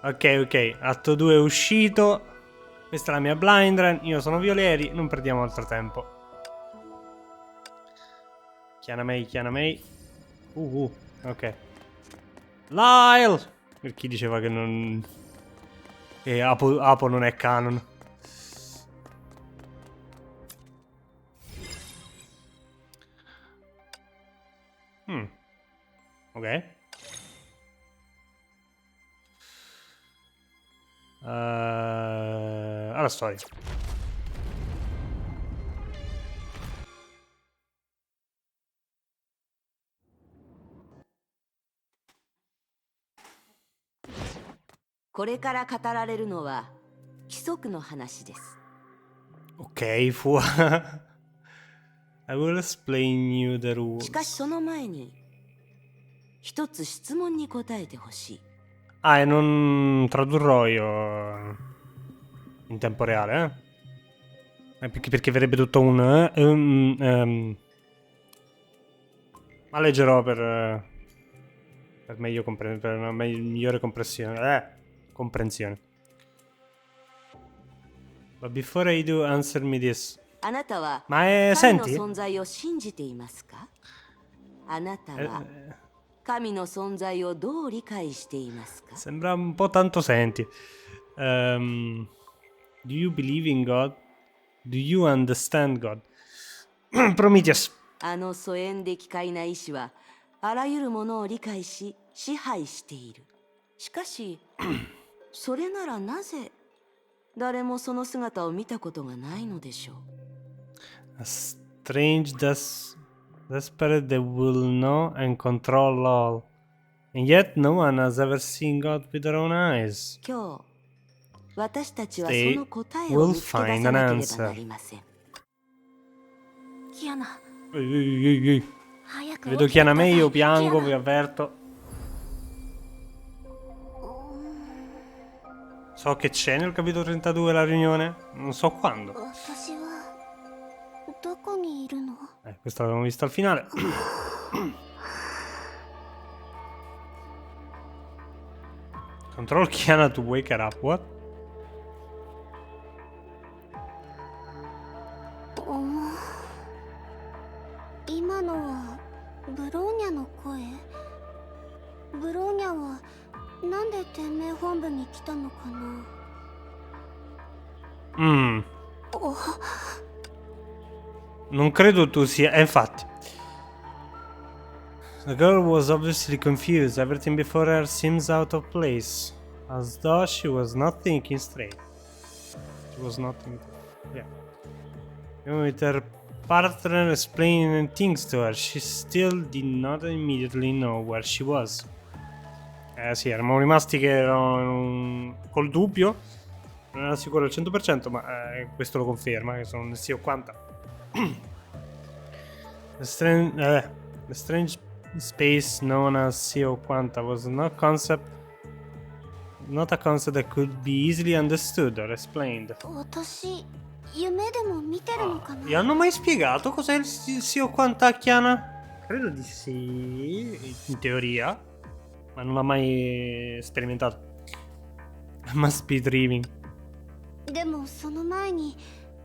Ok, ok. Atto 2 è uscito. Questa è la mia blind run. Io sono Violeri. Non perdiamo altro tempo. Chianamei, chianamei. Ok. Lyle! Per chi diceva che non... Che Apo non è canon. Ok. Alla storia. Ok, fu. I will explain you the rules. Ah, e non tradurrò io in tempo reale, eh? Perché verrebbe tutto un... ma leggerò per meglio per una migliore comprensione. Comprensione. But before I do, answer me this. Ma senti? Sembra un po' tanto senti. Do you believe in God? Do you understand God? Prometheus. 疎遠で奇怪な意志はあらゆるものを理解し支配している。しかしそれならなぜ誰もその姿を見たことがないのでしょう。 A strange desperate that will know and control all. And yet no one has ever seen God with their own eyes. 今日私たちはその答えを見つけ出さなければなりません。キアナ。Vedo Chianame, io piango, vi avverto. So che c'è nel capitolo 32 la riunione, non so quando. Questo l'abbiamo visto al finale. Control Kiana to wake her up, what? Non credo tu sia... infatti. The girl was obviously confused. Everything before her seems out of place. As though she was not thinking straight. She was not thinking... Yeah. Even with her partner explaining things to her, she still did not immediately know where she was. Sì, eravamo rimasti che erano col dubbio. Non era sicuro al 100%, ma questo lo conferma, che sono nel C80. The strange space known as C80 was not a concept that could be easily understood or explained. Gli hanno mai spiegato cos'è il C80 a Chiana? Credo di sì, in teoria, ma non l'ha mai sperimentato. Must be dreaming.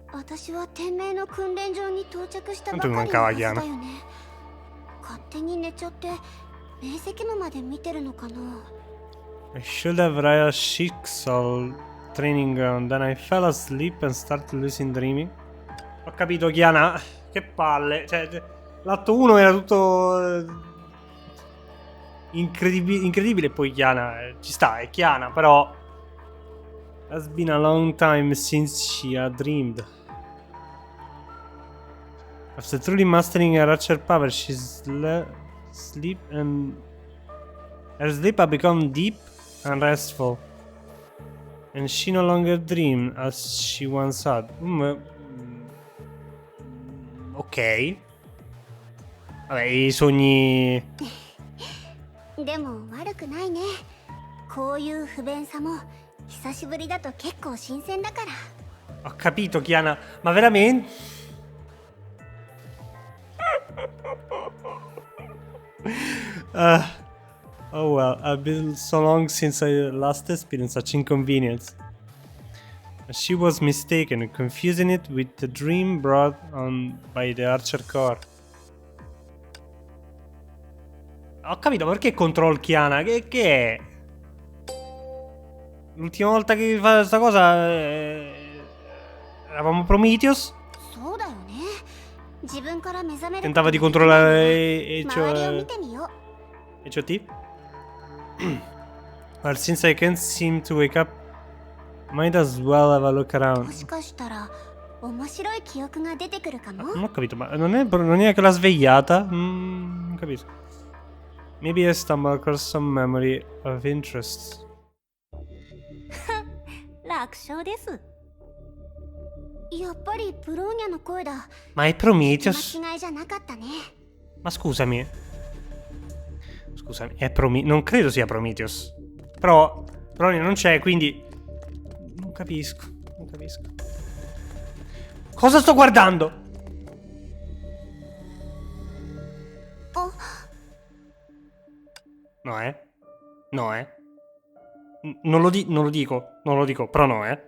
Quanto mi mancava Chiana? I should have read a Schicksal training ground, then I fell asleep and started losing dreaming. Ho capito Chiana, che palle, cioè l'atto 1 era tutto incredibile e poi Chiana, ci sta, è Chiana, però has been a long time since she had dreamed. After truly mastering her archer power, her sleep had become deep and restful, and she no longer dreamed as she once had. Ok. Vabbè, i sogni. Ho capito, Chiana, ma veramente? Oh well, I've been so long since I last experienced such inconvenience. She was mistaken, confusing it with the dream brought on by the Archer Core. Ho capito perché control Chiana, che è? L'ultima volta che fa questa cosa eravamo Prometheus. Tentava di controllare HOT. Well, since I can't seem to wake up, might as well have a look around. Non ho capito, ma non è che l'ha svegliata? Non capisco. Maybe I stumbled across some memory of interest. Ma è Prometheus? Ma scusami, è non credo sia Prometheus. Però non c'è, quindi non capisco. Cosa sto guardando? No, non lo dico, però no,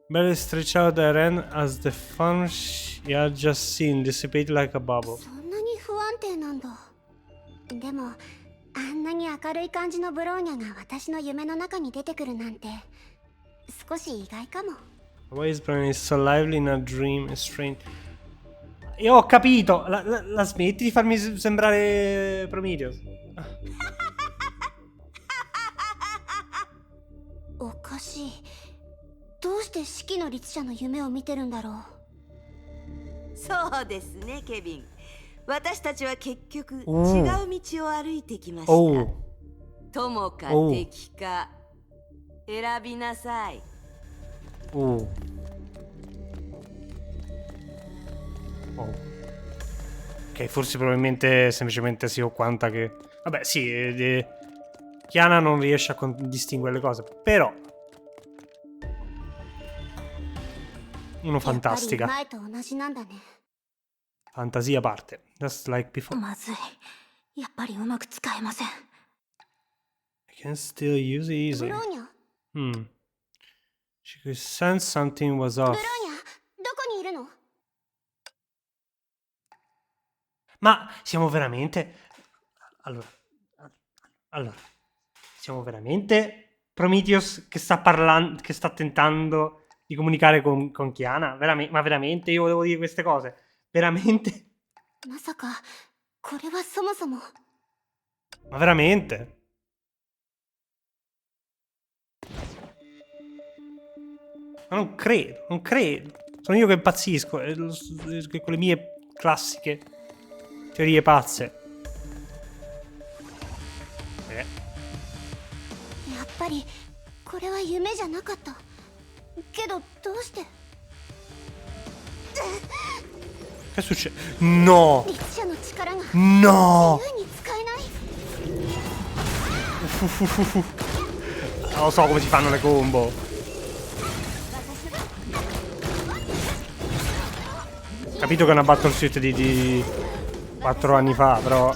Barely stretched out her hand as the fun she had just seen dissipated like a bubble. Why is Brian so lively in a dream? Is strange. Io ho capito. La smetti di farmi sembrare Prometheus. Ok, forse probabilmente semplicemente si ho quanta che... Vabbè, sì, Chiana non riesce a distinguere le cose, però... Uno fantastica. Fantasia a parte. Just like before. I can still use it easily. She could sense something was off. Ma siamo veramente... Allora, siamo veramente Prometheus che sta parlando, che sta tentando di comunicare con Chiana? Ma veramente io volevo dire queste cose? Veramente? Ma veramente? Ma non credo. Sono io che impazzisco con le mie classiche teorie pazze. Che succede? No! Lo so come si fanno le combo. Capito che è una battlesuit di 4 anni fa, però...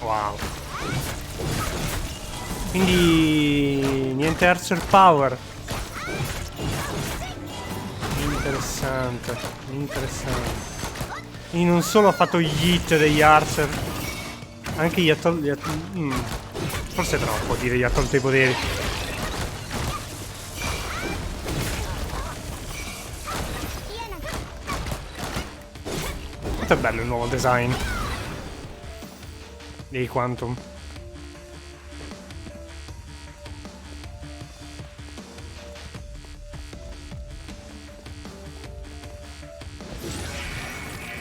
Wow. Quindi... niente Archer Power. Interessante. Quindi non solo ha fatto gli hit degli Archer, anche gli ha tolto... Forse è troppo dire gli ha tolto i poteri. Quanto è bello il nuovo design dei Quantum.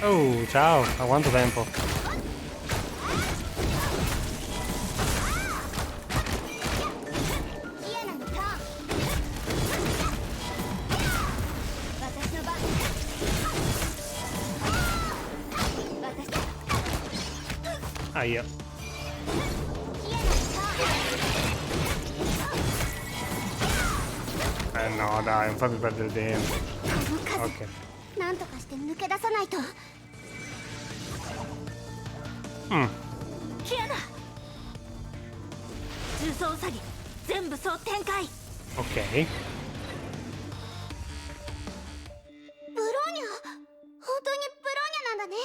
Oh, ciao, a quanto tempo? Aia. no, dai, non fammi perdere tempo. この数 Ok. なんとかして抜け出さないと。 キアナ重装ウサギ全部総展開 Ok. ブローニャ、本当にブローニャなんだね。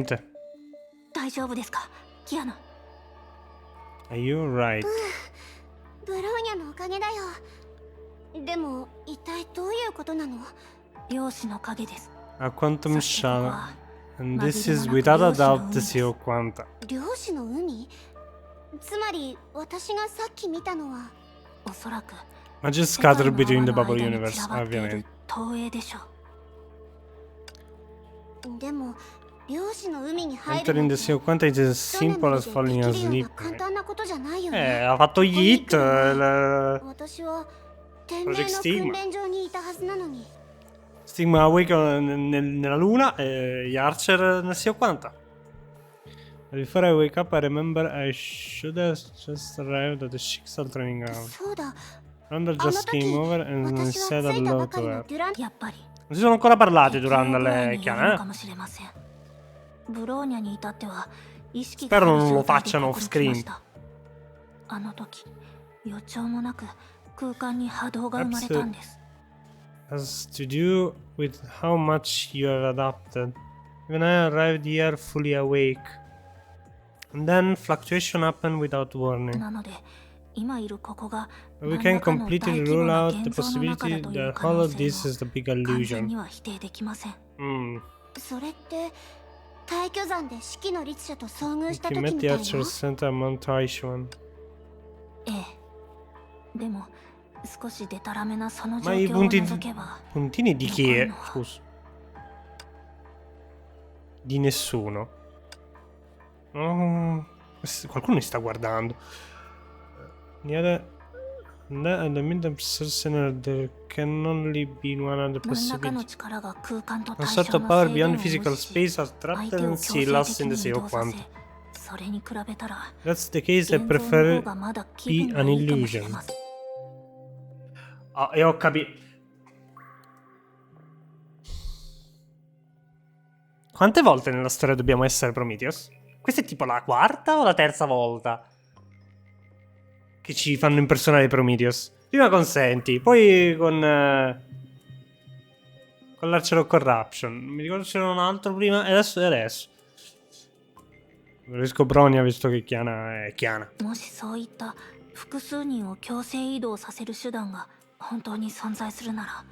Veramente. 大丈夫ですかキアナ Are you right? ブローニャのおかげだよ。でも一体どういうことなの？漁師の影です A quantum そしてここ shana. は And this is without a doubt the Sio Quanta. 漁師の海？つまり私がさっき見たのは。おそらく Ma just 世界 scattered の between the 泡の bubble 間に universe, 散らばっている ovviamente. 投影でしょう でも漁師の海に入る Entering なん the て Sio Quanta is as 一目 simple で as で falling きるよう asleep. な簡単なことじゃないよね。 Ha fatto gli hit. 私は天命 Project の Stigma. 訓練場にいたはずなのに。 Stigma Awake nella luna e gli Archer nel Sio Quanta. Before I wake up, I remember I should have just arrived at the Shixal training ground. そうだ。 Randall あの just 時 came over and 私は said 着いた hello ば to かりの her. デュラン。やっぱり Non si sono ancora parlati 適応 durante 具合 le によるのか chiane, もしれませんブローニャに至っては意識 Spero がある non lo 状態で facciano こ off こに来ま screen. したあの時予兆もなく空間に波動が生まれたんです has to do with how much you have adapted. When I arrived here fully awake. And then fluctuation happened without warning. なので今いるここが We 何 can らかの completely 大規模 rule な out the 現像の中だ possibility という that 可 all 能 of 性 this も is the big 完全 illusion. には否定できません それって大巨山で四季の律者と遭遇した He 時 met み the たい Archer な。 Center Mount Aishuan. ええでも少しデタラメなその状 Ma i 況を punti- 除けば puntini di chi è? No. Scusa. Di nessuno. Oh, qualcuno mi sta guardando. Niente. And the middle center there can only be one other 何らかの possibility. 力が空間と A 対 sort 象 of の power 制限を beyond 無 physical 視し space has 相 trapped 手を and 強 sea 制 lost 的 in the に sea 移 of 動させ quanta. それに比べたら That's the case, I 現像の prefer 方がまだ気 be 分が an いいかもしれ illusion. ません Ah, e ho capito. Quante volte nella storia dobbiamo essere Prometheus? Questa è tipo la quarta o la terza volta che ci fanno impersonare Prometheus? Prima con Senti, poi con l'Archer of Corruption. Non mi ricordo se c'era un altro prima. E adesso. Preferisco Bronia visto che Chiana è Chiana. もしそういった複数人を強制移動させる手段が本当に存在するなら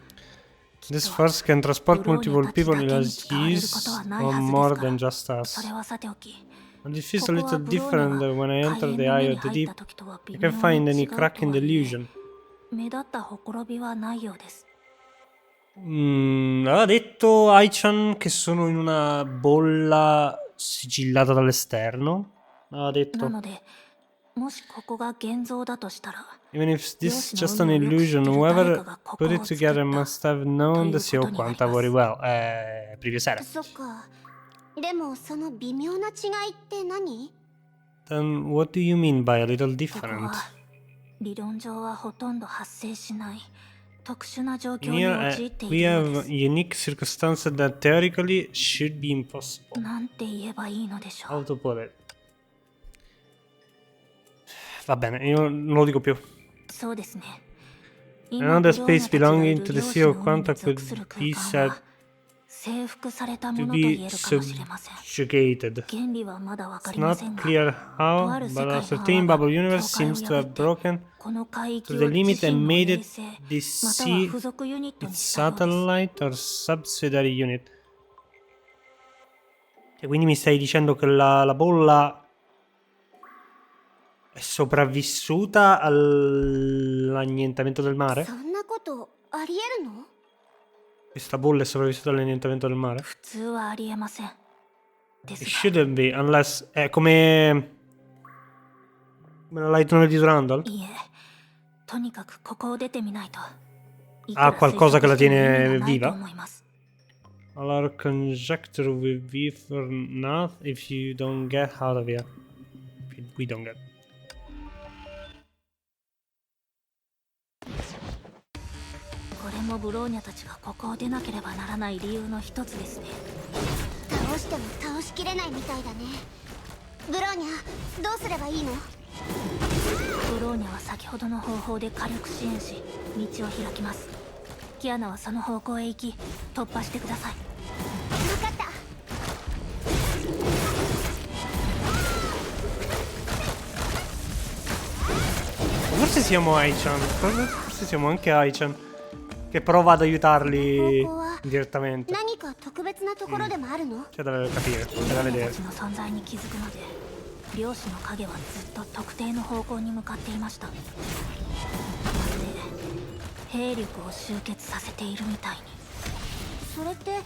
This force can transport multiple people in as use or more than just そ us. れはさておき And it feels こ a こは little ブローニャ different when I が enter 海 the 縁の eye 目 of に the 入っ deep. た時とは I 微 can't 妙 find に違 any うと crack in は the いえ illusion. 目立ったほころびはないようです Aveva detto Aichan che sono in una bolla sigillata dall'esterno. Aveva な detto. のでもしここが現像だとしたら Even if this is 漁 just 師の an 海をよく知って illusion, る誰か whoever がここ put を it 作っ together た must have known the ということ Sio になり Quanta ます very well. Previa sera. そっか。でもその微妙な違いって何？ Then what do you mean by a little ここ different? は理論上はほとんど発生しない特殊な状況 In に here, 陥ってい we るようで have す unique circumstances that theoretically should be impossible. なんて言えばいいのでしょ How う to put it? Va bene, io non lo dico più. そうですね Another ブローニャ space たちがい belonging る to the 漁師 Sea の of 海に Quanta 属 could する空 be 間 said は征服されたも to のと be 言えるかもしれません subjugated. 原理はまだわか It's りま not せんが clear と how, ある世 but 界 a の certain 泡 bubble が universe 境界を seems to 破 have って broken この海域 to を the 自 limit 身 and の made 衛 it 星 this または sea 付属ユニットに its したようです satellite or subsidiary unit. E quindi mi stai dicendo che la bolla è sopravvissuta all'annientamento del mare? そんなことありえるの？ Questa bolla è sopravvissuta all'annientamento del mare? 普通はありえませんで It すが shouldn't be, unless... È come... come la light novel di Durandal? いえとにかくここを出てみないといく Ha ら推 qualcosa che 測 la しても意味 tiene がないと viva? 思います All our conjecture will be for naught if you don't get out of here. If we don't get もブローニャたちがここを出なければならない理由の一つですね。倒しても倒しきれないみたいだね。ブローニャ、どうすればいいの？ブローニャは先ほどの方法で火力支援し道を開きます。キアナはその方向へ行き突破してください。分かった。Forse siamo Aichan. Forse siamo anche Aichan. Che prova ad aiutarli direttamente. 何か特別なところでもあるの？ C'è da capire, c'è da た vedere. ちの存在に気づくまで漁師の影はずっと特定の方向に向かっていました。まるで兵力を集結させているみたいに。それって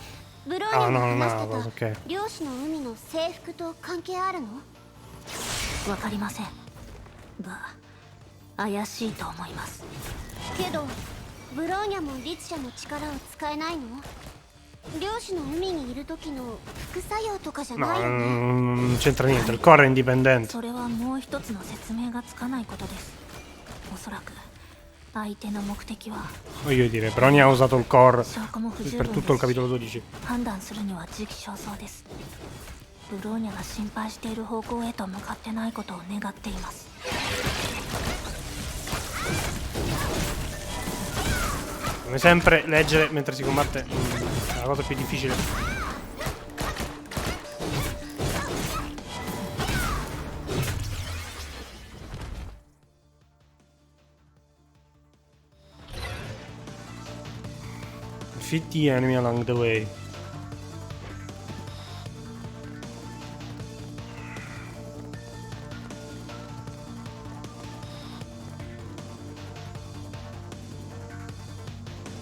ブローニャが話してた OK 漁師の海の制服と関係あるの？わかりませんが怪しいと思います。けどブローニャも律者の力を使えないの？漁師の海にいる時の副作用とかじゃ No, ないよね。 non c'entra niente. Il core è indipendente. それはもう一つの説明がつかないことです。おそらく相手の目的は Voglio dire, però ne ha usato il core 証拠も不十 per 分 tutto il ですし capitolo 12. 判断するには時期尚早です。ブローニャが心配している方向へと向かってないことを願っています。 Come sempre, leggere mentre si combatte è la cosa più difficile. Defeat the enemy along the way.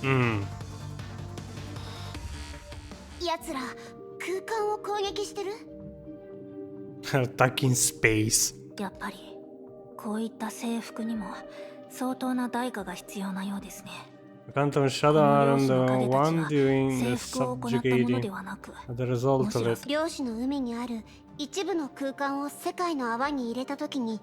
Mm. 奴ら空間を攻撃してる？ Attack in space. やっぱりこういった制服にも相当な代価が必要なようですね。 Accanto a un こ shadow の around 漁師 the の影たち one は doing 制 the 服を行ったもの subjugating ではなく、 as a result もし of や it. 漁師の海にある一部の空間を世界の泡に入れた時に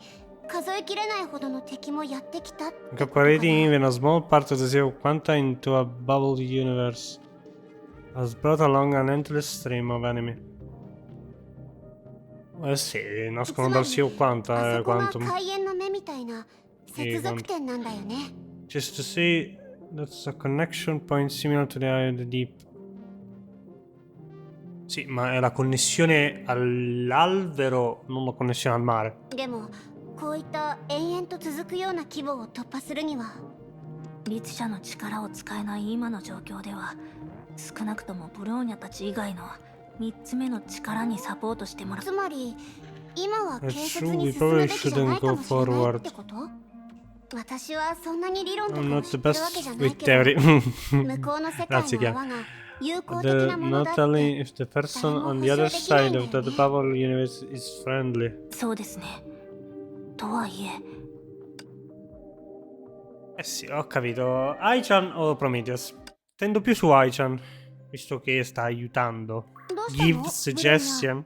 数えきれないほどの敵もやってきたってことかな。 Incorporating even a small part of the sea of Quanta into a bubble universe has brought along an endless stream of enemy. Eh sì, nascono dal Sea of あ Quanta, そこが Quantum. 海縁の目みたいな接続点なんだよね。 Just to say, that's a connection point similar to the eye of the deep. Sì, ma è la connessione all'albero, non la connessione al mare. でもこういった延々と続くような規模を突破するには律者の力を使えない今の状況では少なくともブローニャたち以外の3つ目の力にサポートしてもらう。つまり今は軽 That's 率 true, に we 進む probably べきじゃない shouldn't か go もしれない forward. ってこと？私はそんなに理論と I'm かを not 知 the ってるわけ best じゃない with けど theory. 向こうの世界 Grazie, の Chiara. 泡が有効的なものだっ Not て telling if the person on the other side of the bubble universe is friendly. そうですね。とはいえ Eh sì, ho capito. Aichan o Prometheus? Tendo più su Aichan, visto che sta aiutando. どうした Give の？ブローニャ suggestion.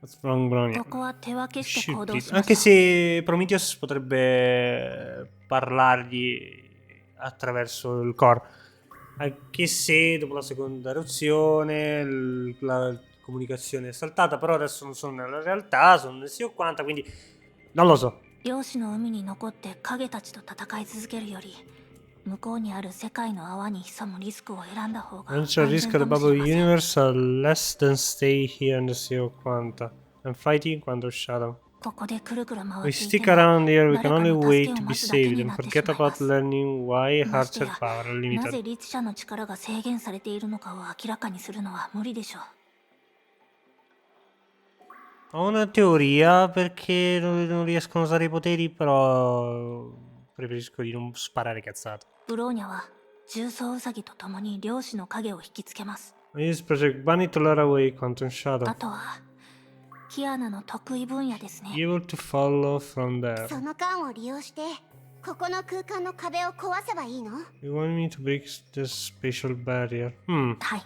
What's wrong, Bronya? ここは手分けして行動し Shoot it. ま Anche した。 se Prometheus potrebbe parlargli attraverso il core. Anche se dopo la seconda eruzione la comunicazione è saltata, però adesso non sono nella realtà, sono nel Sea of Quanta, quindi non lo so. 漁師の海に残って影たちと戦い続けるより向こうにある世界の泡に潜むリスクを選んだ方が安 Launch a 全 risk か at the もし bubble れません。 universe are less than stay here in the Sea of Quanta and fighting Quantum Shadow. ここでくるくる回 We っていて stick around here, we 誰 can か only の助 wait けを to be 待つだけ saved に and なってし forget まいま about す。 learning why まして Heartset や power are なぜ limited. 律者の力が制限されているのかを明らかにするのは無理でしょう。 Ho una teoria perché non riescono a usare i poteri, però preferisco di non sparare cazzate. ブローニャは重曹ウサギと共に漁師の影を引きつけます。 I use Project Bunny to lure away Quantum Shadow. あとはキアナの得意分野ですね。 Be able to follow from there. その間を利用してここの空間の壁を壊せばいいの？ You want me to break this spatial barrier? はい。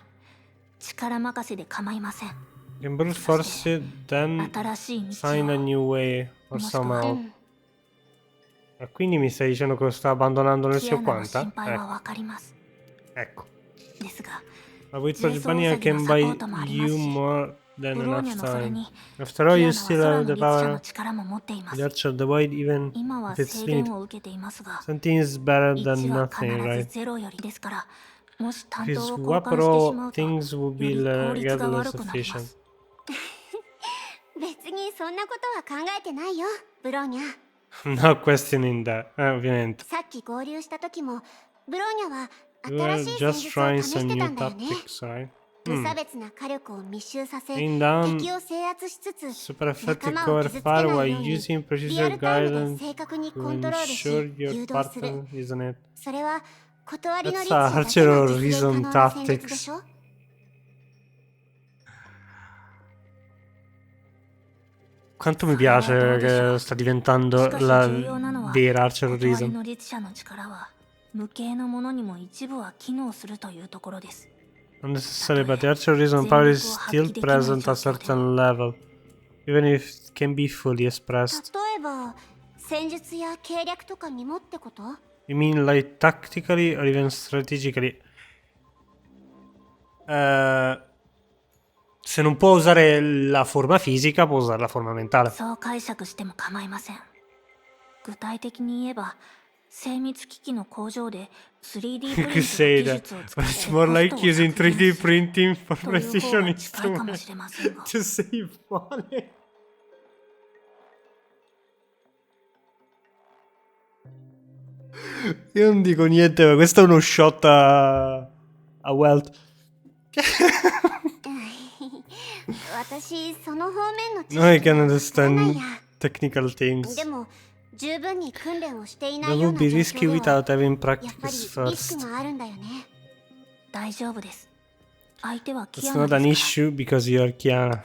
力任せで構いません。 You can brute force it, then 新しい道 find a を new way or もしくは somehow. E quindi mi stai dicendo che lo sta abbandonando nel キ suo アナの quanta? 心配はわかります Ecco. ですが But with 清 such 掃 money I ウサギの can サポ buy ートもありま you すし more than ブローニ enough ャのそれ time. に After all, キ you アナは still 空 have の the 律者 power の力も持っていま of す the Archer of the Void even 今は if it's 制限 limited. を受けていますが Something is better 1 than は必 nothing, ず right? 0よりですからもし If 担 you 当を交 swap 換 it してし all, まうと things will よ be り効率が regardless 悪くなりま efficient. す別にそんなことは考えてないよブローニャ。 No questioning that, ovviamente. さっき合流した時もブローニャは You 新 are しい戦 just 術を trying 試 some してた new んだよね。 tactics, right? 無差別な火力を密集させ Bring down 敵を制圧しつつ super 仲 effective 間を cover 傷つけ fire な while いように using リア precision ルタイムで guidance 正確に to コントロールし ensure 誘 your 導する。 partner, isn't it? それは断りの That's 律者だけが Archer 実現可 Reason 能な戦術で Tactics. しょ。Quanto mi piace che sta diventando しかし la 重要なのは vera Archer 断り Reason. の律者の力は無形のものにも一部は機能するというところです Unnecessary, but the Archer Reason power is still present at a certain level, even if it can be fully expressed. 例えば戦術や計略とかにもってこと？ You mean like tactically or even strategically? Se non può usare la forma fisica, può usare la forma mentale. そう解釈しても構いません具体的に言えば精密機器の工場で 3D プリン You ト could の say 技 that, 術を使 but って it's more like コストを using 削減 3D する printing for という方 precision が近いかも instruments しれませんが to save money. Io non dico niente, ma questo è uno shot a Welt. 私その方面の知 No, I 識 can はわからない understand や。 technical things. でも十分に訓練をしていな That いよう would な be 状 risky 況では without having やっぱ practice りリス first. クがあるんだよね。大丈夫です相手はキ It's アナ not an ですか issue because you're Kiana.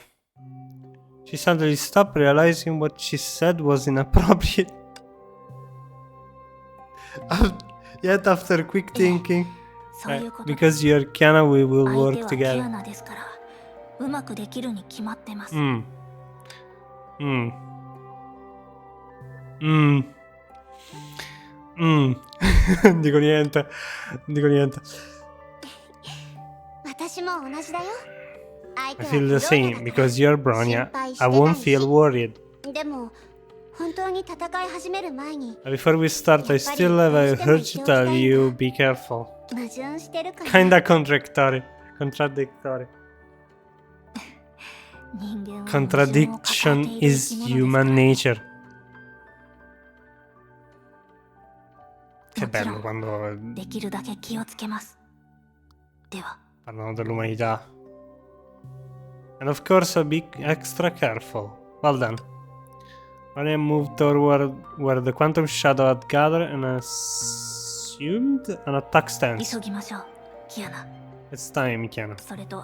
She suddenly stopped, realizing what she said was inappropriate. Yet after quick thinking, そういうことで because you're Kiana, we will 相 work 手はキア together. ナですからうまくできるに決まってます Mm. Mm. Mm. Mm. Non dico niente. Non dico niente. 私も同じだよ。相 I 手は feel ブロ the ーニャ same だから because you're Bronya. 心配して I な won't いし feel worried. でも本当に戦い始める前に Before we start, I still have a urge to tell you be careful. 矛盾してるかな。 Kinda contradictory. Contradictory. 人間は矛盾を抱えて Contradiction いる is 生き物 human ですから nature. Che bello quando できるだけ気をつけますでは parlano dell'umanità. And of course, I'll be extra careful. Well done. When I moved toward where the quantum shadow had gathered and assumed an attack stance. 急ぎましょうキアナ It's time, Kiana. それと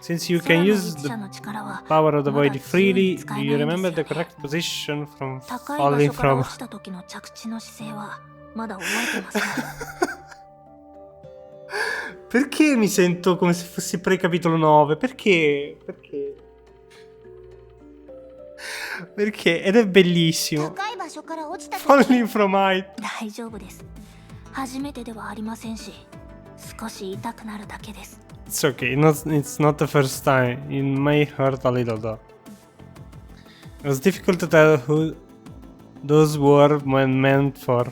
Since you 空 can の use 律 the 者の力は power of the まだ void 自由に freely, 使 do え you ないんです remember よ the ね correct position from 高い場 falling 所から from... 落ちた時の着地の姿勢はまだ覚えてますか Perché mi sento come se fossi pre-capitolo 9? Perché? Perché? Perché? Ed è bellissimo. 高い場所から落ちた時 Falling from height. 大丈夫です初めてではありませんし少し痛くなるだけです It's okay, it's not the first time. It may hurt a little though. It was difficult to tell who those were when meant for.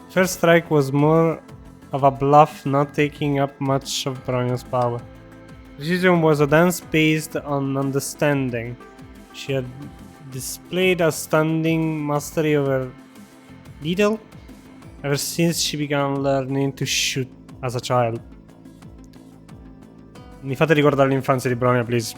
First strike was more of a bluff, not taking up much of Bronya's power. Precision was a dance based on understanding. She had displayed a stunning mastery over needle ever since she began learning to shoot as a child. Mi fate ricordare l'infanzia di Bronya, please.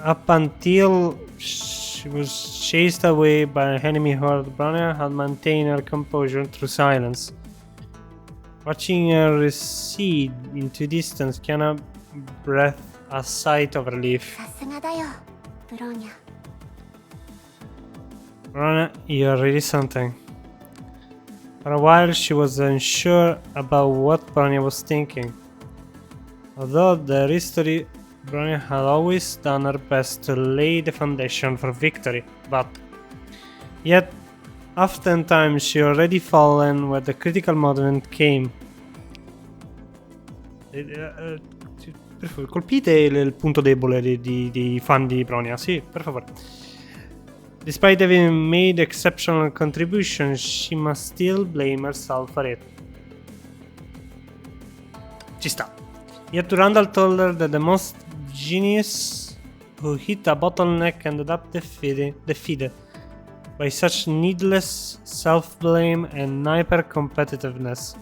Up until she was chased away by an enemy horde, Bronya had maintained her composure through silence. Watching her recede into distance, Kiana breathed a sigh of relief. さすがだよブローニャ。 Bronya, you're really something. For a while, she was unsure about what Bronya was thinking. Although their history, Bronya had always done her best to lay the foundation for victory, but yet oftentimes she already fallen when the critical moment came. Per favore, colpite il punto debole dei fan di Bronya, sì, per favore. Despite having made exceptional contributions, she must still blame herself for it. Ci sta. Yet Randall told her that the most genius who hit a bottleneck ended up defeated by such needless self-blame and hyper-competitiveness.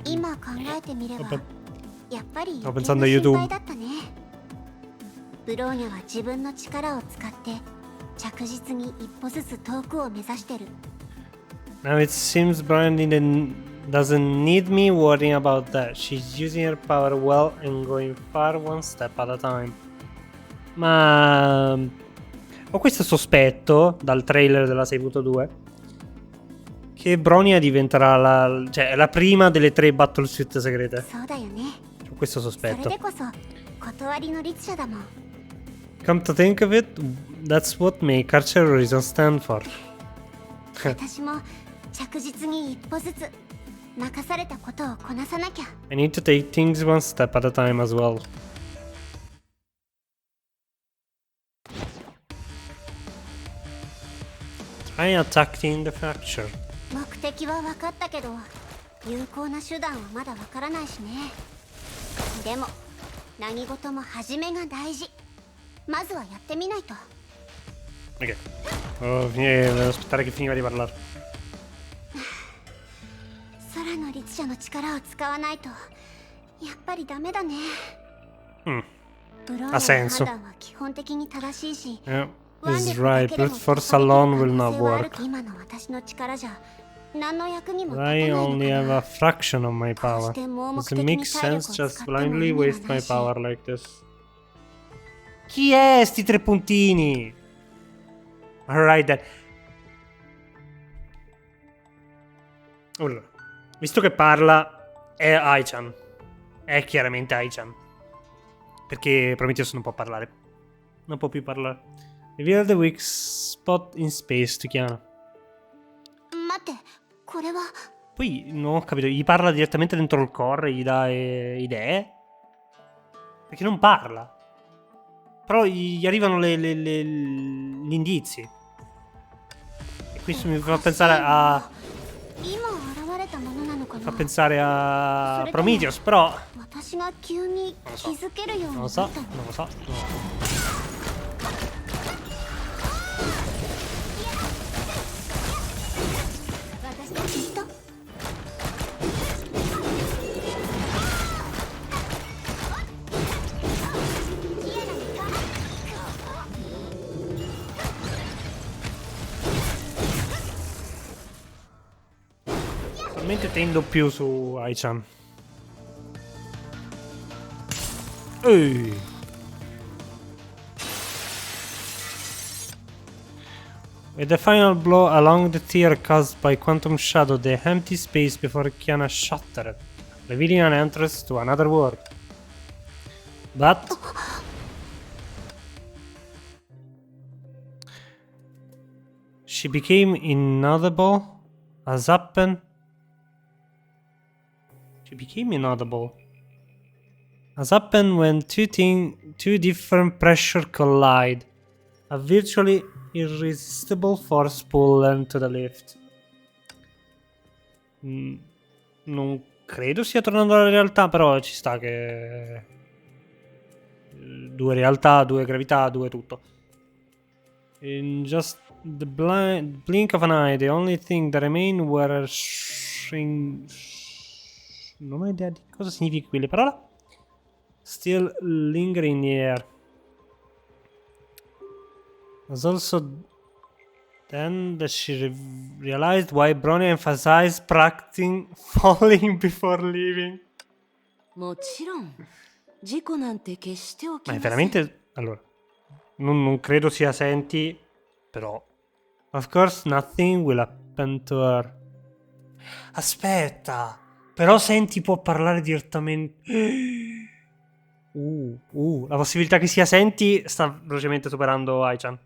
今考えてみればやっぱり Stavo 余計 pensando な a 心 YouTube. 配だったね。ブローニャは自分の力を使って着実に一歩ずつ遠くを目指してる。 Now it seems Brian doesn't need me worrying about that. She's using her power well and going far one step at a time. Ma ho questo sospetto dal trailer della 6.2 che Bronya diventerà la prima delle 3 battlesuit segrete. そうだよね。 Ho questo それ sospetto. でこそ断りの律者だもん。 Come to think of it, that's what make Archer Horizon stand for. 私も着実に一歩ずつ任されたことをこなさなきゃ。 I need to take things one step at a time as well. Try attacking the fracture. 目的は分かったけど有効な手段はまだ分からないしね。でも何事も始めが大事。まずはやってみないと。 Ok. Devo aspettare che finiva di parlare. 空の律者の力を使わないとやっぱりダメだね。ブローニャの Ha senso. 判断は基本的に正しいし、 Yeah, 腕 he's 力だ right. けでも Brute force alone will 可 not 能性はある work. 今の私の力じゃ何の役にも立たな I いの only か have な。 a fraction of my こう power. して盲目 Does 的 it に make 体力を sense 使 just っても意 blindly 味は waste な my いし。 power like this? Chi è sti 3 puntini? Alright then. Allora, visto che parla è Ai-chan. È chiaramente Ai-chan. Perché Prometheus non può parlare. Non può più parlare. Reveal the weak spot in space to Chiana. 待って、これは Poi non ho capito, gli parla direttamente dentro il core, gli dà idee? Perché non parla. Però gli arrivano gli indizi. E questo mi fa pensare a... 今現れたものなのかな。 Fa pensare a Prometheus, però... 私が急に気づけるように Non な lo った so, の。 non lo so. 私ときっと Attualmente tendo più su Ai-chan. Ehi. With the final blow along the tear caused by Quantum Shadow, the empty space before Kiana shattered, revealing an entrance to another world. But she became inaudible as happened. She became inaudible. As happened when two different pressure collide. A virtually irresistible force pull her to the lift. Non credo stia tornando alla realtà, però ci sta che... Due realtà, due gravità, due tutto. In just the blink of an eye, the only thing that remained were non ho idea di cosa significhi quelle parole. Still lingering in the air. Was also then that she realized why Bronya emphasized practicing falling before leaving. もちろん事故なんて決して起き Ma ま è せん。 veramente... Allora, non credo sia Senti, però... Of course nothing will happen to her. Aspetta! Però Senti può parlare direttamente. La possibilità che sia Senti sta velocemente superando Ai-chan.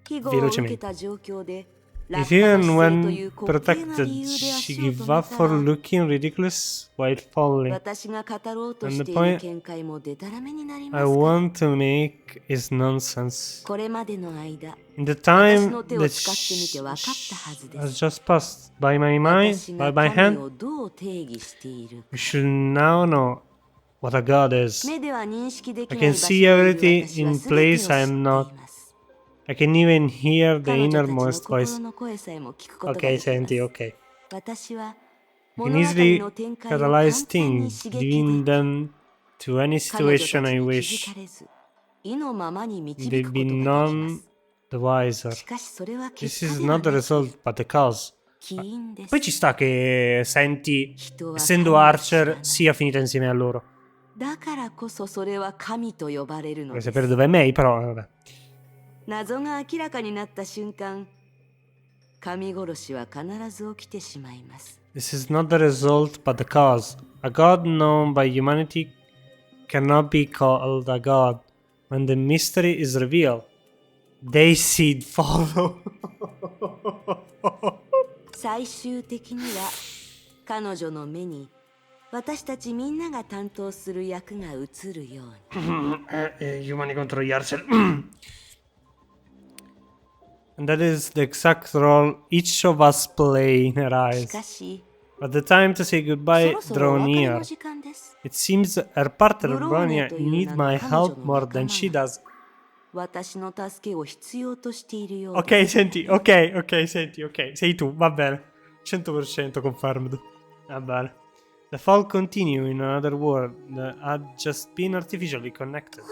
庇護を受けた状況で If even when protected, she give up for looking ridiculous while falling. 私が語ろうと And し the ている point 見解もデタラメになりま I すから want to make is nonsense. これまでの間 In the 私 time の手を that 使ってみて分かったはずで has す just passed by my mind, 私 by が my 神 hand, をどう定義している we should now know what a god is. 目では認識でき I ない can 場所 see にいる everything 私は in 全てを place 知って I い am ま not. す I can even hear the 彼女たちの innermost 心 voice. の声さえも聞くことが Okay, できま Senti, す okay. 私は You 物 can 語 easily の展開を簡 catalyze 単に things, 刺激 leading でき them to any 彼女 situation た I ちに気づ wish. かれず意のままに導 They'd くこ be とができま none す the wiser. しかしそれは This 結 is 果では not the なく result, but the cause. 起因です Poi ci sta che Senti, 人は essendo 神を知ら Archer, ない sia finita insieme a loro. だからこそそれは神と呼ばれるの Vuoi です sapere dov'è Mei, però vabbè. 謎が明らかになった瞬間神殺しは必ず起きてしまいます This is not the result, but the cause. A god known by humanity cannot be called a god when the mystery is revealed. They seed follow. 最終的には彼女の目に私たちみんなが担当する役が映るように Umani contro gli Archer. And that is the exact role each of us play in her し eyes. かし But the time to say そ goodbye ろそろお draw 別れ near. の時間です It seems her partner Bronia Bronia という needs 名の my 彼女 help の more 仲間 than she が does. 私の助けを必要としているよう Ok, です senti, ok, senti, ok. Sei tu, va bene. 100% confirmed. Va bene. The fall continue in another world that had just been artificially connected.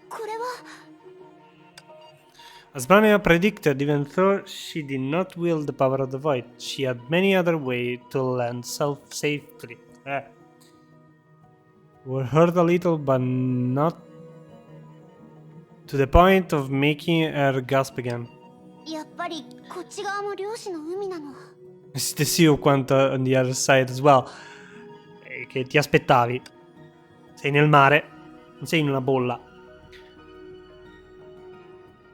これは As Brania predicted, even though she did not wield the power of the void, she had many other ways to land safely. Were hurt a little, but not to the point of making her gasp again. やっぱりこっち側も漁師の海なの Stessio quanto on the other side as well. Che ti aspettavi? Sei nel mare, non sei in una bolla.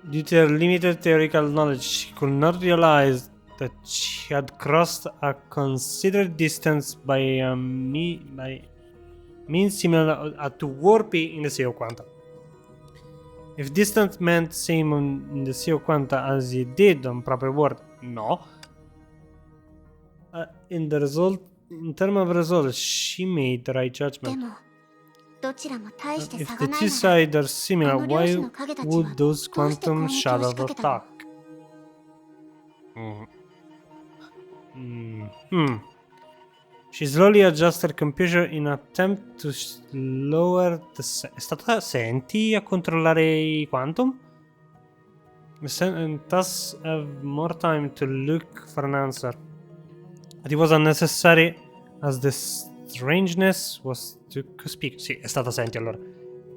Due to her limited theoretical knowledge, she could not realize that she had crossed a considerable distance by means similar to warping in the Sea of Quanta. If distance meant same in the Sea of Quanta as it did on proper world, no. In terms of result, she made the right で judgment. もどちらも大して If 差 the がない two なら sides are similar, この漁 why 師の影たちは would those どうして攻 quantum 撃を仕 shadows 掛けたの attack? She slowly adjusts her computer in an attempt to lower the... È stata Senti a controllare i quantum? And thus have more time to look for an answer. But it was unnecessary as the strangeness was too conspicuous. Sì, è stata Senti allora.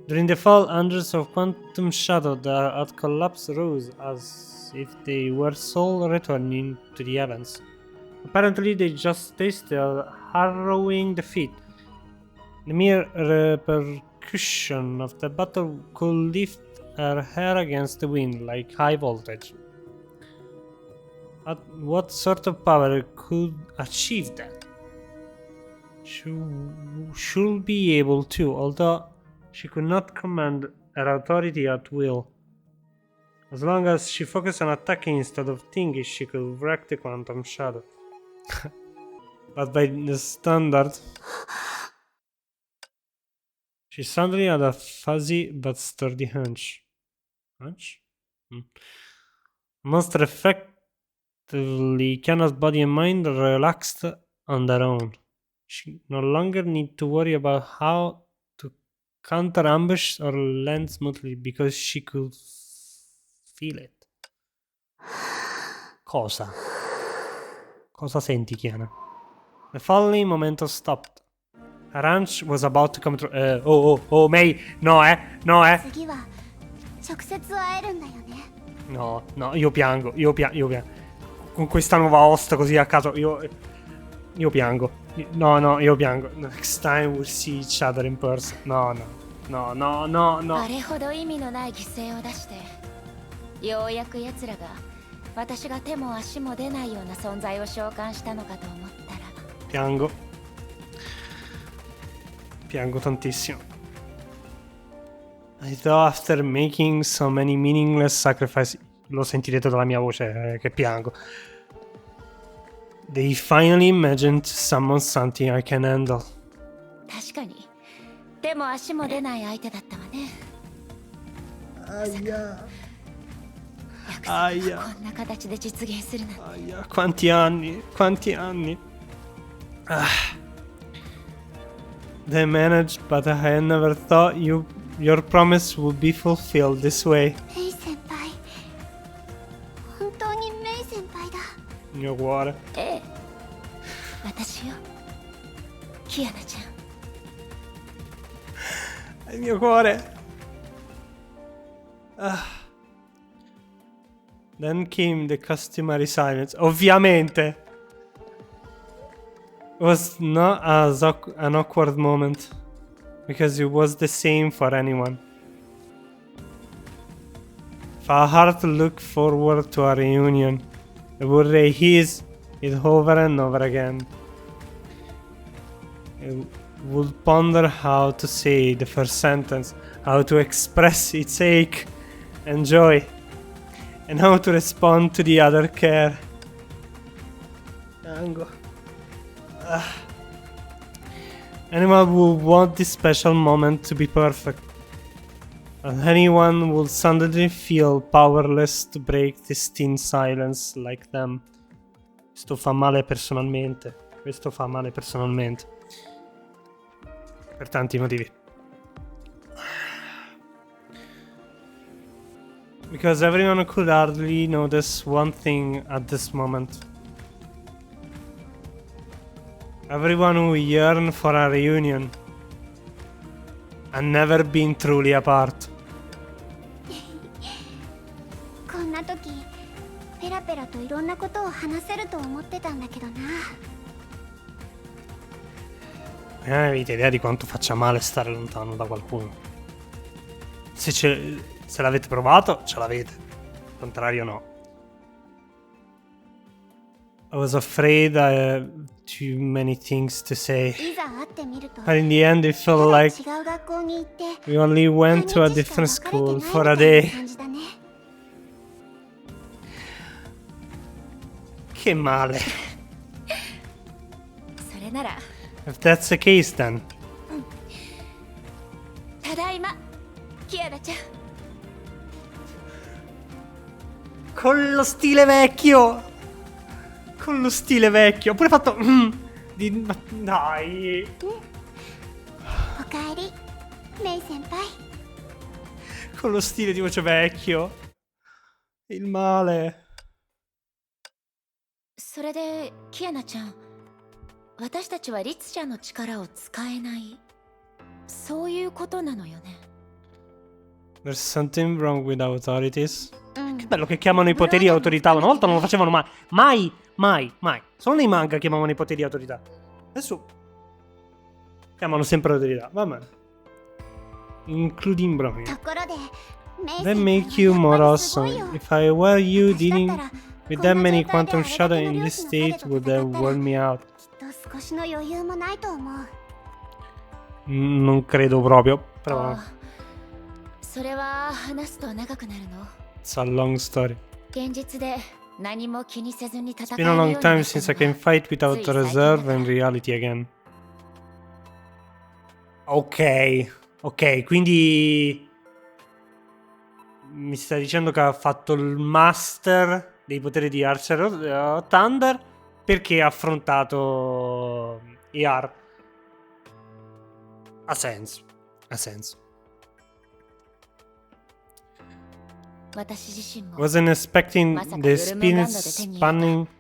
During the fall, hundreds of quantum shadows that had collapsed rose as if they were soul returning to the heavens. Apparently, they just tasted a harrowing defeat. The mere repercussion of the battle could lift her hair against the wind like high voltage. But what sort of power could achieve that? Should be able to, although she could not command her authority at will. As long as she focused on attacking instead of thinking, she could wreck the quantum shadow. But by the standard, she suddenly had a fuzzy but sturdy hunch. Hunch? Monster effectively, Kiana's body and mind relaxed on their own. She no longer need to worry about how to counter ambush or land smoothly because she could feel it. Cosa? Cosa senti, Kiana? The following momentum stopped. Her ranch was about to come through. Oh, May! No, no, 次は直接会えるんだよね No, io piango. Con questa nuova host così a caso, io... Io piango. No, io piango. Next time we'll see each other in person. No. あれほど意味のない犠牲を出してようやく奴らが私が手も足も出ないような存在を召喚したのかと思ったら Piango tantissimo. I thought after making so many meaningless sacrifices, lo sentirete dalla mia voce che piango. They finally imagined to summon something I can handle. 確かに手も足も出ない相手だったわね。約束がこんな形で実現するなんて。Quanti anni. They managed, but I never thought your promise would be fulfilled this way. メイ先輩、本当にメイ先輩だ。 Il mio cuore. ええ、私よ、キアナちゃん。 Il mio cuore. Then came the customary silence. Ovviamente. It was not an awkward moment. Because it was the same for anyone. If our heart looked forward to a reunion, it would rehearse it over and over again. It would ponder how to say the first sentence, how to express its ache and joy, and how to respond to the other care. Anyone would want this special moment to be perfect, and anyone would suddenly feel powerless to break this thin silence like them. Questo fa male personalmente. Per tanti motivi. Because everyone could hardly notice one thing at this moment. Everyone who yearned for a reunion and never been truly apart. こんな時、ペラペラといろんなことを話せると思ってたんだけどな。Avete idea di quanto faccia male stare lontano da qualcuno? Se l'avete provato, ce l'avete. Al contrario, no. I was afraid I had too many things to say. いざ会ってみると、 But in the end, it た felt だ違 like う学校に行って、 we only went to a different school for a day. 感じだね。 Che male. それなら If that's the case, then. ただいま、キアナちゃん。 Con lo stile vecchio. Con lo stile vecchio. Ho pure fatto. Dai. おかえり、メイ先輩。 Con lo stile di voce vecchio. Il male. それでキアナちゃん、私たちは律者の力を使えない、そういうことなのよね。 There's something wrong with authorities. うん。 Che bello che chiamano i poteri autorità. Una volta non lo facevano mai. Mai. Solo nei manga chiamavano i poteri autorità. Adesso chiamano sempre autorità. Va bene. Including proprio. ところで、メイ That 先輩 make you は more やっぱりすごい awesome. よ。 If I were you 私だっ dealing たら with こ that んな many 状態で quantum あれだ shadow けの in 両 this 親の彼 state と would 戦 have ったら worn me out. きっと少しの余裕もないと思う。 Non credo proprio. あ Però あ、それは話すと長くなるの。 it's a long story. 現実で何も気にせずに戦 It's え been る a よう long になった time の since I は can fight without つい最近だ reserve から。 and reality again. Ok, quindi mi stai dicendo che ha fatto il master dei poteri di Archer Thunder perché ha affrontato ER. Ha senso. 私自身も Wasn't expecting まさか the フルムーンランドで spin 手に入れ spanning. た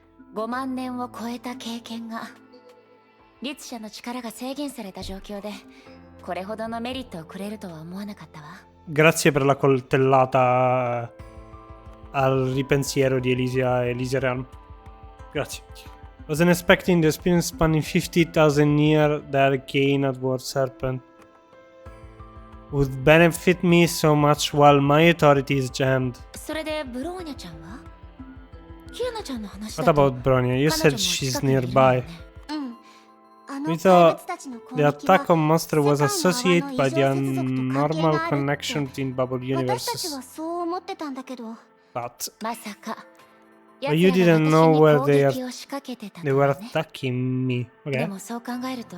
5万年を超えた経験が律者の力が制限された状況でこれほどのメリットをくれるとは思わなかったわ。 Grazie per la coltellata al ripensiero di Elisa Ram. Grazie. Wasn't expecting the experience spanning 50,000 years that gain at War Serpent would benefit me so much while my authority is jammed. それでブローニャちゃんはキアナちゃんの話 What だと about Bronya? You 彼 said 女も she's 近くにいるんだよ nearby. ね。We 怪 thought 物たちの攻 the 撃は attack on monster was 世界の associated 泡の by 異 the 常接続と関係 abnormal があるって connection between bubble 私たち universes. はそう思ってたんだけど But まさか But you 奴らが didn't 私 know に where 攻 they 撃を仕掛けてた they と were はね。 attacking me. で Okay. もそう考えると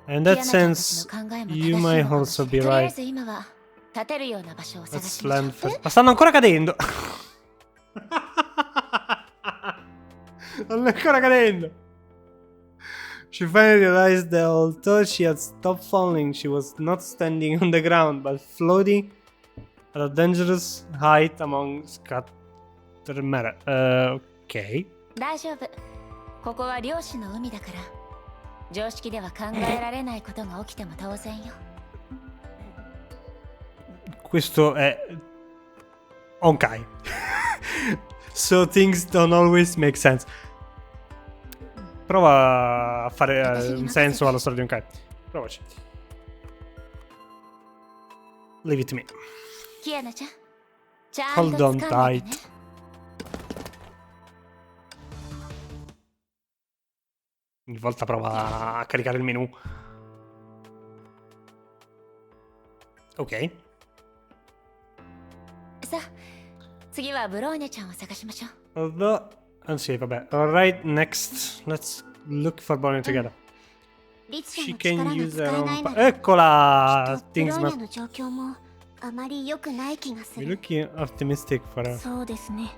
In キア that ナちゃんたち sense, の考えも正しい you の might かもし also れ be ない。とりあえ right. ず今は立てるような場所を探 Let's しましょ land う。 first. Ma stanno ancora cadendo. Stanno ancora cadendo. She finally realized that although she had stopped falling, she was not standing on the ground, but floating at a dangerous height among scattered matter. Okay. 大丈夫。ここは漁師の海だから常識では考えられないことが起きても当然よ。Questo è Honkai. So things don't always make sense. Prova a fare un senso alla storia di Honkai. Provaci. Leave it to me. キアナちゃん、ちゃん Hold と on 掴んでてね。 tight. Ogni volta prova a caricare il menu. Ok. さあ、次はブローニャちゃんを探しましょう。 Although, anzi, vabbè. Alright, next. Let's look for Bonnie together. リツ She の can 力が use 使 her え own ないな pa- ら Eccola! きっとブロ Things ーニャ must の状況もあまり良くない気がす be る looking optimistic for her. そうですね。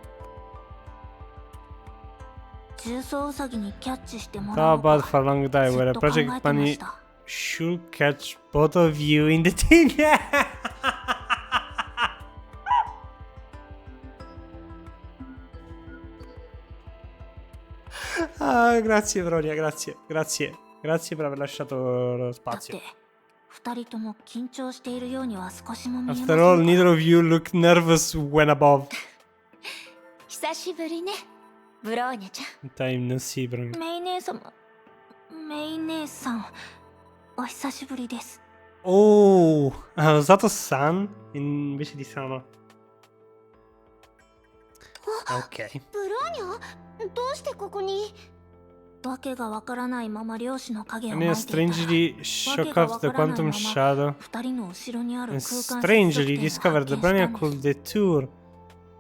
重曹ウサギにキャッチしてもら How おう about か for a long time ず where っ a と考え project てま bunny した。 should catch both of you in the team? Ah, grazie Bronia, grazie, grazie. Grazie per aver lasciato lo だっ spazio. て二人とも緊張しているようには少しも見えません After all, neither of you look nervous when above. 久しぶりね、ブローニャちゃん。 Time no see, Bronia. メイ姉様、メイ姉さん、お久しぶりです。 Oh, ha usato San invece di Sama. Ok. ブローニャどうしてここにわけがわからないまま漁師の影を I 巻 mean, いていたら strangely shook off the quantum shadow 二人の後ろにある and 空間 strangely 接続点を discovered 発 the 見した Bronia んで could す。 detour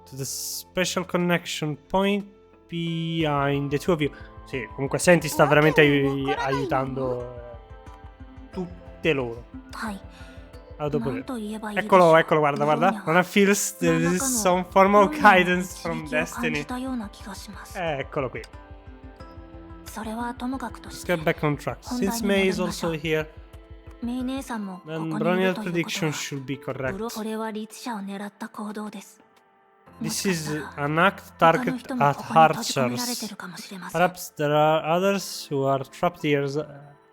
to the special connection point behind the two of you. Sì, comunque Senti sta veramente aiutando tutte loro. はい。 Ah, dopo なんと言えばいいでしょう。 Eccolo, eccolo, guarda, guarda. Non feels there is some form of guidance from 何らかの導きを感 destiny. じたような気がします。 Eccolo qui. それはともかくと Let's して get back on track. Since May is also here, メイ姉さんもここ then にいる Bronia's ということ prediction は should be こ correct. れは律者を狙った行動です。も This しかした is ら an act 他の target 人も at ここに閉じ込められて archers. るかもしれません。 Perhaps there are others who are trapped here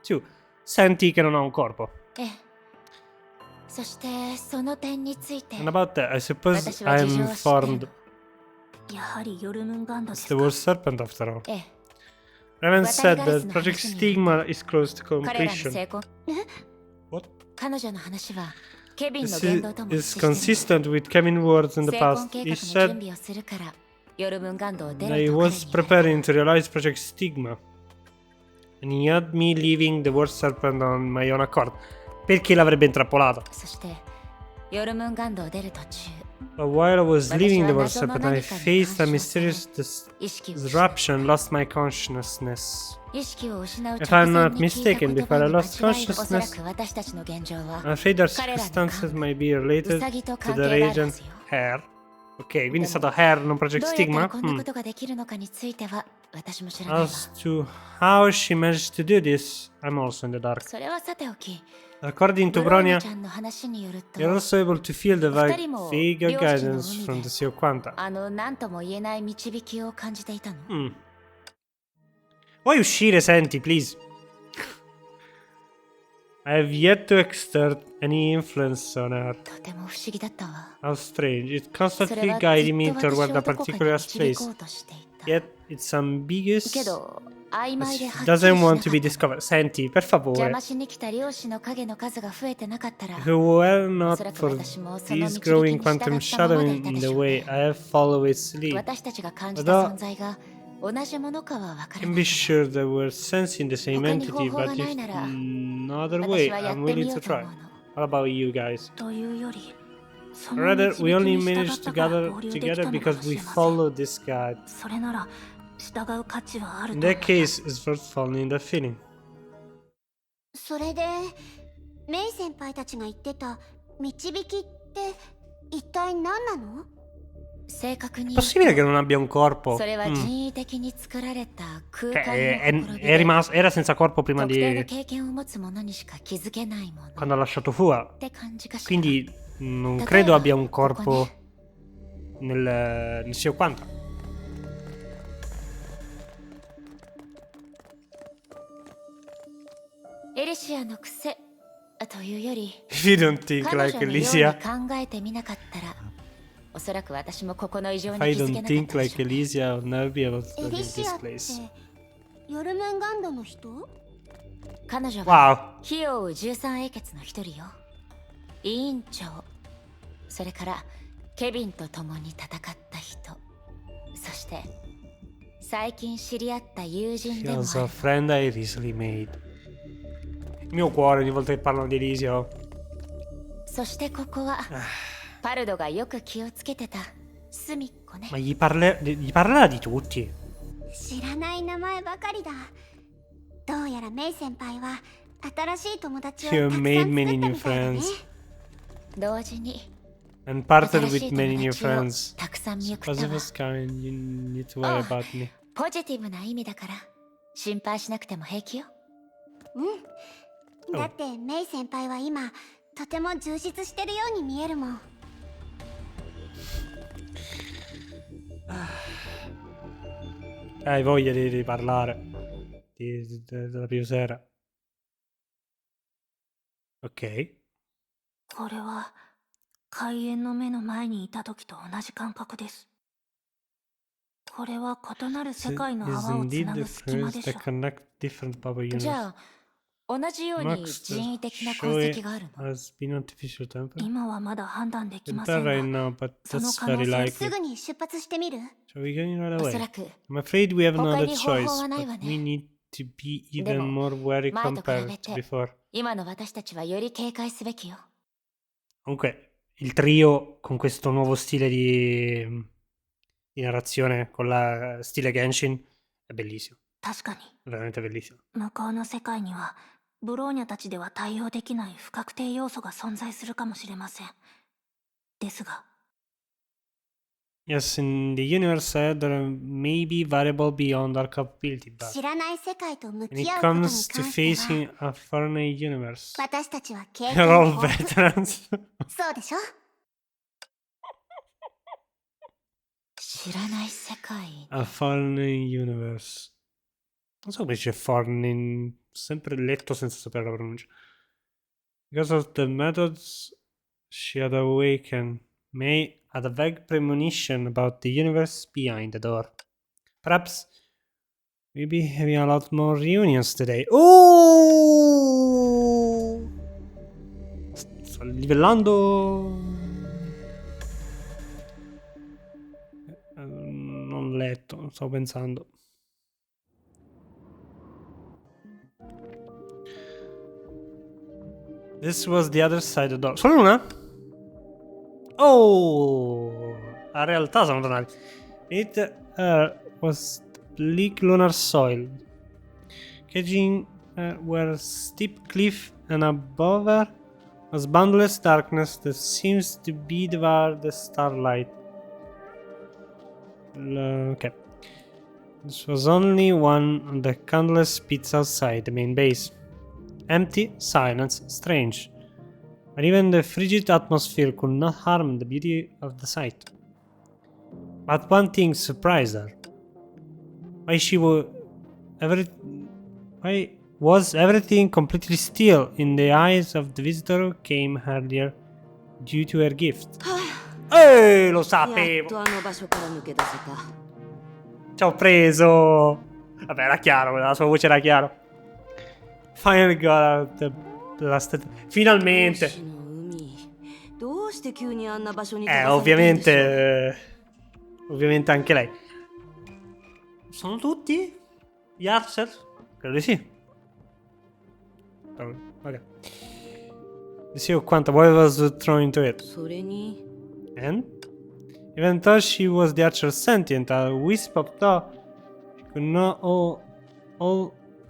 too. Senti che non ha un corpo. ええ。そしてその点について And about that, I suppose 私は I'm 事情を知ってい informed. る。やはりヨルムンガンドで It's す the か。 War Serpent after all. ええ。 Raven said Watari that Garas Project の話に Stigma is close to 彼らの completion. 成功。 What? 彼女の話はケビンの This 言動とも is 一致してる。 consistent with Kevin's words in the 成婚 past. 計 He 画の準 said 備をするからヨルムンガンドを出 that ろ he と彼 was に言われ preparing to realize Project Stigma. And he had me leaving the War Serpent on my own accord. Perché l'avrebbe intrappolato? た。そしてヨルムンガンドを出る途中 But while I was leaving the War 私は謎の Serpent, I 何かに faced a 干渉され mysterious 意識を失っ disruption and lost my consciousness. 意識を失う If 直 I'm 前 not に聞いた mistaken, 言 before I 葉に間 lost 違いおそら consciousness, く私たちの現状は I'm afraid our 彼らの circumstances 勘 might be ウ related サギと to 関 the 係があるは agent ずよ。 Hair. Ok, quindi è stato Hair, non ど Project うやったら Stigma? こんなことができるのかについては私も知らないわ。 As to how she managed to do this, I'm also in the dark. それはさておき、 According ブ to ローニャ Bronia, ちゃんの話によると you're also able to feel the 二人も vague 漁師の guidance 海 from で the Sea of Quanta. 何とも言えない導きを感じていたの。 Vuoi uscire, senti, please? I have yet to exert any influence on her. とても不思議だったわ。 How strange. It それ constantly はず guided me っと私 toward を a どこかに particular 導 place. こうとしていた。 Yet it's ambiguous けど曖昧で She はっきりしな doesn't か want っ to be た。 discovered. Senti, per 邪 favore. 魔しに来た漁師の影の数が増えてなかったら、 If it were お not そらく for 私もその this 導 growing きに従 quantum ったま shadow までいた in でし the ょう way ね。 I have followed its lead, 私たちが感じた存在が同じものかは分から can な be いけ sure that we're sensing the same 他に方 entity, 法が but ない if なら、 no other 私 way, はやっ I'm てみ willing よ to うと思 try. うの。 What about you guys? というより、その Rather, 導 we き only に従 managed った to から gather 合流できた together のか because もし we れません。 followed this guide. それなら従う価値はある In と思 that います。 case, it's worth following that feeling. それでメイ先輩たちが言ってた導きって一体何なの？正確に È possibile che non abbia un corpo? それは人為的に作られた空 Cioè, 間のほころびで、 era senza corpo prima 特定の di 経験を持つ者にしか気づけないもの quando ha lasciato Fua. って感じかしら。 Quindi non credo abbia un corpo nel Sio Quanta. エリシアの癖というより、 If you don't think 彼 like 女のように Elysia, 考えてみなかったら、おそらく私もここの異常に if I 気づけ don't なかった think で like しょうね。 Elysia, I'll never be able to エ leave リシ this アって place. ヨルムンガンドの人？彼女は Wow. 火を追う13英傑の一人よ。委員長、それからケビンと共に戦った人、そして最近知り合った友人 She でも has あ a る。 friend I recently made. Il mio cuore ogni volta che parlano di Elysia. そしてここはパルドがよく気をつけてた隅っこね。 Ma gli parlerà di tutti. 知らない名前ばかりだ。どうやらメイ先輩は新しい友達をた She くさん made 作った many み new たいだね。 friends 同時に and parted 新 with しい many 友 new 達を friends. たくさん見送っ As た if わ。 it's kind, you need to worry about me. ポジティブな意味だから心配しなくても平気よ。だってメイ先輩は今とても充実してるように見えるもん。 Hai voglia di parlare della Piusera. Ok. これは開園の目の前にいた時と同じ感覚です。これは異なる世界の Is 泡をつ indeed な the ぐ隙間 first でし that ょ。 connect different bubble じ universe. ゃあ同じように Max 人為的な show 痕 it 跡があるの？ has been artificial temper. 今はまだ判断でき In ませ that んが、 right now, but その that's 可能 very 性 likely. すぐに出発してみる？ Shall we go in right おそ away? らく I'm afraid we have no 他 other に方法 choice, はない but わね。 we need to be で even も more wary 前と比べ compared て to before. 今の私たちはより警戒すべきよ。 Comunque, il trio con questo nuovo stile di narrazione, con la stile Genshin, è bellissimo. 確かに Veramente bellissimo. 向こうの世界にはブローニャたちでは対応できない不確定要素が存在するかもしれません。ですが Yes, in the universe there may be variable beyond our capability, but 知らない世界と向 when き it 合うことに comes 関 to しては facing a foreign universe, 私たちは経 we're 験 all 豊富。 veterans. そうでしょ？知らない世界。 A foreign universe. Non so come dice foreign in... sempre letto senza sapere la pronuncia. Because of the methods she had awakened, May had a vague premonition about the universe behind the door. Perhaps we'll be having a lot more reunions today. Oh! Sto livellando. Non letto, stavo pensando. This was the other side of the door. Solo una? Oh! A realtà sono tornati. It was bleak lunar soil. Caging were steep cliff and above her was boundless darkness that seems to be devoured the starlight. Okay. This was only one of the countless pits outside the main base. Empty, silence, strange. But even the frigid atmosphere could not harm the beauty of the sight. But one thing surprised her. Why was everything completely still in the eyes of the visitor who came earlier due to her gift? Lo やっ sapevo! とあの場所から抜け出せた。Ci ho preso! Vabbè, era chiaro, la sua voce era chiaro. Finally got the blasted. Finalmente. Ovviamente. Ovviamente anche lei. Sono tutti? Gli Archer? Credo di sì. Ok. See quanto what was thrown into it. And? Even though she was the Archer sentient, a wisp of thought, she could not all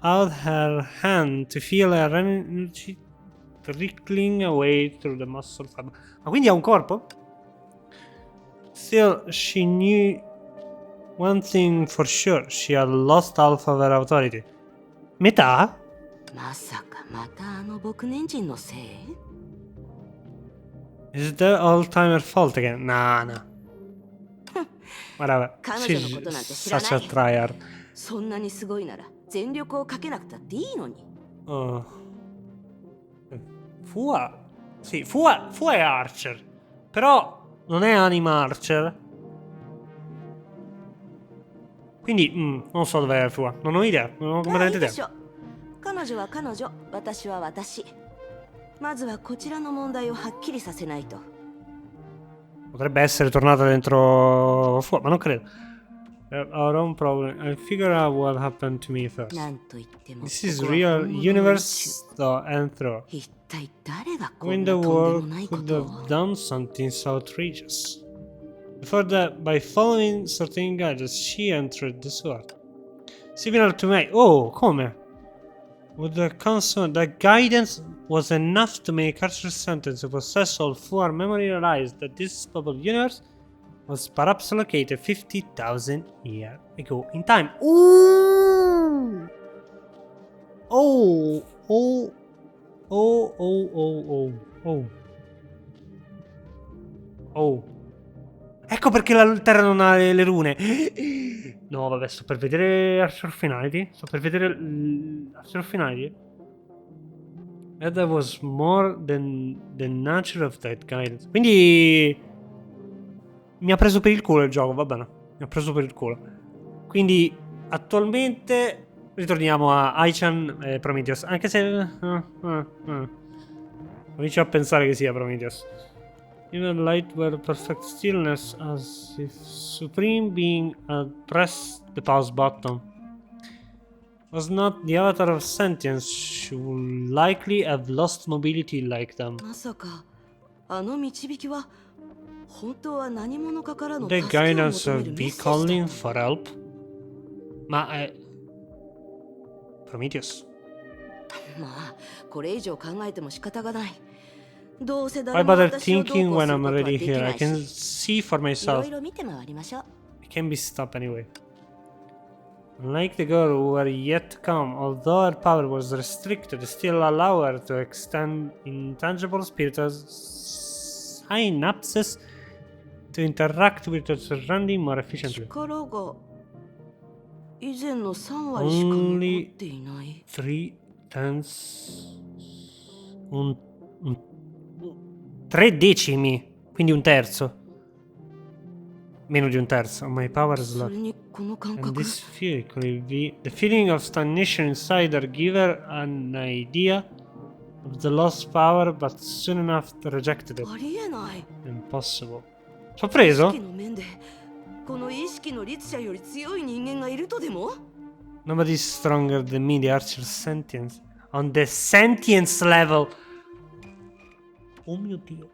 out her hand to feel her energy trickling away through the muscle fiber. Ma quindi ha un corpo? Still, she knew one thing for sure. She had lost half of her authority. Metà? Is that all time her fault again? Nah. Whatever. She's such a tryhard. Oh. Fua. Sì, Fua è Archer. Però non è Anima Archer. Quindi, non so dov'è Fua. Non ho idea. Non ho completamente idea. Potrebbe essere tornata dentro Fua, ma non credo. Our own problem. I'll figure out what happened to me first. This is real universe though and through. When the world could have done something so outrageous. Before that, by following certain guidance, she entered the sword. Similar to me. Oh, come? With the constant, the guidance was enough to make Archer's sentence to possess all four memory realize that this bubble universe was perhaps located 50,000 years ago in time. Ooh! Oh! Ecco perché la Terra non ha le rune. No, vabbè, sto per vedere Archer Finality. Archer Finality. And that was more than the nature of that guidance. Quindi mi ha preso per il culo il gioco, va bene. Mi ha preso per il culo. Quindi attualmente ritorniamo a Aichan e Prometheus. Anche se comincio a pensare che sia Prometheus. Even light were perfect stillness, as if Supreme Being had pressed the pause button. Was not the avatar of sentience, she would likely have lost mobility like them. The guidance of be calling for help? Ma è Prometheus. Why bother thinking when I'm already here? I can see for myself. It can be stopped anyway. Unlike the girl who were yet to come, although her power was restricted, still allow her to extend intangible spiritual synapses to interact with the surrounding more efficiently. Only 3 decimi, quindi un terzo. Meno di un terzo. My power is low. And this feeling could be the feeling of stagnation inside her give her an idea of the lost power, but soon enough rejected it. Impossible. Ci ho preso? Nobody's stronger than me, the Archer sentience. On the sentience level. Oh mio Dio.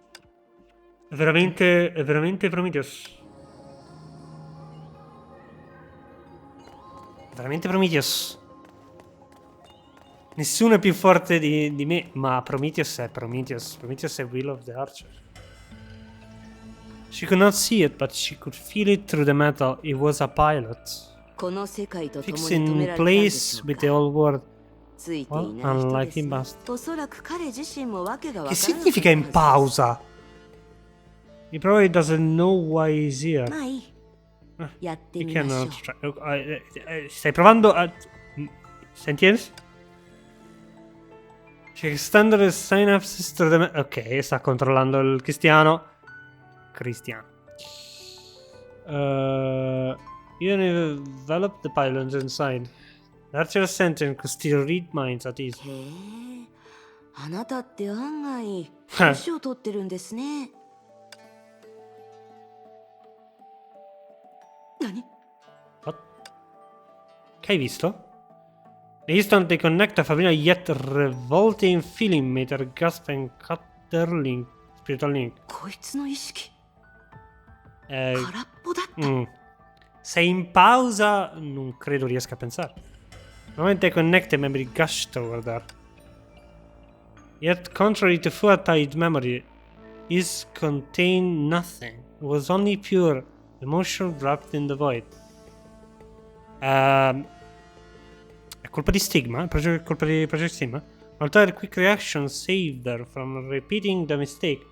È veramente Prometheus. Veramente Prometheus. Nessuno è più forte di me, ma Prometheus è Prometheus. Prometheus è Will of the Archer. She could not see it, but she could feel it through the metal. It was a pilot. Fixed in place with the old world. Well, unlike in bastard. Che significa in pausa? He probably doesn't know why he's here. He cannot try. Stai provando a... Sentience? She extended the synapses through the... Ok, sta controllando il cristiano. You develop the pylons inside. Archer Center could still read minds at ease. へえ、あなたって案外年を取ってるんですね。何？ What? Che hai visto? The instant they connect a familiar yet revolting feeling made her gasp and cut their link, spiritual link. こいつの意識 Eh, 空っぽだった。 Se in pausa non credo riesca a pensare. The moment they connect, the memory gush toward her. Yet, contrary to full-tied memory, his contained nothing. It was only pure emotion wrapped in the void. È colpa di Stigma? È colpa di Project Stigma? Although her quick reaction saved her from repeating the mistake.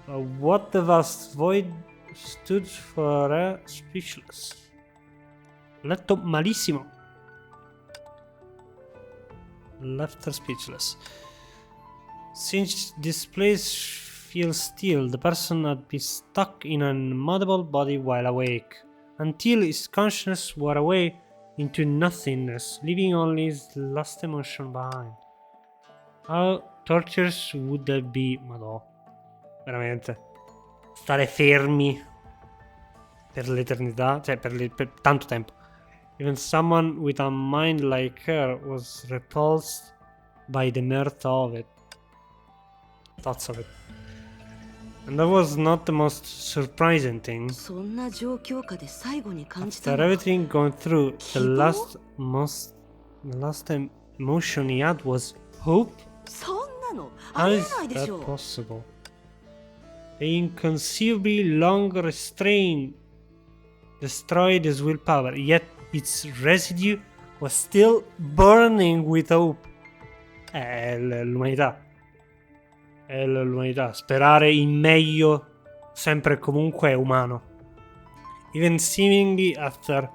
What the vast void stood for her speechless. Ho letto malissimo. Left her speechless. Since this place feels still, the person had been stuck in an immutable body while awake, until his consciousness wore away into nothingness, leaving only his last emotion behind. How torturous would that be, madò. Veramente. Stare fermi per l'eternità, cioè per tanto tempo. Even someone with a mind like her was repulsed by the mere thoughts of it. And that was not the most surprising thing. そんな状況下で最後に感じた After のは everything gone through, the 希望？ last emotion he had was hope. そんなのあ How りえ is ないでしょ that う。 possible? The inconceivably long restraint destroyed his willpower, yet its residue was still burning with hope. È l'umanità. È l'umanità. Sperare in meglio sempre e comunque è umano. Even seemingly after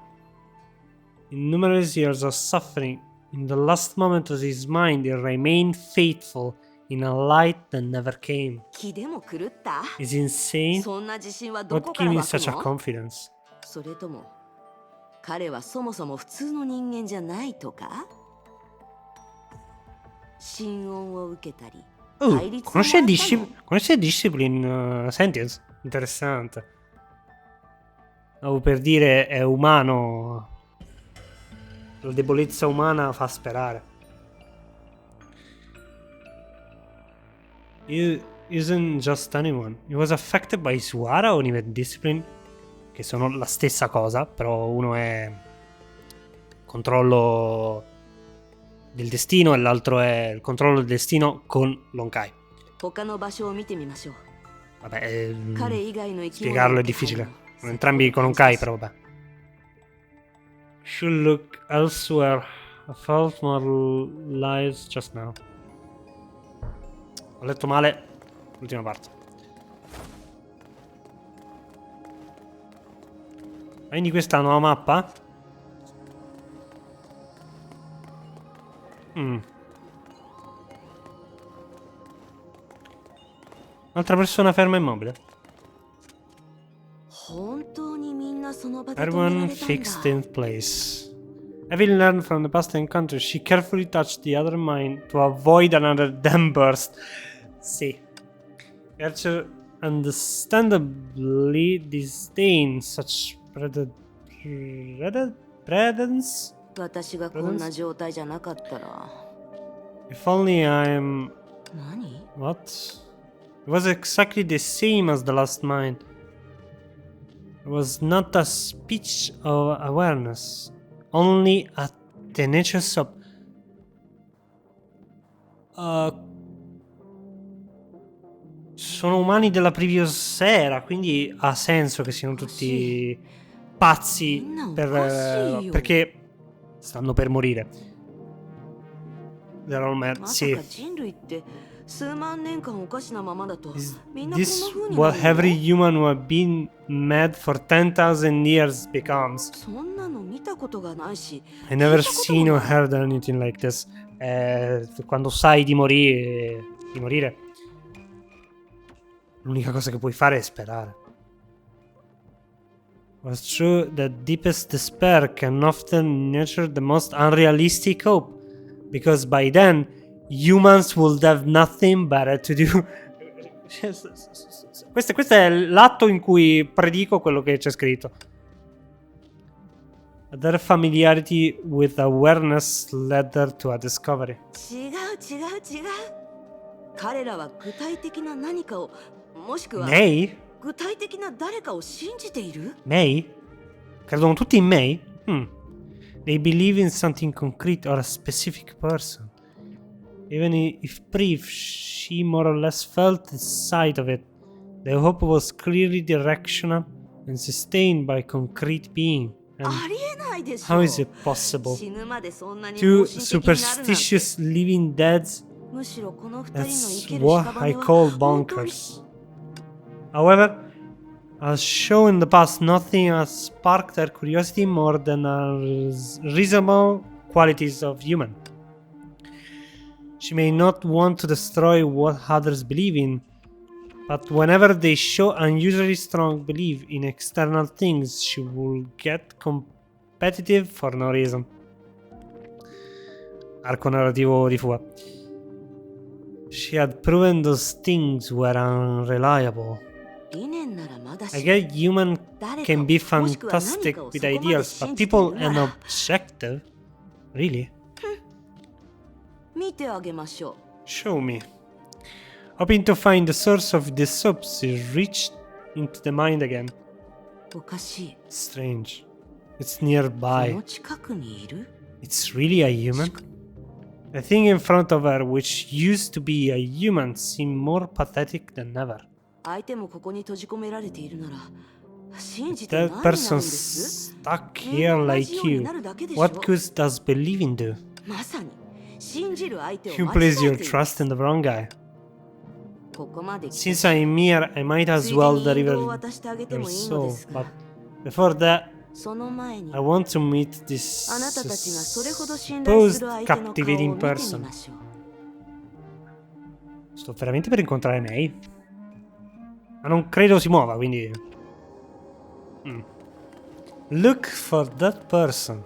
innumerable years of suffering, in the last moment of his mind, he remained faithful in a light that never came. 気でも狂った？ Is insane? そんな自信はど What こから gave me 湧く such a の？ confidence? それとも彼はそもそも普通の人間じゃないとか？心音を受けたり、対立をもらったの？ Conosce discipline sentience? Interessante. Stavo per dire è umano. La debolezza umana fa sperare. He isn't just anyone. He was affected by Suara o even discipline, che sono la stessa cosa, però uno è controllo del destino e l'altro è il controllo del destino con l'Honkai. 他の場所を見てみましょう。 Vabbè, 彼以外の生き物 spiegarlo の è 気配 difficile. も Sono entrambi con Honkai, però vabbè. Should look elsewhere. I felt more lies just now. Ho letto male l'ultima parte. Quindi questa è una nuova mappa? Un'altra persona ferma immobile. 本当にみんなその場で止めら Everyone れたん fixed だ。 in place. Having learned from the past encounter, she carefully touched the other mind to avoid another dam burst. Sì. Archer understandably disdained such presence. 私がこんな状態じゃなかったら。 If only I'm... 何？ What? It was exactly the same as the last mind. It was not a speech of awareness, only a tenacious of... sono umani della previous era, quindi ha senso che siano tutti pazzi perché stanno per morire. They're all mad. まさ Sì. か人類って数万年間おかしなままだと Is みんなこんな this 風に what なる every の？ human who have been mad for 10,000 years becomes? そんなの見たことがないし。 I never 聞いたこと seen も or ない。 heard anything like this. Quando sai di morire, l'unica cosa che puoi fare è sperare. was true that deepest despair can often nurture the most unrealistic hope, because by then humans would have nothing better to do. Questo è l'atto in cui predico quello che c'è scritto. Their familiarity with awareness led her to a discovery. 違う。彼らは具体的な何かを、もしくは May? 具体的な誰かを信じている？ May? Credono tutti in May? They believe in something concrete or a specific person. Even if brief, she more or less felt the sight of it. The hope was clearly directional and sustained by concrete being. And ありえないでしょ。 how is it possible? 死ぬまでそんなに Two 盲信的になるなんて。 superstitious living deads? むしろこの二人の生 That's きる what 屍 I は call 本当に bonkers. However, as shown in the past, nothing has sparked her curiosity more than her reasonable qualities of human. She may not want to destroy what others believe in, but whenever they show unusually strong belief in external things, she will get competitive for no reason. Arco narrativo di fuga. She had proven those things were unreliable. 理念ならまだ I し get human 誰か can be もしくは何 fantastic かを with そこまで ideas, 信 but じてい people るな and ら objective? Really? 見てあげましょう。 Show me. Hoping to find the source of this soap, she reached into the mind again. おかしい。 Strange. It's こ nearby. の近くにいる？ It's really a human? The thing in front of her, which used to be a human, seemed more pathetic than ever. 相手もここに閉じ込められているなら、信じて That 何になるんで person す？ stuck here like you. What good does believing do? まさに信じる相手を You 間違 place えて your いる。 trust in the wrong guy. ここまで来た Since I'm here, I might つ as い well でに引導 deliver を渡してあげて your もいいの soul. ですが But、before that, その前に I want to meet this あなたたちがそれほど信頼す supposed る相手の顔を見て captivating み person. ましょう。 Sto veramente per incontrare May? Ma non credo si muova, quindi... Look for that person.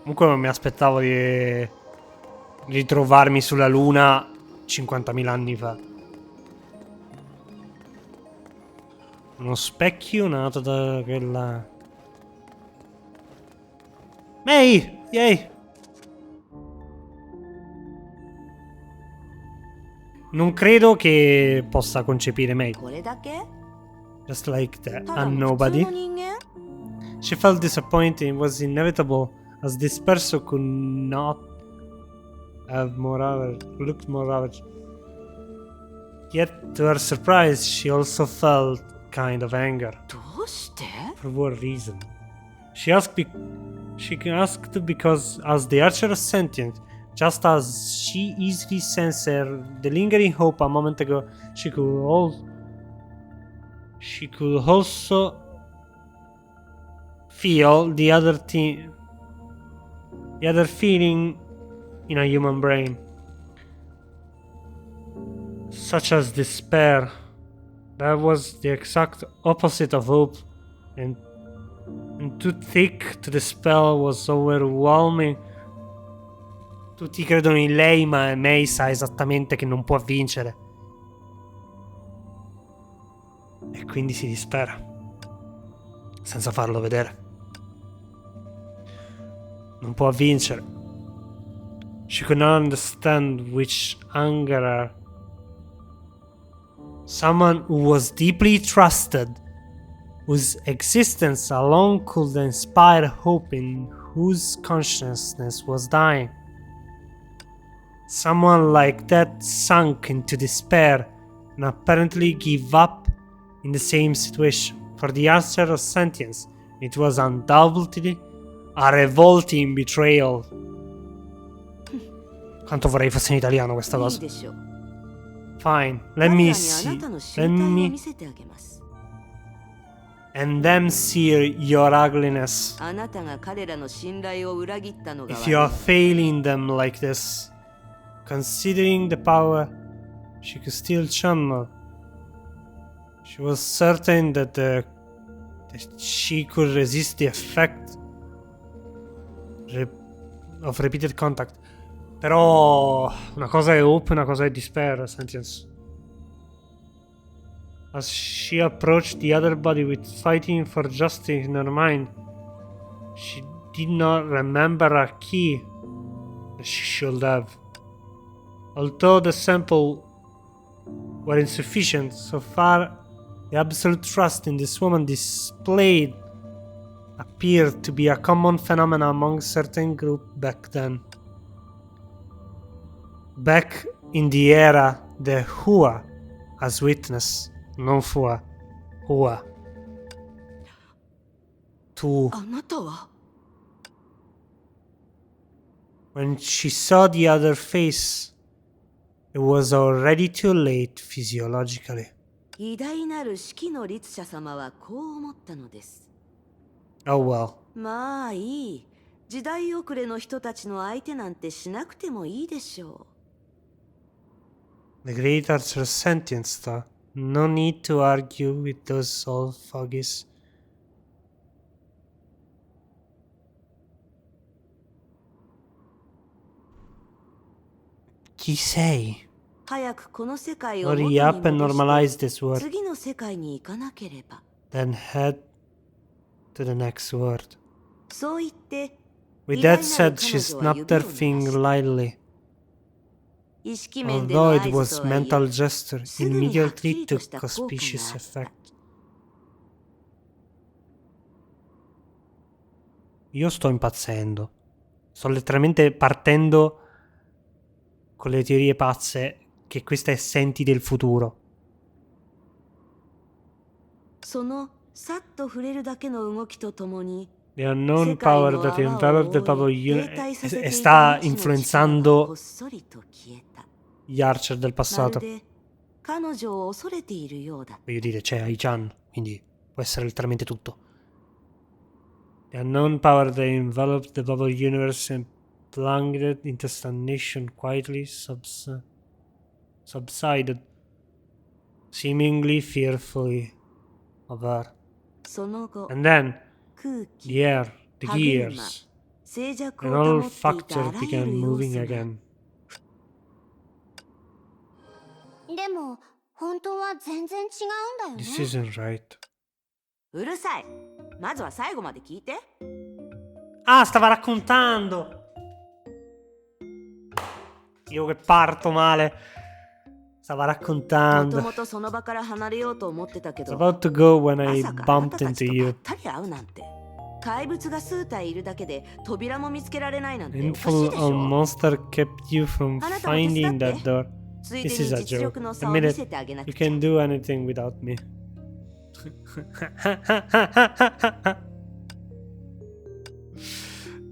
Comunque non mi aspettavo di ritrovarmi sulla Luna 50.000 anni fa. Uno specchio nato da quella... May! Yay! Non credo che possa concepire May. これだけ？ Just like the ただ a の普通 nobody. の人間？ She felt disappointed. It was inevitable, as this person could not have looked more average. Yet, to her surprise, she also felt kind of anger. どうして？ For what reason? She asked because, as the archer is sentient, just as she easily sensed the lingering hope a moment ago, she could also feel the other feeling in a human brain, such as despair. That was the exact opposite of hope, and too thick to dispel was overwhelming. Tutti credono in lei, ma May sa esattamente che non può vincere. E quindi si dispera, senza farlo vedere. Non può vincere. She could not understand which angered her. Someone who was deeply trusted, whose existence alone could inspire hope, in whose consciousness was dying. Someone like that sunk into despair and apparently gave up in the same situation. For the archer of sentience, it was undoubtedly a revolting betrayal. Quanto vorrei fosse in italiano questa いい cosa. でしょう。 Fine, 彼 let ら me にあ see. なたの身 Let 体を me 見せてあげます。 and them see your ugliness. あなたが彼らの信頼を裏切ったのが If 悪い you are failing them like this, considering the power she could still channel, she was certain that the that she could resist the effect of repeated contact. Però una cosa è hope, una cosa è despair, sentence. As she approached the other body with fighting for justice in her mind, she did not remember a key that she should have. Although the sample were insufficient, so far the absolute trust in this woman displayed appeared to be a common phenomenon among certain group back then. Back in the era the Hua as witness, non Fua, Hua. To あなたは when she saw the other face, it was already too late physiologically. 偉大なる式の律者様はこう思ったのです。 Oh well. まあいい。時代遅れの人たちの相手なんてしなくてもいいでしょ The great archer sentenced her. No need to argue with those old fogies. Chi sei? う。早くこの世界を元 Hurry に up and 戻 normalize して this world. 次の世界に行かなければ。 Then head to the next world. そう言って、 With 偉大 that なる said, 彼 she 女は snapped 指 her を鳴らし finger lightly. 意識面での Although 合 it 図 was とはいえ mental gesture, すぐにはっき immediately りと took した効果が auspicious あった effect. Io sto impazzendo. Sto letteralmente partendo con le teorie pazze che questa è Senti del futuro. そのさっと触れるだけの動きとともに The unknown power that enveloped the bubble sta influenzando こっそりと消えた。 gli archer del まる passato. で彼女を恐れているようだ。 Voglio dire, c'è Ai-chan, quindi può essere letteralmente tutto. The unknown power that enveloped the bubble universe and plunged into stagnation quietly subsided, seemingly fearfully of her. その後、 And then 空気、 the air, the 歯車、 gears, 静寂 and を all 保っていたあ factors らゆ began る要 moving 素が again. でも本当は全然違うんだよ This ね。 isn't right. うるさい。まずは最後まで聞いて。 Ah, stava raccontando! Io che parto male. Stava もと raccontando. もとその場から離れようと思ってたけ It's ど、 about to go when ま I さかあなた bumped たち into とば you. ったり会うなんて。怪物が数体いるだけで扉も見つけられないなんておかし Inful いでし a ょ。 monster kept you from あなたも手伝 finding って that door. ついで This に is a 実 joke. 力の差を Admit 見 it. せてあげな You くちゃ。 can do anything without me.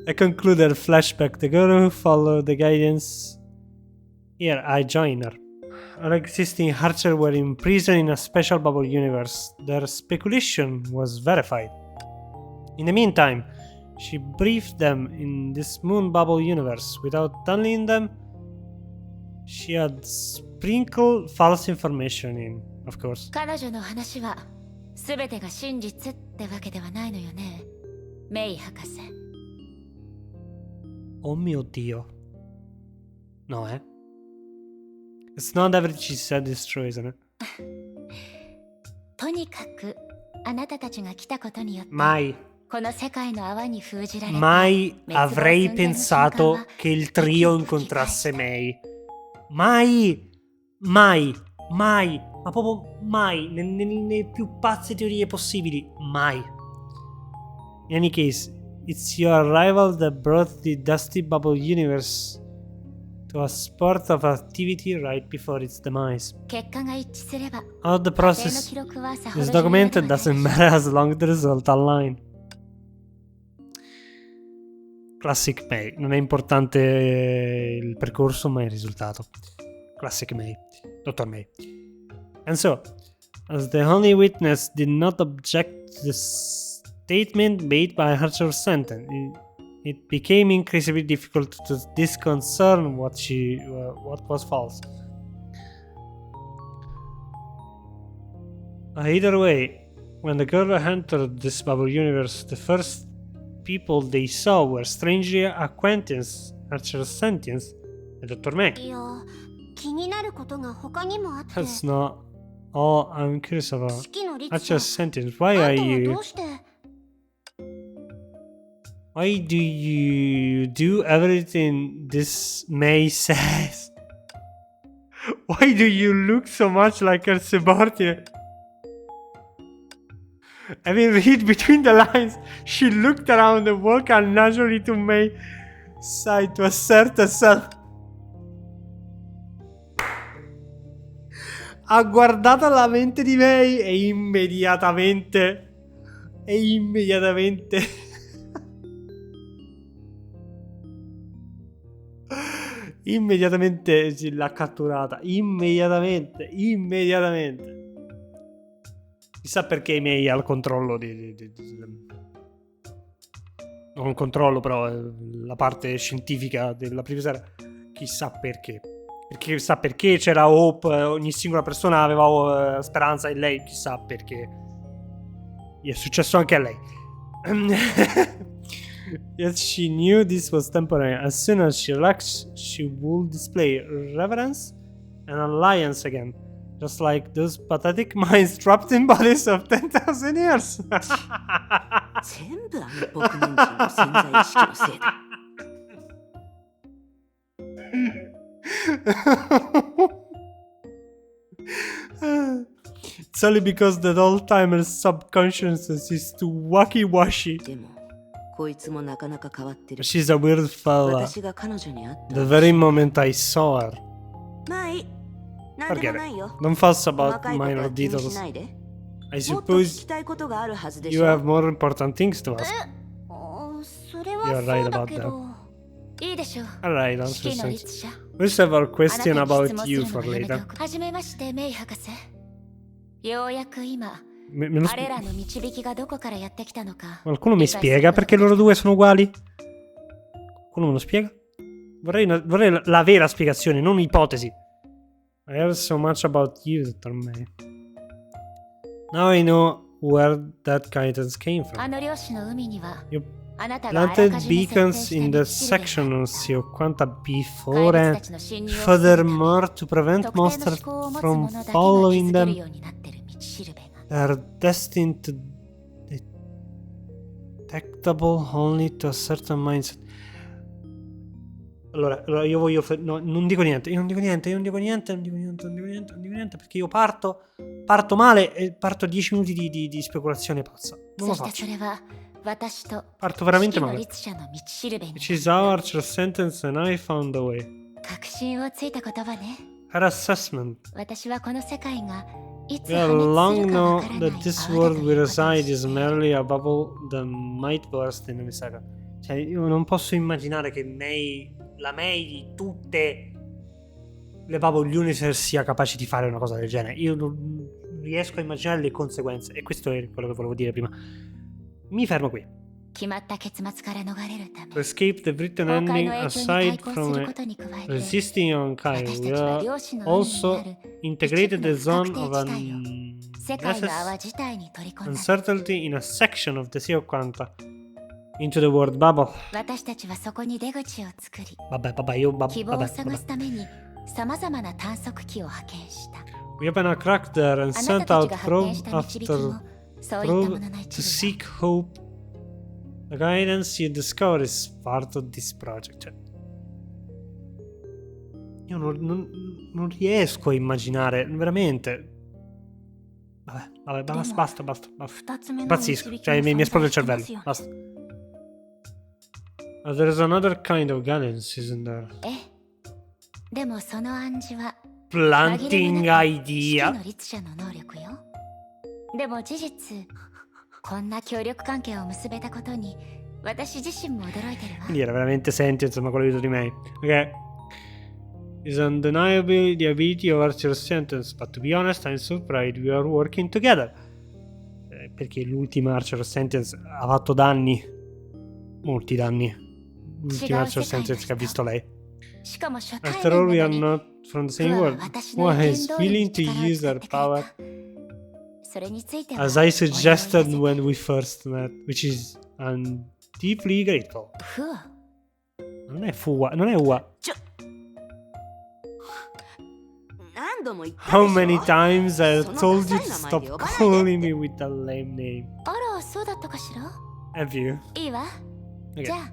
I conclude her flashback. The girl who followed the guidance. Here, I join her. Our existing archer were imprisoned in a special bubble universe. Their speculation was verified. In the meantime, she briefed them in this moon bubble universe. Without telling them, she had sprinkled false information in, of course. 彼女の話は全てが真実ってわけではないのよね、メイ博士。 Oh mio Dio. No, eh? It's not everything she said is true, isn't it? とにかくあなたたちが来たことによって Mai, この世界の泡に封じられた mai 滅亡 avrei 寸前の瞬間 pensato は che il trio incontrasse Mei. Mai, mai, mai, ma proprio mai, nelle più pazze teorie possibili, mai. In any case, it's your arrival that brought the Dusty Bubble universe to a spurt of activity right before its demise. 結果が一致すれば How the 家庭の process 記録はさほど is 重要ではない documented doesn't matter as long as the result align. Classic May. Non è importante il percorso, ma il risultato. Classic May. Dottor May. And so, as the only witness did not object to the statement made by Archer sentence, it became increasingly difficult to discern what was false. Either way, When the girl entered this bubble universe, the first people they saw were strangely acquaintance, Archer Sentience, e Dr. May. いや、気になることが他にもあって。 That's not all I'm curious about. 四季の律 Archer さん、 Sentience, why あ are んたは you... どうして。 Why do you do everything this May says? Why do you look so much like her subordinate? I mean, read between the lines. She looked around the walk unnaturally to May's side to assert herself. Ha guardato la mente di May e immediatamente l'ha catturata. Immediatamente. Chissà perché May ha il controllo non controllo, però la parte scientifica della prima serie. Chissà perché. Perché chissà perché c'era Hope, ogni singola persona aveva speranza in lei. Chissà perché. Gli è successo anche a lei. Yes, she knew this was temporary. As soon as she relaxed, she would display reverence and alliance again. Just like those pathetic minds trapped in bodies of 10,000 years. 全部あの僕人参の潜在意識のせいだ。It's only because that old-timer's subconscious is too wacky-washy. でもこいつもなかなか変わってる。 She's a weird fella. 私が彼女に会った。 The very moment I saw her. まあいい。なんでもないよ。 Don't fuss 細 about かいことは minor 気にし details. ないで。 I もっと聞 suppose きたいことがあるはずでし you ょ。 have more important things to ask. それは You're そ right うだ about けど。いいでしょう。 Alright, that's 式の sense. 律者。 We just have a あな question たに about 質問 you す for るのはやめて later. おく。はじめまして、メイ博士。ようやく今、 Me lo あれら sp- の導きがどこからやってきたのか。 Qualcuno mi spiega perché loro due sono uguali? Qualcuno me lo spiega? Vorrei la vera spiegazione, non ipotesi. I heard so much about you, Dr. May. Now I know where that guidance came あ from. の漁師の海には、 You あなたがあらか planted じめ設定 beacons した in 道 the しるべが section on Sio Quanta 怪 before 物 and たちの侵入を防ぐため furthermore to prevent 特定の monsters 思考を持つ from 者だけが気 following づける them. ようになってる道しるべが。 They're destined to detectable only to a certain mindset. Allora io voglio no, non dico niente perché io parto male e parto 10 minuti di speculazione pazza. Non そ lo して faccio. それは私と Parto 式 veramente の male. 律者の道しるべに She's our Archer sentence and I found a way. 確信をついた言葉ね。 Her assessment. 私はこの世界がいつ We 破 have 滅 long するか know わからない that this 泡だ world と we いうことを reside 知 is って merely a bubble that might burst in any second. Cioè, io non posso immaginare che la May di tutte le bubble universe sia capace di fare una cosa del genere. Io non riesco a immaginare le conseguenze. E questo è quello che volevo dire prima. Mi fermo qui. 決まった結末から逃れるため To escape the written 崩壊 ending の影響に aside 対抗す from ることに加えて resisting Honkai, 私 we たちは are 漁師の海に also ある integrated the 一部の zone 不 of 確定地帯を世界の泡 un 自体に取り込んだ。 uncertainty in a section of the Sea of Quanta into the word bubble. 私たちはそこに出口を作り Vabbè, 希望を探すためにさまざまな探索機を派遣した。 We open a crack there and あな sent たたち out が発見し probe た導きも after そういったも probe のの to 一部だ。 seek hope. The guidance you discover is part of this project. Cioè, io non riesco a immaginare, veramente. Vabbè, basta. 二つ目の Impazzisco, 導き cioè も mi 存 esplode 在 il してま cervello. すよね。 Basta. There's another kind of guidance, isn't there? ええ。でもその暗示は Planting 紛れもなく式 idea. の律者の能力よ。でも事実こんな協力関係を結べたことに私自身も驚いてるわ。 Quindi era veramente sentence, ma quello di me. Ok. Is undeniably the ability of Archer Sentence, but to be honest, I'm surprised we are working together. Perché l'ultima Archer Sentence ha fatto danni. Molti danni. L'ultima Archer Sentence che ha visto lei. しかも初対 After all, 面 we な are のに not from the same 不は world. 私の Why 意見 is 通り willing に to 力を use 使っ her てくれ power た。それについては As I suggested when we first met, which is I'm deeply grateful. ふわ Non è fuwa, non è uwa. 何度も言ったでし How ょ many times I その told you ダ to サい stop 名前で呼ばないで calling me with a lame name. あらそうだったかしら Have you? いいわ Okay. じゃあ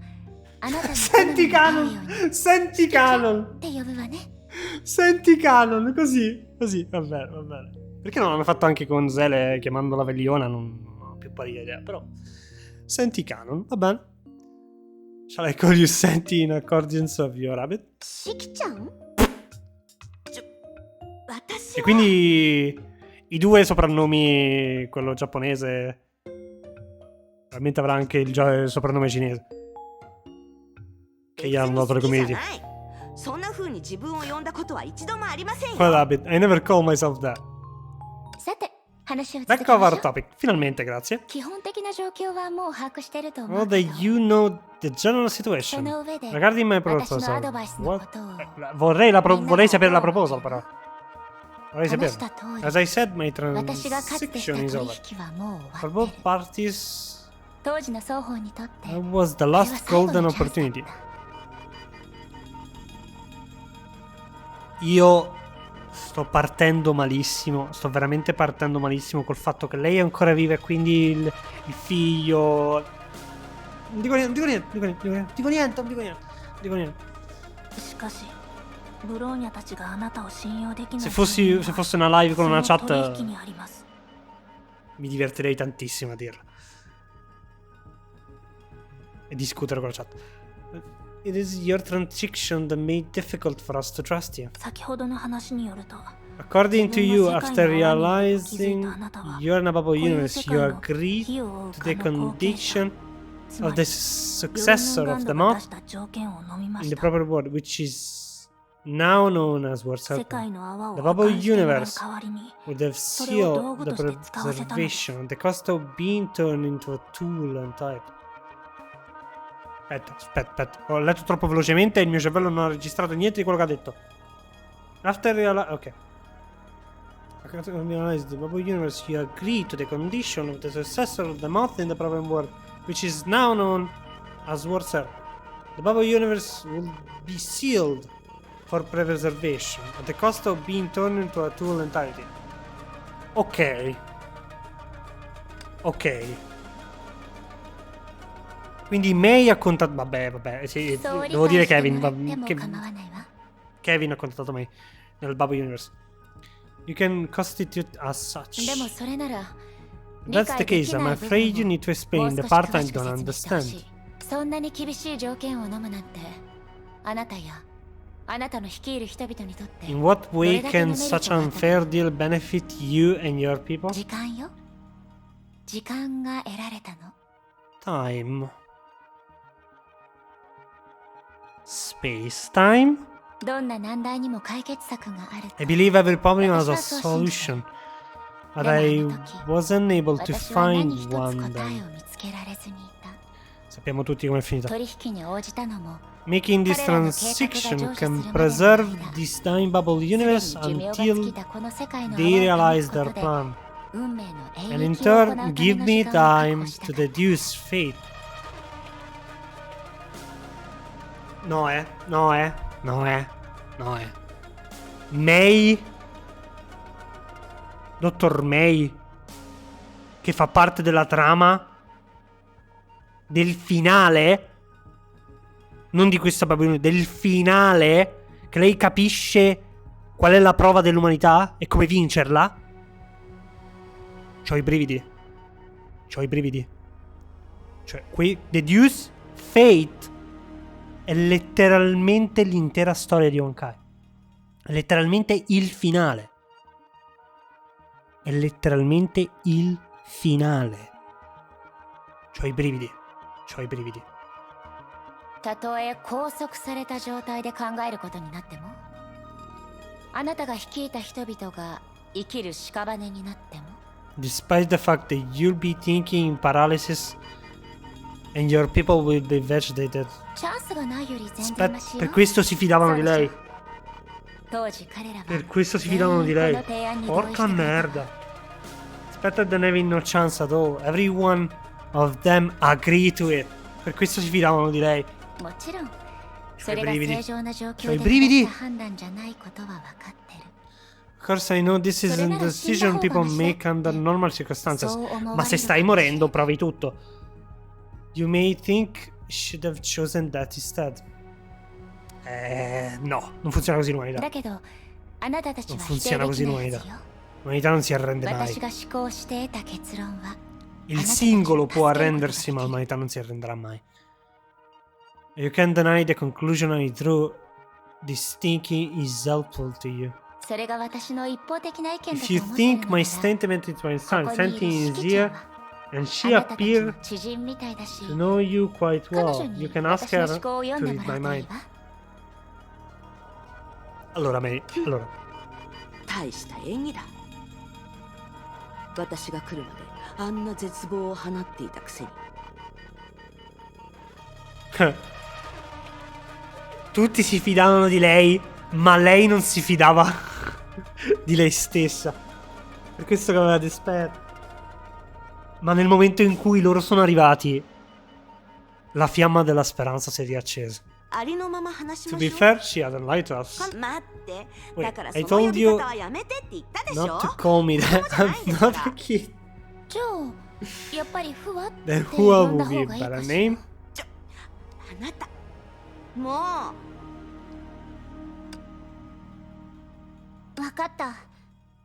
あなたの Senti 好みに合うよう Canon! に Senti Canon! って呼ぶわね Senti Canon! Così, va bene, va bene. Perché non l'hanno fatto anche con Zele chiamandola Vegliona? Non ho più pari idea, però. Senti Canon, va bene. Shall I call you Senti in accordance of your habit? シキちゃん？私 E は quindi i due soprannomi, quello giapponese, probabilmente avrà anche il soprannome cinese. Che gli hanno dato le 別に好き community. じゃないそんな風に自分を呼んだことは一度もありませんよ Qual habit? I never call myself that. さて話を続 Back け of ま our しょう topic. Finalmente, grazie. 基本的な状況はもう把握してると思 Well, うけ that ど you know the general そ situation. の上で Regarding my 私の proposal. アドバイスの What? ことを Vorrei sapere la proposal, però. Vorrei 話 sapere. した通り As I said, my 私がかつてした transaction 取 is over. 引はもう For 終わっ both てる parties, 当時の双方にとって that was the これは last 最後 golden のチャンスだっ opportunity. た Io sto partendo malissimo. Sto veramente partendo malissimo col fatto che lei è ancora viva e quindi il figlio. Non dico niente. しかしブローニャたちがあなたを信用できない Se fosse una live con una その chat, 取引にあります mi divertirei tantissimo a dirla. E discutere con la chat. It is your transaction that made it difficult for us to trust you. 先ほどの話によると According to you, after realizing you're in a bubble universe, you agree 火を追う to か the の後継者 condition つま of り the successor ヨ of ル the ムンガンドが moth 出した条件を飲みま in し the た proper world, which is now known as World 世 Serpent, 界の泡を The 破 bubble 壊してもらう universe 代わりに would have それを道 sealed 具 the として使わせたのです preservation, the cost of being turned into a tool and type. Aspetta. Ho letto troppo velocemente e il mio cervello non ha registrato niente di quello che ha detto. After realizing... Ok. The bubble universe, you agree to the condition of the successor of the moth in the proper world, which is now known as World Serpent. The bubble universe will be sealed for preservation at the cost of being turned into a tool entirety. Ok. Quindi May ha contattato... Vabbè, sì, そう理 devo dire 解して Kevin. もらっても構わないわ Kevin ha contattato May nel Bubble Universe. You can constitute as such. でもそれなら That's the case. I'm afraid you need to explain the part I don't understand. そんなに厳しい条件を飲むなんてあなたやあなたの率いる人々にとって In what どれ way だけ can のメリッ such トがあった unfair deal benefit you and your people? 時間よ時間が得られたの Time. Space time? どんな難題にも解決策がある I believe every problem has a 私はそう信じてる solution. But I wasn't able to 私は何 find 一つ one 答え then. を見つけられずにいた Sappiamo tutti com'è finita. 取引に応じたのも Making this transaction can preserve this time bubble universe すでに寿命が尽 until きたこの世界の they 泡を realize 試すこ their とで plan. 運命の And 永 in 遠を行う turn, ための give 時 me 間を確 time 保した to から deduce fate. No. May? Dottor May? Che fa parte della trama? Del finale? Non di questa proprio, del finale? Che lei capisce qual è la prova dell'umanità e come vincerla? C'ho i brividi. Cioè, qui deduce fate è letteralmente l'intera storia di Honkai. È letteralmente il finale. C'ho i brividi. たとえ拘束された状態で考えることになってもあなたが率いた人々が生きる屍になっても Despite the fact that you'll be thinking in paralysis and your people will be vegetated. チャンスがないより全然マシよ Per questo si fidavano di lei. 当時彼らは Per questo si fidavano di 全員 lei. この提案に同意して Porca くれた merda. better than having no chance at all. Every one of them agree to it. Per questo si fidavano di lei. もちろんそ C'ho れ i が brividi. 正常な状 C'ho 況 i で brividi. 下した判断じゃないことは分かってる Of course I know this isn't a decision people make under normal circumstances. Ma se stai morendo, provi tutto. You may think should have chosen that instead. No, non funziona così l'umanità. だけどあなたたちは Non 否定 funziona で così きない l'umanità. はずよ L'umanità non si arrende mai. 私が思考して得た結論は Il singolo può arrendersi, ma l'umanità non si arrenderà mai. You can't deny the conclusion I drew. This thinking is helpful to you. それが私の一方的な意見だ If と you 思ってる think の my なら sentiment is my こ son, こにいる sentient is シキちゃん here, は and あ she なたたち appeared の知人みたいだし to know you quite 彼 well. 女 You に can ask 私の her 思考を読ん to でも read ら my いたい mind. わ Allora, May, allora. 大した演技だ。私が来るまであんな絶望を放っていたくせに。Tutti si fidavano di lei, ma lei non si fidava di lei stessa. Per questo che aveva despair. Ma nel momento in cui loro sono arrivati, la fiamma della speranza si è riaccesa. ありのまま話し To ま be しょう。 fair, she hadn't lied to us. 待って。 Wait, だからそ I の told 呼び you 方はやめてって言ったでしょ。 not to call me that. I'm not a kid. じゃあやっぱりフワって Then 呼 who んだ would be 方 a がいいか better しら name? あなた。もう。わかった。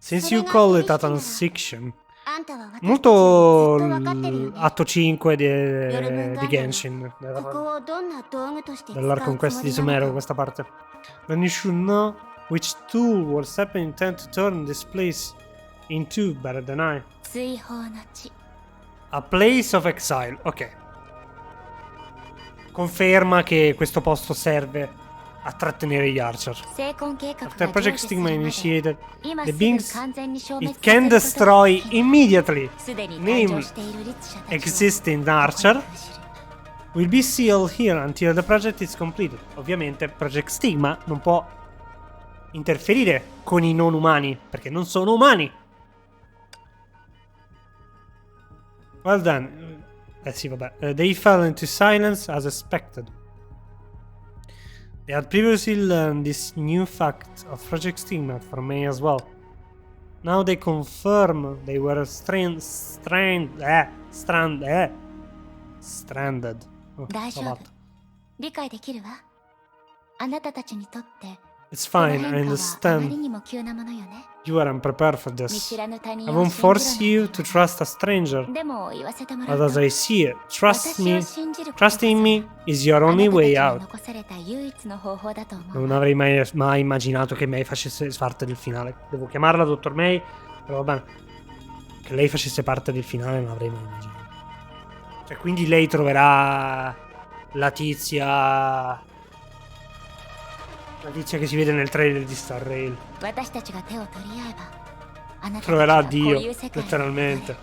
Since you call it a transition, あんたは私たち molto をずっとわかってるよね。 atto 5 di 夜分ガンダム Genshin. ここをどんな道具として使う Dell'arco conquest di つもりな Sumero, のか questa parte. Then you should know which tool will step in intend to turn this place into better than I. 追放の地 A place of exile, ok. Conferma che questo posto serve a trattenere gli Archer. 成婚計画 After が Project 成就す Stigma るまで initiated, 今 the すぐ beings 完全に消滅 it させ can ることが destroy できる immediately すでに誕 name 生している律者たちは existing ここ Archer に封じる will be sealed here until the project is completed. Ovviamente Project Stigma non può interferire con i non umani, perché non sono umani. Well done. Sì, vabbè. They fell into silence as expected. They had previously learned this new fact of Project Stigma from me as well. Now they confirm they were stranded. Oh, 大丈夫 vabbè. 理解できるわあなたたちにとって It's この fine, I 変化はあまり understand. にも急なものよね You aren't prepared for 見 this. 知らぬ他 I 人を won't 信じ force る you なん to て trust a stranger. でも言わせてもら But う as と I see it, trust 私 me. を信じることこそ Trusting me is your あな only たたち way に out. 残された唯一の方法だと思う Non avrei mai immaginato che May facesse parte del finale. Devo chiamarla Dottor May, però va bene. Che lei facesse parte del finale non avrei mai immaginato. Cioè, quindi lei troverà la tizia... La tizia che si vede nel trailer di Star Rail. 私たちが手を取り合えばあなたたち Troverà はこう Dio, いう世界に letteralmente.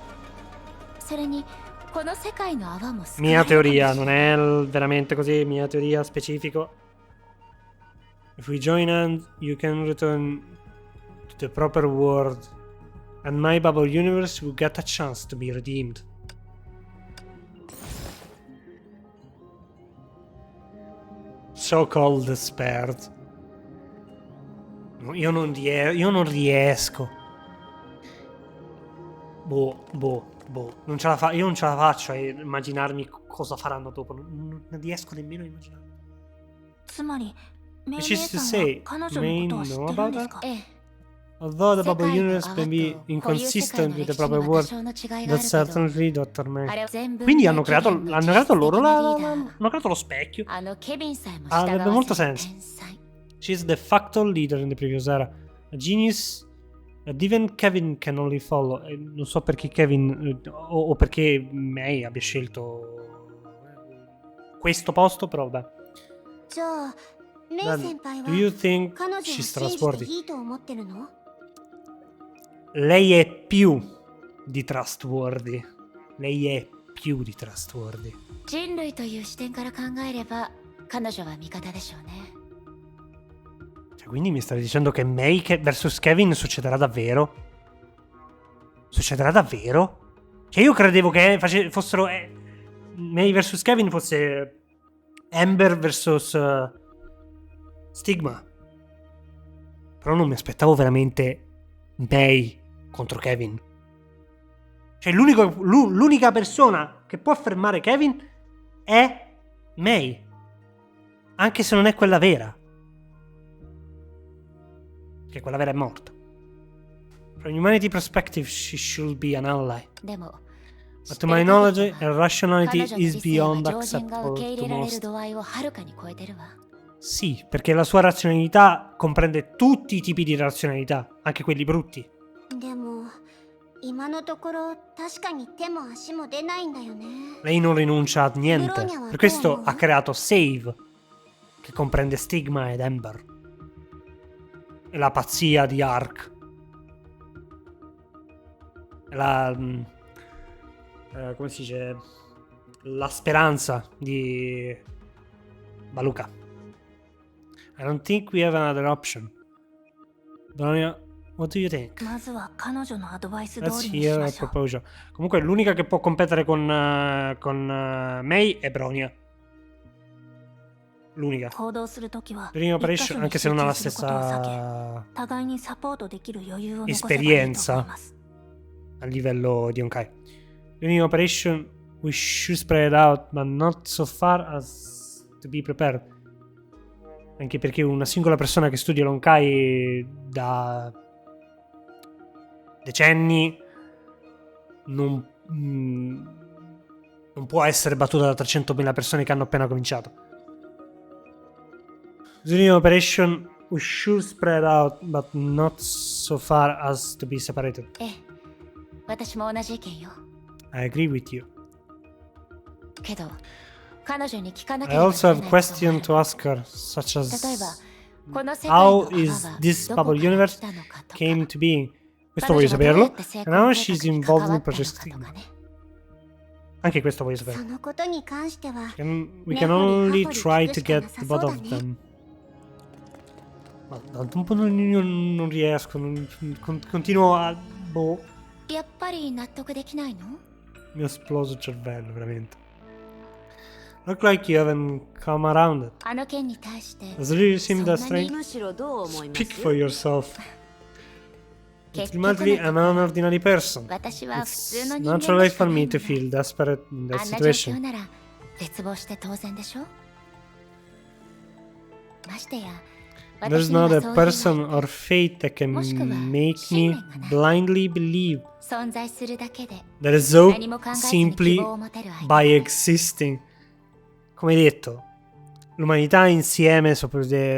それにこの世界の泡も少ない Mia かもしれ teoria, ない non è veramente così, mia teoria specifico. If we join hands, you can return to the proper world. And my bubble universe will get a chance to be redeemed. So-called despaired. No, io non riesco. Boh. Non ce la io non ce la faccio a immaginarmi cosa faranno dopo. Non riesco nemmeno a immaginare. つまりメイ Which 姉 is to さんは say, 彼女 May のことを知って know るん about です that? か？ええ Although the 世 bubble 界の universe 泡 may be とこういう世界 inconsistent の with the 歴史に proper は多 world, 少の違いがあ that's るけど certainly Dr. あ May. れは全部 Quindi hanno creato loro hanno hanno creato lo specchio. あのケビンさえも Ah, 従 avrebbe わ molto せる senso. 天才 She's the factual leader in the previous era. A genius that even Kevin can only follow. E non so perché Kevin o perché May abbia scelto questo posto, però vabbè. じゃあメイ Then, 先輩 do you は think 彼女を she's 信じて trustworthy? いいと思ってるの？ Lei è più di trustworthy. Lei è più di trustworthy. 人類という視点から考えれば彼女は味方でしょうね Cioè, quindi mi stai dicendo che May versus Kevin succederà davvero? Succederà davvero? Cioè io credevo che fossero May vs Kevin fosse Amber vs Stigma. Però non mi aspettavo veramente May contro Kevin. Cioè l'unica persona che può fermare Kevin è May. Anche se non è quella vera. Perché quella vera è morta. From humanity perspective, she should be an ally. でも But to my knowledge, her 彼 rationality 女の is 理性は beyond 常人が acceptable 受け入 to れられる most. 度合いをはるかに超えてるわ。 Sì, perché la sua razionalità comprende tutti i tipi di razionalità, anche quelli brutti. でも今のところ確かに手も足も出ないんだよね。 Lei non rinuncia a niente. Per questo ha creato Save, che comprende Stigma ed Ember. E la pazzia di Ark. E la... come si dice? La speranza di Baluka. I don't think we have another option. Donia, what do you think? まずは彼女のアドバイス通 Let's りにし hear ま a しょう。 proposal. Comunque l'unica che può competere con May è Bronia. L'unica. 行動するときは Dream 一箇所 Operation, に anche se non ha la 集中することを避け stessa 互いにサポートできる余裕を残せばいいと思い esperienza ます。 a livello di Honkai. Dream Operation, we should spread out, but not so far as to be prepared. Anche perché una singola persona che studia l'Honkai da decenni non può essere battuta da 300.000 persone che hanno appena cominciato. Dream Operation, we should spread out, but not so far as to be separated. ええ、私も同じ意見よ。 I agree with you. けど彼女に聞かなけ I れば also な have らない questions こと to があ ask her, such る。例えば as この世界の how is 泡は this どこ bubble から universe 来たのかとか came to being. Questo 彼 voglio 女がどうや saperlo. って成 And 功 how 計 she's 画に involved 関 in わったの Project かと Stigma. かね。 Anche questo voglio そ sapere. のことに関しては We can only try to get the both of them. Ma da un po' non riesco. Continuo a. Boh. やっぱり納得できないの？ Mi è esploso il cervello, veramente. Look like you haven't come around it. あの件に対して Does it really seem that そんなに strange? むしろどう思います Speak for yourself. 結局のとこ Ultimately, I'm an ordinary person. 私は普 It's 通の人間 natural でし for かない me ん to だ。 feel desperate in that あんな状況 situation. なら絶望して当然でしょ。ましてや There's 私には not a そういうの person or fate that can もしくは make 信 me 念がない。 blindly believe 存在するだけで there is hope 何も考えずに希 simply 望を持てる相手。 by existing. Come detto, l'umanità insieme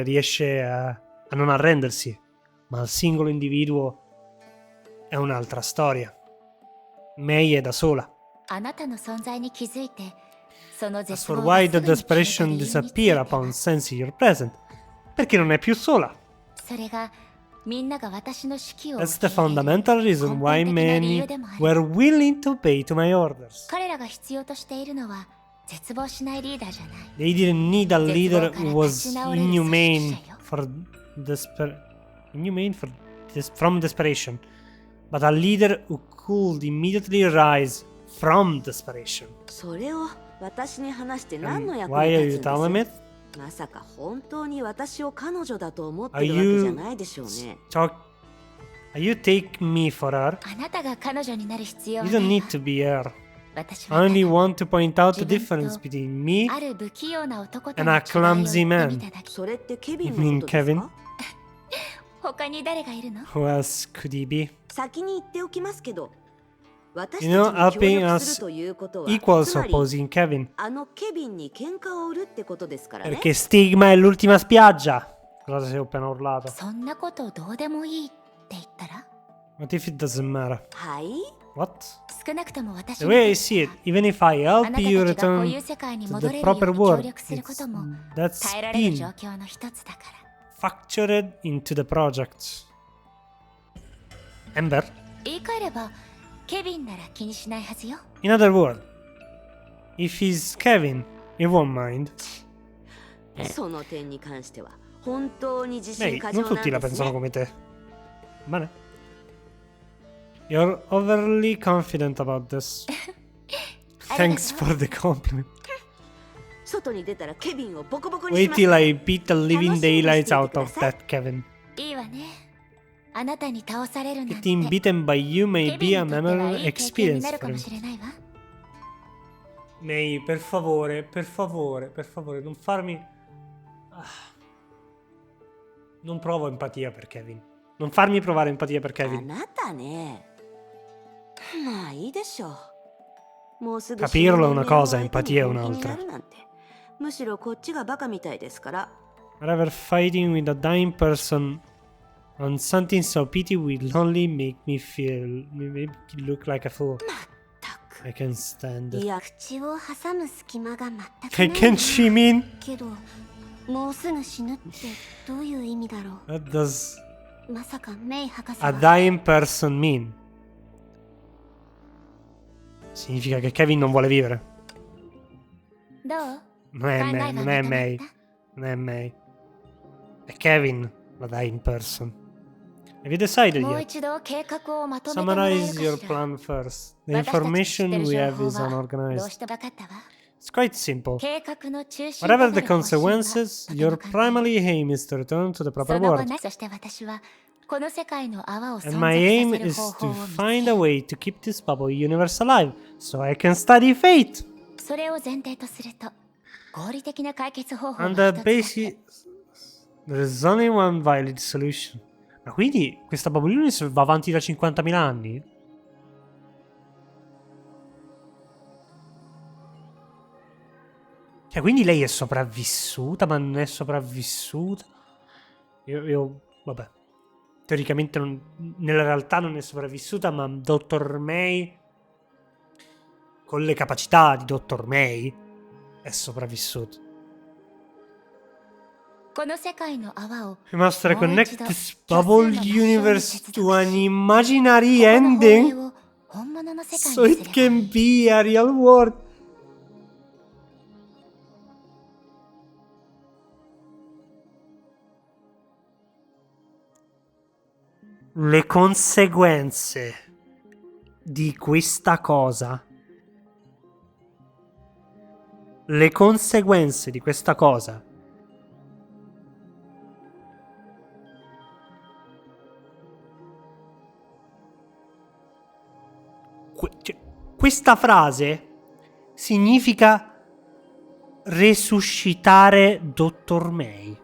riesce a non arrendersi, ma il singolo individuo è un'altra storia. May è da sola. あなたの存在に気づいてその As 絶 for 望が why す the ぐに消えた理 desperation 由について disappear は upon sensing you're present. Perché non è più sola. それがみんなが私の指揮を That's the 受け入れる fundamental reason why 根本的な理由 many でもある。 were willing to obey to my orders. 彼らが必要としているのは絶望しないリーダーじゃない。 They didn't need a leader who was 絶望から立ち直れる inhumane 組織者よ。 for from desperation, but a leader who could immediately rise from desperation. それを私に話して何の And 役 why に are 立 you つん telling で me? す？まさか本当に私を彼女だと思って Are るわけじゃ you ないでしょうね。 Are you take me for her? あなたが彼女になる必要は You な don't い need わ。 to be her. 私 I は only ただ want to point out the 自分と difference between me. ある不器用な男と and の a 違いを clumsy 言って man. みただけ。それってケビ You ン mean のことですか？他に誰がいるの？ Who else could he be? 先に言っておきますけど、私たち You know, に協 helping 力す us るということは、 equals つまり opposing Kevin. あのケビンに喧嘩を売るってことですからね。 Perché Stigma è l'ultima spiaggia. Cosa se ho appena urlato? そんなことどうでもいいって言ったら What if it doesn't matter? はい？ What? 少なくとも私 The に way I とって see it, は even if I あ help なたた you ちがこういう return 世界に to 戻 the れるよう proper に協 world, 力することも that's 耐えられる状 been 況の一つだから factored into the project. Ember? 言い換えればケビンなら気にしないはずよ。 In other words, if he's Kevin, he won't mind. その点に関しては本当に自信 Beh, 過 non 剰なん tutti la です pensano ね。 come te. Bene. You're overly confident about this. Thanks for the compliment. 外に出たらケビンをボコボコにし Wait ます till I beat the living 楽しみにしてい daylights て out くだ of さい that, Kevin. いいわね。あなたに倒されるなんて Getting beaten by you may ケ be ビ a ンにとっては memorable いい経験に experience なる for かも him. しれないわ。 May, per favore, per favore, per favore, non farmi... Non provo empatia per Kevin. Non farmi provare empatia per あ Kevin. なたねまあいいでしょうもうすぐ Capirlo è una cosa, 死ぬ人間を相 empatia è 手に本気に un'altra. なるなんてむしろこっちがバカみたいですから Whenever fighting with a dying person on something so petty will only make me look like a fool. たく I can't stand い it. や口を挟む隙間が全く I ない can't she mean? けどもうすぐ死ぬってどういう意味だろ What does うまさかメイ博士 a は dying person mean? Significa che Kevin non vuole vivere. どう Non è 考え May, は non ま è とまっ May, た non è May. È Kevin la dying person. Have you decided もう yet? 一度計画をまとめてもらえるか Summarize your しら。 plan first. The 私たちの知って information る we 情 have 報 is はどう unorganized. して分かったわ。 It's quite simple. 計画の中心 Whatever と the なる方針は consequences, とても your 簡単。 primary aim is to return to the そ proper の後 world. ね、そして私はこの世界の泡を存 And my 続 aim させる is 方法 to を見つ find け a way to keep this bubble universe alive, so I can study fate. それを前提とすると合理的な解決方法は On 一 the つだけ。 basis, there is only one valid solution. Ma quindi questa bubble universe va avanti da 50.000 anni? Cioè, quindi lei è sopravvissuta, ma non è sopravvissuta? Vabbè. Teoricamente, nella realtà non è sopravvissuta, ma Dottor May, con le capacità di Dottor May, è sopravvissuto. この世界の泡を We must もう一 reconnect 度 this 虚 bubble 数の universe 真 to 相 an に接続し imaginary ここの放映 ending を本物の世界 so に it すれば can be a real world. Le conseguenze di questa cosa. Le conseguenze di questa cosa. Questa frase significa resuscitare Dottor May.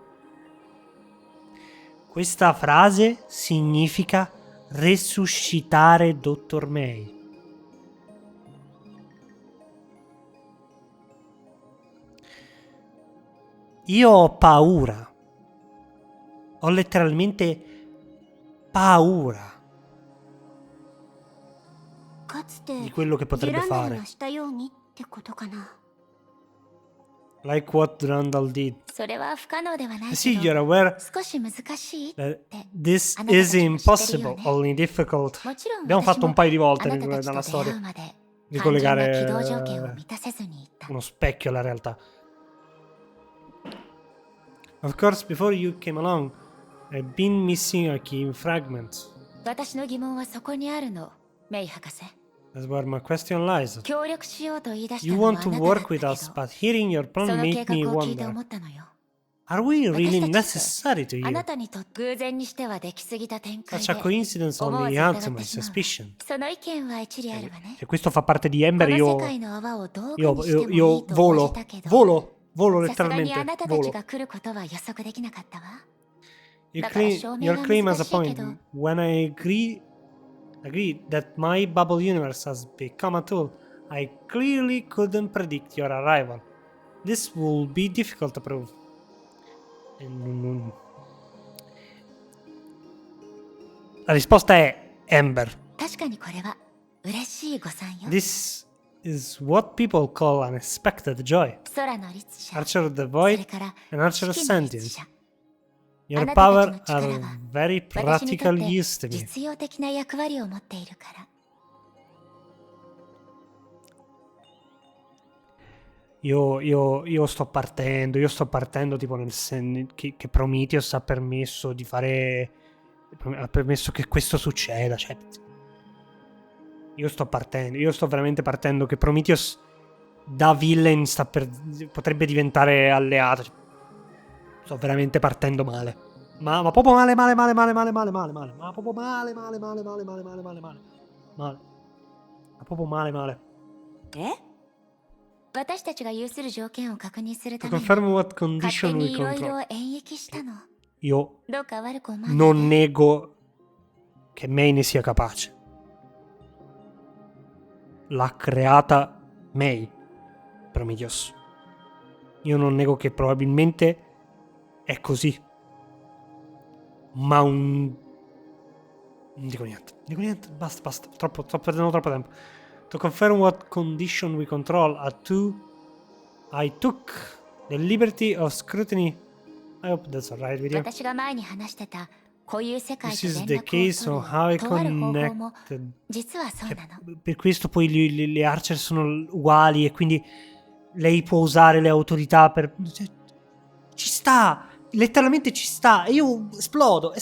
Questa frase significa resuscitare Dottor May. Io ho paura. Ho letteralmente paura かつて di quello che デュ potrebbe ランダル fare. がしたようにってことかな Like what Randall did. それは不可能ではない See, け you're ど aware 少し難しいって that this あなたた is ちも知ってるよ impossible, ね only difficult. もちろん Abbiamo 私 fatto も un paio di あ volte なたたち nella と出会 storia うまで di 単純な collegare 起動条件を満たせずにいた uno specchio alla realtà. Of course, before you came along, I've been missing a key fragment. 私の疑問はそこにあるのメイ博士 That's where my question lies. 協力しようと言い出した You のはあ want な to ただ work った with け us, ど but hearing your そ plan の計 made 画 me を聞いて wonder. 思ったのよ Are we really 私たち necessary to あ you? なたにとって偶然にしてはできすぎた展開 Such a で coincidence 思わ only ず疑っ adds て my しまう suspicion. その意見は一理あるわね Se questo fa parte di こ Ember, の io, 世界の泡をどうかにしてもいい io と応じ volo, たけど volo さすがにあ letteralmente, なたたち volo. が来ることは予測できなかったわ Your だから claim, 証明 your が claim has 難 a しいけ point. ど When I agree that my bubble universe has become a tool, I clearly couldn't predict your arrival. This will be difficult to prove. La risposta è Ember. 確かにこれは嬉しい誤算よ This is what people call unexpected joy. 空の律者 Archer of the それ Void から and Archer of 四季の律 Sentience. 者 Your あなたた power ちの力 are は very 私にとっ practical て use to me. 実用的な役割を持っているから Io sto partendo tipo nel senso che Prometheus ha permesso di fare, ha permesso che questo succeda, cioè Io sto veramente partendo che Prometheus da villain potrebbe diventare alleato. Sto veramente partendo male. Ma proprio male. Ma proprio male. Ma proprio male. え私たちが有する条件を確認する To ために confirm what 勝手 condition we にいろい control. ろ演繹したの。 Io どうか悪く思わない non で。 nego che May ne sia capace. L'ha creata May, Prometheus. Io non nego che probabilmente è così. Ma non dico niente, basta. Sto perdendo troppo tempo. To confirm what condition we control, I took the liberty of scrutiny. I hope that's alright with you. 私が前に話してた固有世界 This と is 連 the 絡 case を of how I 取るとある方法も connected. 実はそうなの。 Per questo poi le Archer sono uguali e quindi lei può usare le autorità per... Cioè, ci sta, letteralmente ci sta. E io esplodo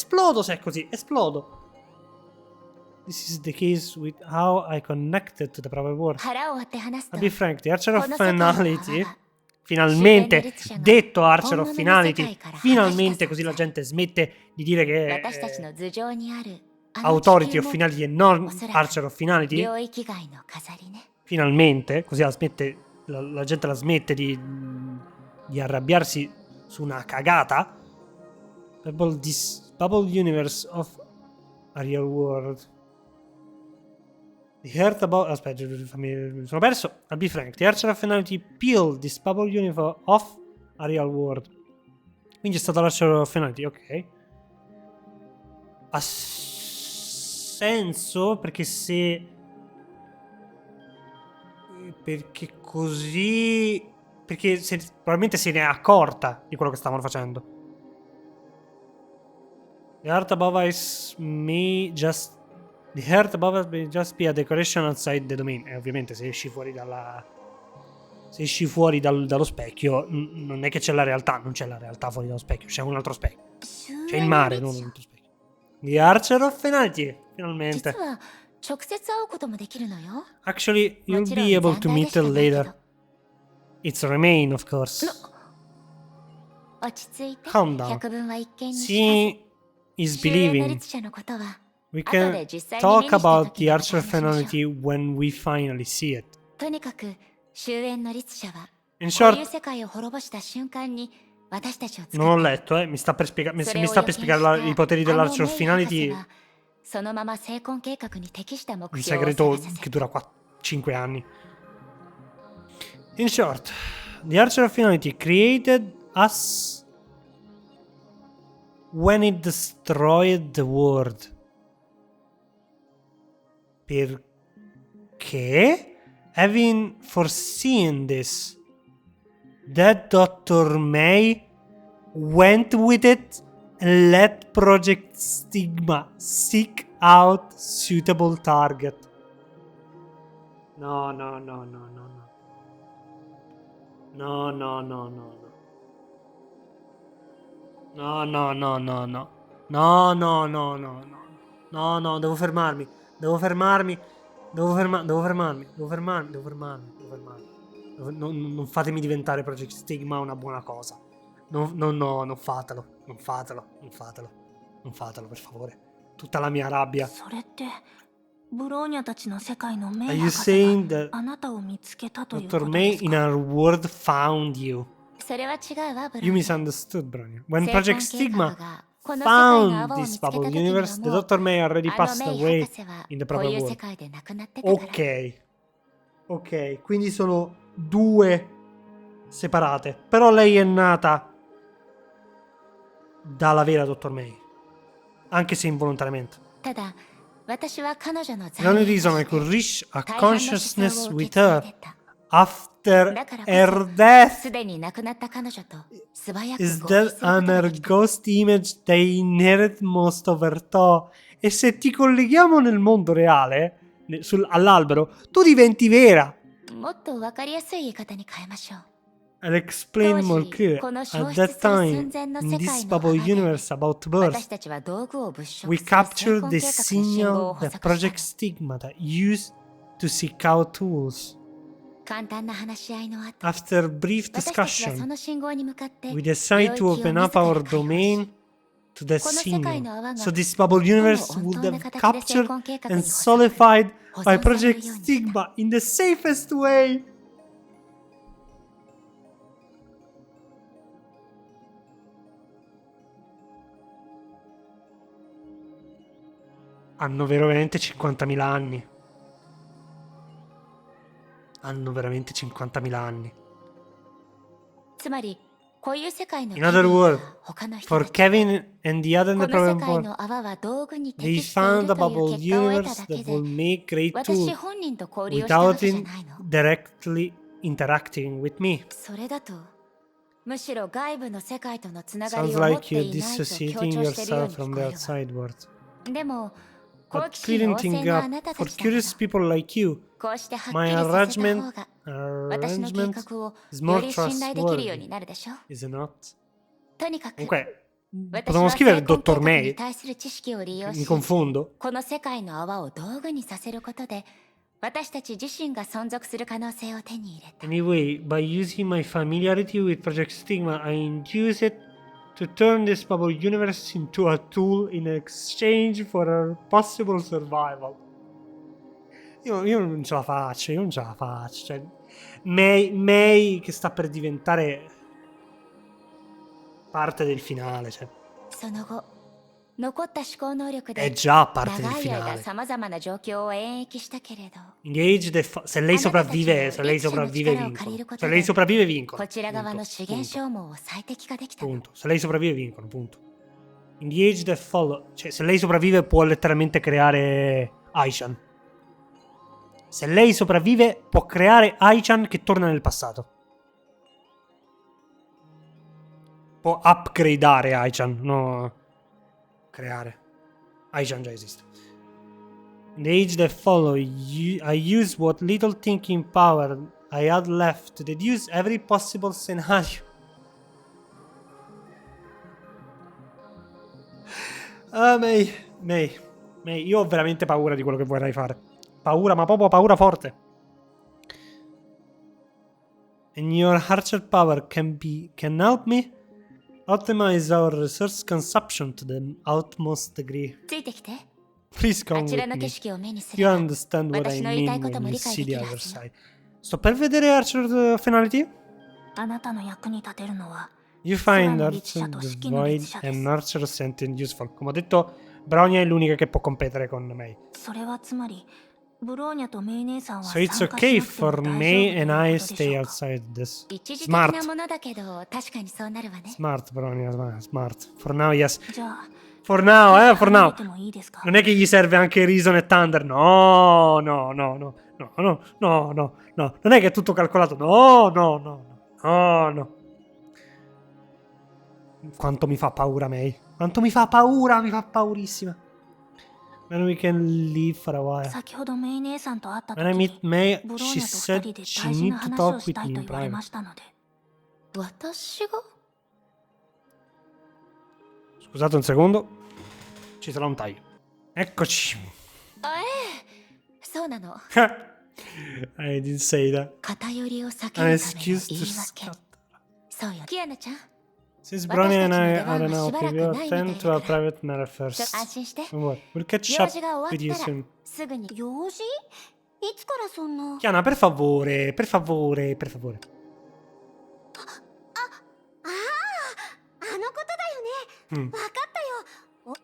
se è così, esplodo. This is the case with how I connected to the proper world. 腹を割って話す I'll と be frank, the Archer こ of の世界の Finality, 泡は finalmente detto Archer of Finality, finalmente così la gente smette di dire che 私たちの頭上にあるあの Authority 地 of 球も Finality e non おそらく Archer of Finality, 領域外の飾りね。 finalmente, così la gente la smette di arrabbiarsi su una cagata. This bubble universe of a real world. The heart about... Aspetta, mi sono perso. I'll be frank. The Archer of Finality peeled this bubble universe off a real world. Quindi è stato l'Archer of Finality, ok. Ha senso perché se... Perché così... Perché probabilmente se ne è accorta di quello che stavano facendo. The heart above us may just... The heart above us may just be a decoration outside the domain. E ovviamente se esci fuori dallo specchio, non è che c'è la realtà. Non c'è la realtà fuori dallo specchio. C'è un altro specchio. C'è il mare, non un altro specchio. The Archer of Finality. 実 Finalmente. は直接会うこともできるのよ。 Actually, も you'll ちろん be able 残 to 骸で meet しか her ないけど later. It's Remain, of course. 落ち着いて。 Calm down. 百聞は一見にしかず。 She is 終焉の believing. 律者のことは We 後 can で実際に目 talk にした about 時 the にお Archer 話ししましょう。 Finality when we finally see it. とにかく終焉の律者は In こういう short, 世界を滅ぼした瞬間に私たちを作 non ho った。 letto, mi sta per spiegare それを i poteri 予見 dell'Archer し of たあのメイ博士 Finality. はそのまま成婚計画に適した目 Un 標を segreto 探させ che た。 dura 5 anni. In short, the Archer of Finality created us when it destroyed the world. Perché, having foreseen this, that Dr. May went with it and let Project Stigma seek out suitable target. No. No. No, devo fermarmi. Non fatemi diventare Project Stigma una buona cosa. No, non fatelo, per favore. Tutta la mia rabbia. それってブローニャたちの世界のメ Are イ you 博士 saying が that あなたを見つけたというこ Dr. とで May す in か？ our world found you? それは違うわ、ブロ You ン。 misunderstood, Bronya. When 成婚 Project 計画 Stigma がこの世界の found 泡を見 this つけた bubble 時には universe, the もう Dr. May already あの passed メイ away 博士は in the こう proper いう世 world. 界で亡くなってたから。 Ok, quindi sono due separate. Però lei è nata dalla vera Dr. May. Anche se involontariamente. ただ私は彼女の The only 在 reason I と could して reach a 大半の思想 consciousness を受 with け継い her でた。 after だからこ her そ death すでに亡くなった彼女と素早く is 合意 that するこ I'm とが her できた。 ghost image they inherit most of her thought. E se ti colleghiamo nel mondo reale, all'albero, tu diventi vera. もっとわかりやすい言い方に変えましょう。 I'll explain more clear. この At 消失 that する time, 寸前の in 世 this 界の bubble 泡で universe about 私 birth, たちは道具を物色 we する成 captured 婚 the 計画の信号を signal 捕 that 捉した Project Stigma that used to seek out tools. 簡単な話し合いの後、 After brief 私たちはそ discussion, の信号に向かって we decide to open up our domain to the signal. So this bubble universe would have captured and solidified by Project Stigma in the safest way. Hanno veramente 50.000 anni. Hanno veramente 50.000 anni. つまりこういう世界の In other words, 他の人 for たち Kevin and the other この世 problem 界 board, の泡は道具に they 適してい found る a という bubble 結果を得た universe だけ that で will make great 私 tools 本人と交流をしたわ without けじゃないの directly interacting with me. それだとむしろ外部の世界とのつながり Sounds を持っ like て you're いないと強 dissociating 調しているよう yourself に from 聞こ the える outside world. わでも好 But 奇心旺 clearing 盛なあな up たた for ちだから curious people like you, こうしてはっき my りさせた arrangement, 方が私の計 arrangement 画を is よ more り信頼できるように trustworthy, なるでしょ is it not? とにかく Comunque, 私 potremmo は scrivere 成婚 Dottor 計画に May? 対する知識を利用 Mi し confondo? この世界の泡を道具にさせることで私たち自身が存続する可能性を手に入れた Anyway, by using my familiarity with Project Stigma, I induce it to turn this bubble universe into a tool in exchange for our possible survival. Io non ce la faccio, io non ce la faccio. Cioè, May che sta per diventare parte del finale. Cioè. その後残った思考能力 È で già parte del 長い間 finale. さまざまな状況を演繹したけれど Engage se lei sopravvive, se lei sopravvive vincono. Se lei sopravvive vincono. こちら側 Punto, の資源 punto, 消耗を最適化できたの punto. Se lei sopravvive vincono, punto. In the age that follow, cioè se lei sopravvive può letteralmente creare Aichan. Se lei sopravvive può creare Aichan che torna nel passato. Può upgradeare Aichan, no creare. Aichan già esiste. In the age that follow, I use what little thinking power I had left to deduce every possible scenario. Ah, May, io ho veramente paura di quello che vorrai fare. Paura, ma proprio paura forte. And your archer power can help me optimize our resource consumption to the utmost degree. ついてきて Please あ come ちら with の me. 景色を目にす You れば understand what I 私の言いたい mean ことも when you 理解 see で the きるは other ずよ side. Sto per vedere Archer Finality? あなたの役に立てるのは You find 空の律 Archer 者と式の Void 律者で and す。 Archer Sentient Useful. Come ho detto, Bronia è l'unica che può competere con May. それはつまりブローニャとメイ姉さんは So 参 it's 加しなく okay ても for 大丈夫と May いう and こ I とでし stay ょうか。 outside this. 一時的 Smart. なものだけど確かにそうなるわね Smart, Bronia, smart. For now, yes. じゃあ For now, for 離 now. れてもいいですか？ Non è che gli serve anche Reason e Thunder. No, no, no, no, no, no, no, no, no. Non è che è tutto calcolato. No, no, no, no, no. Quanto mi fa paura May. Quanto mi fa paura, mi fa paurissima. When we can leave for a while. 先ほどメイ姉さんと会った When I 時 meet May, ブロー she ニャと said 二人で she 大事 need な to 話 talk をし with たい me と in 言われ private. 私が Scusate un secondo. Ci sarà un taglio. Eccoci. そうなの I didn't say that. 偏りを避け An るための excuse 言 to い訳 scatter. そうよキアナちゃん Since Brony and I are 私たちの出番は now しばらく we will ないみたい attend だ to our から private matter first. 安心して Don't worry. We'll catch 用 up 事が終 with you わったら soon. すぐに用事いつからそんな Chiana, per favore, per favore, per favore. あのことだよね Mm. わかったよ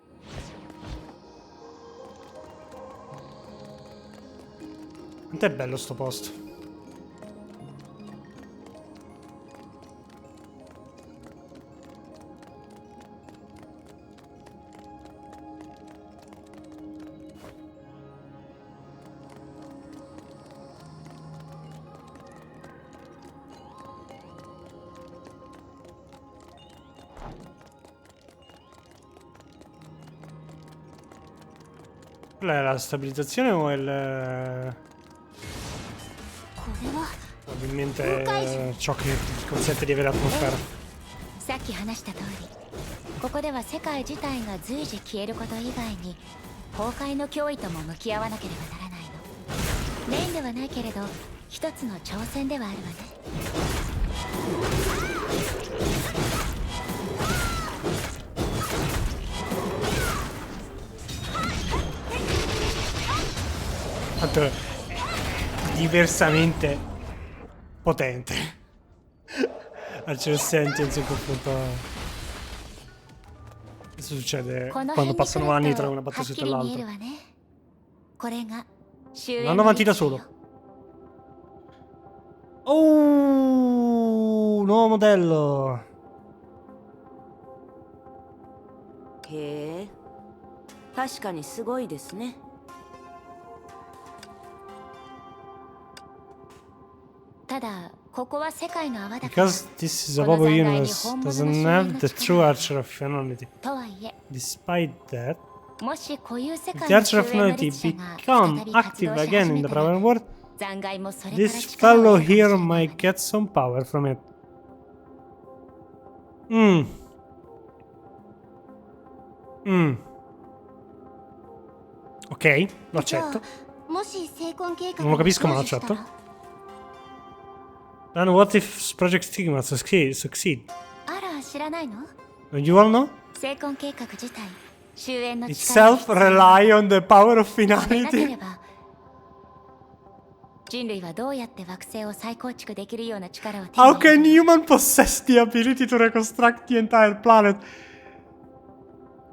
Quanto è bello sto posto. Quella è la stabilizzazione o il... これは Probabilmente ciò che consente di avere atmosfera. さっき話した通りここでは世界自体が随時消えること以外に崩壊の脅威とも向き合わなければならないのメインではないけれど一つの挑戦ではあるわね。Tanto è diversamente potente. Al sentience in confronto a... Questo succede quando passano anni tra una battaglia e l'altra. Vanno avanti da solo. Oh, nuovo modello. へえ、確かにすごいですね。ただここは世界の泡だから。 Because this is a bubble universe, doesn't have the true archer of finality. とはいえ、 Despite that, もし固有世 if 界 the の archer 終 of 焉の finality 列車が become 再び active 活動し again 始 in め the たら Prime World, 残骸もそれから this 力を fellow 得るか here もしれない might get some power from it. Mm. Mm. Ok, lo じゃ accetto. あもし成婚計画 Non lo capisco, ma lo が成就したら accetto. And what if Project Stigma succeed? あら知らないの？ Don't you all know? 成婚計画自体終焉の力 Itself rely on the power of でなけれ finality. ば人類はどうやって惑星を再構築できるような力を手に How 入れ can るの？ human possess the ability to reconstruct the entire planet?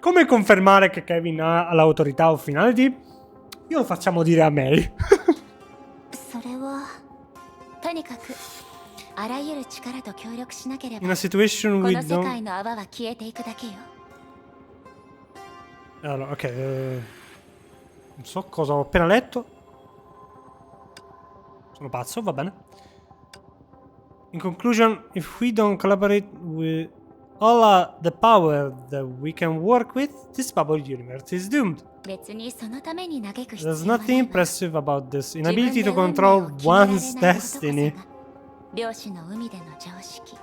Come confermare che Kevin ha l'autorità of finality? Io lo facciamo dire a May. それはとにかくあらゆる力と協力しなけれ In ば a situation こ we の世 don't... 界の泡は消えていくだけよ。 Allora, ok. Non so cosa ho appena letto. Sono pazzo, va bene. In conclusion, if we don't collaborate with all the power that we can work with, this bubble universe is doomed. 別にそのために嘆く必 There's 要はない nothing わ。 impressive about this 自分 inability で to 運命 control を決められない one's ことこそが destiny. 漁師の海での常識。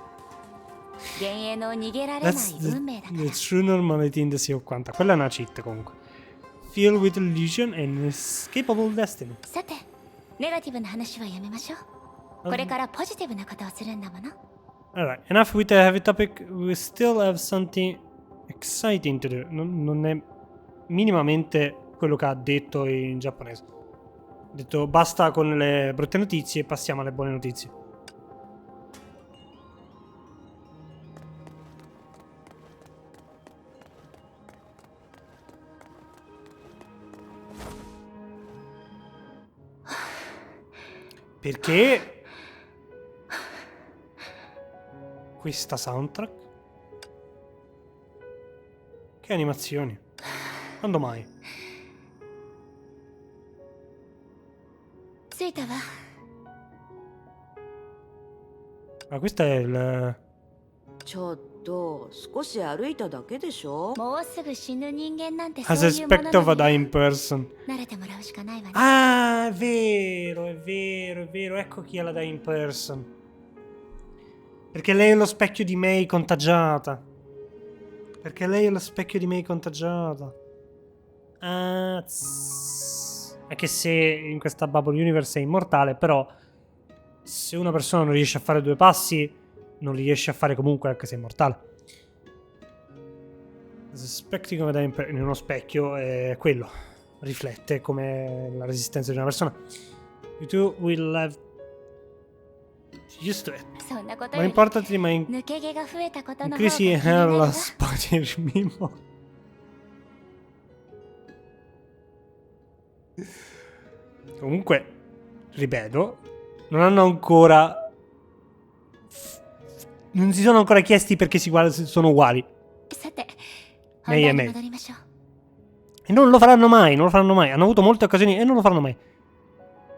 幻影の逃げられない That's the, 運命だか the ら。 true normality in the Sea of Quanta. Quella è una cheat comunque. Filled with illusion and inescapable destiny. さて、ネガティブな話はやめましょう。これからポジティブなことをするんだもの。 Alright, enough with the heavy topic. We still have something exciting to do. Non è minimamente quello che ha detto in giapponese. Ha detto basta con le brutte notizie e passiamo alle buone notizie. Perché questa soundtrack? Che animazioni? Quando mai? 着いたわ。 Ah, questo è il... ちょっと少し歩いただけでしょ。もうすぐ死ぬ人間なんてそう Has いうも aspect of a のなのよ。 dying person. 慣れてもらうしかないわね。 Ah, è vero, è vero, è vero. Ecco chi è la dying person. Perché lei è lo specchio di May contagiata. Perché lei è lo specchio di May contagiata. Ah, anche se in questa Bubble Universe è immortale, però se una persona non riesce a fare due passi, non li riesce a fare comunque anche se è immortale. Specchio come da in uno specchio è quello. Riflette come la resistenza di una persona. You two will have used to it. そんなこと Ma より importantly, my 抜け毛が増えたことの方が increasing 気にな hair るわ。 loss body mimo. Comunque, ripeto, non hanno ancora... Non si sono ancora chiesti perché sono uguali. さて、 May 本 e 題に May. 戻りましょう。 E non lo faranno mai, non lo faranno mai. Hanno avuto molte occasioni e non lo faranno mai.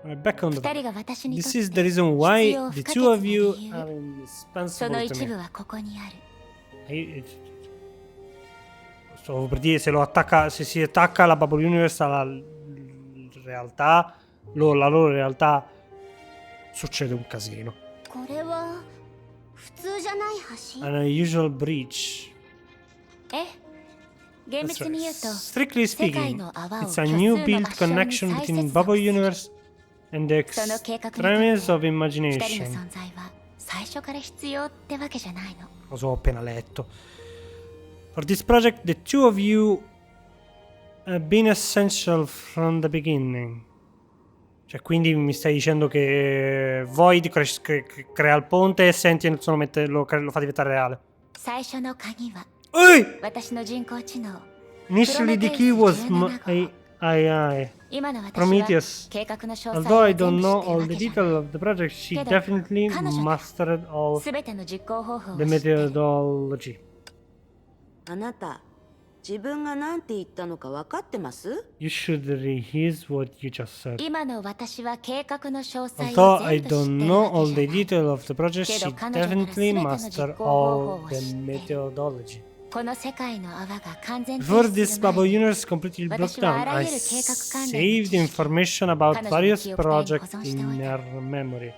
Back on the 二人が私にとっ This て is the reason 必 why 要 the 不可 two of 欠 you な理由。 are その indispensable 一 to 部 me. はここにある。 Stavo per dire, se si attacca la Bubble Universe alla realtà, la loro realtà, succede un casino. これは普通じゃない橋 An unusual breach. ええ、厳 That's 密 right. に言うと、 Strictly 世界 speaking, の泡を it's 虚 a 数 new の built 場所に connection 再接 between 続 Bubble する。 Universe and the その計画にとって extremes of 二人の imagination. 存在は最初から必要ってわけじゃないの。 Lo so, ho appena letto. For this project, the two of you have been essential from the beginning. Cioè, quindi mi stai dicendo che Void crea il ponte e Sentient solo lo fa diventare reale. 最初の鍵は Ehi! 私の人工知能。 Initially the key was AI. 今の私は Prometheus. 計画の詳細 Although を I 全 don't 部知 know ってる all わ the けじゃない。 details of the project, she けど、 definitely 彼女 mastered all すべての実行方法を the 知ってる。 methodology. あなた自分が何て言ったのか分かってます？ You should rehearse what you just said. 今の私は計画の詳細 Although を I 全部知って don't る know わ all け the じゃない details of the project, she けど彼女なら definitely 全ての mastered 実行方 all 法を the 知ってる。 methodology. この世界の泡が完全停 Before 止 this する bubble 前に universe completely broke 私は down, あら I ゆる計画関連の saved 知識 information about 彼女の various 記憶体に保 projects 存しておい in た。 her memory.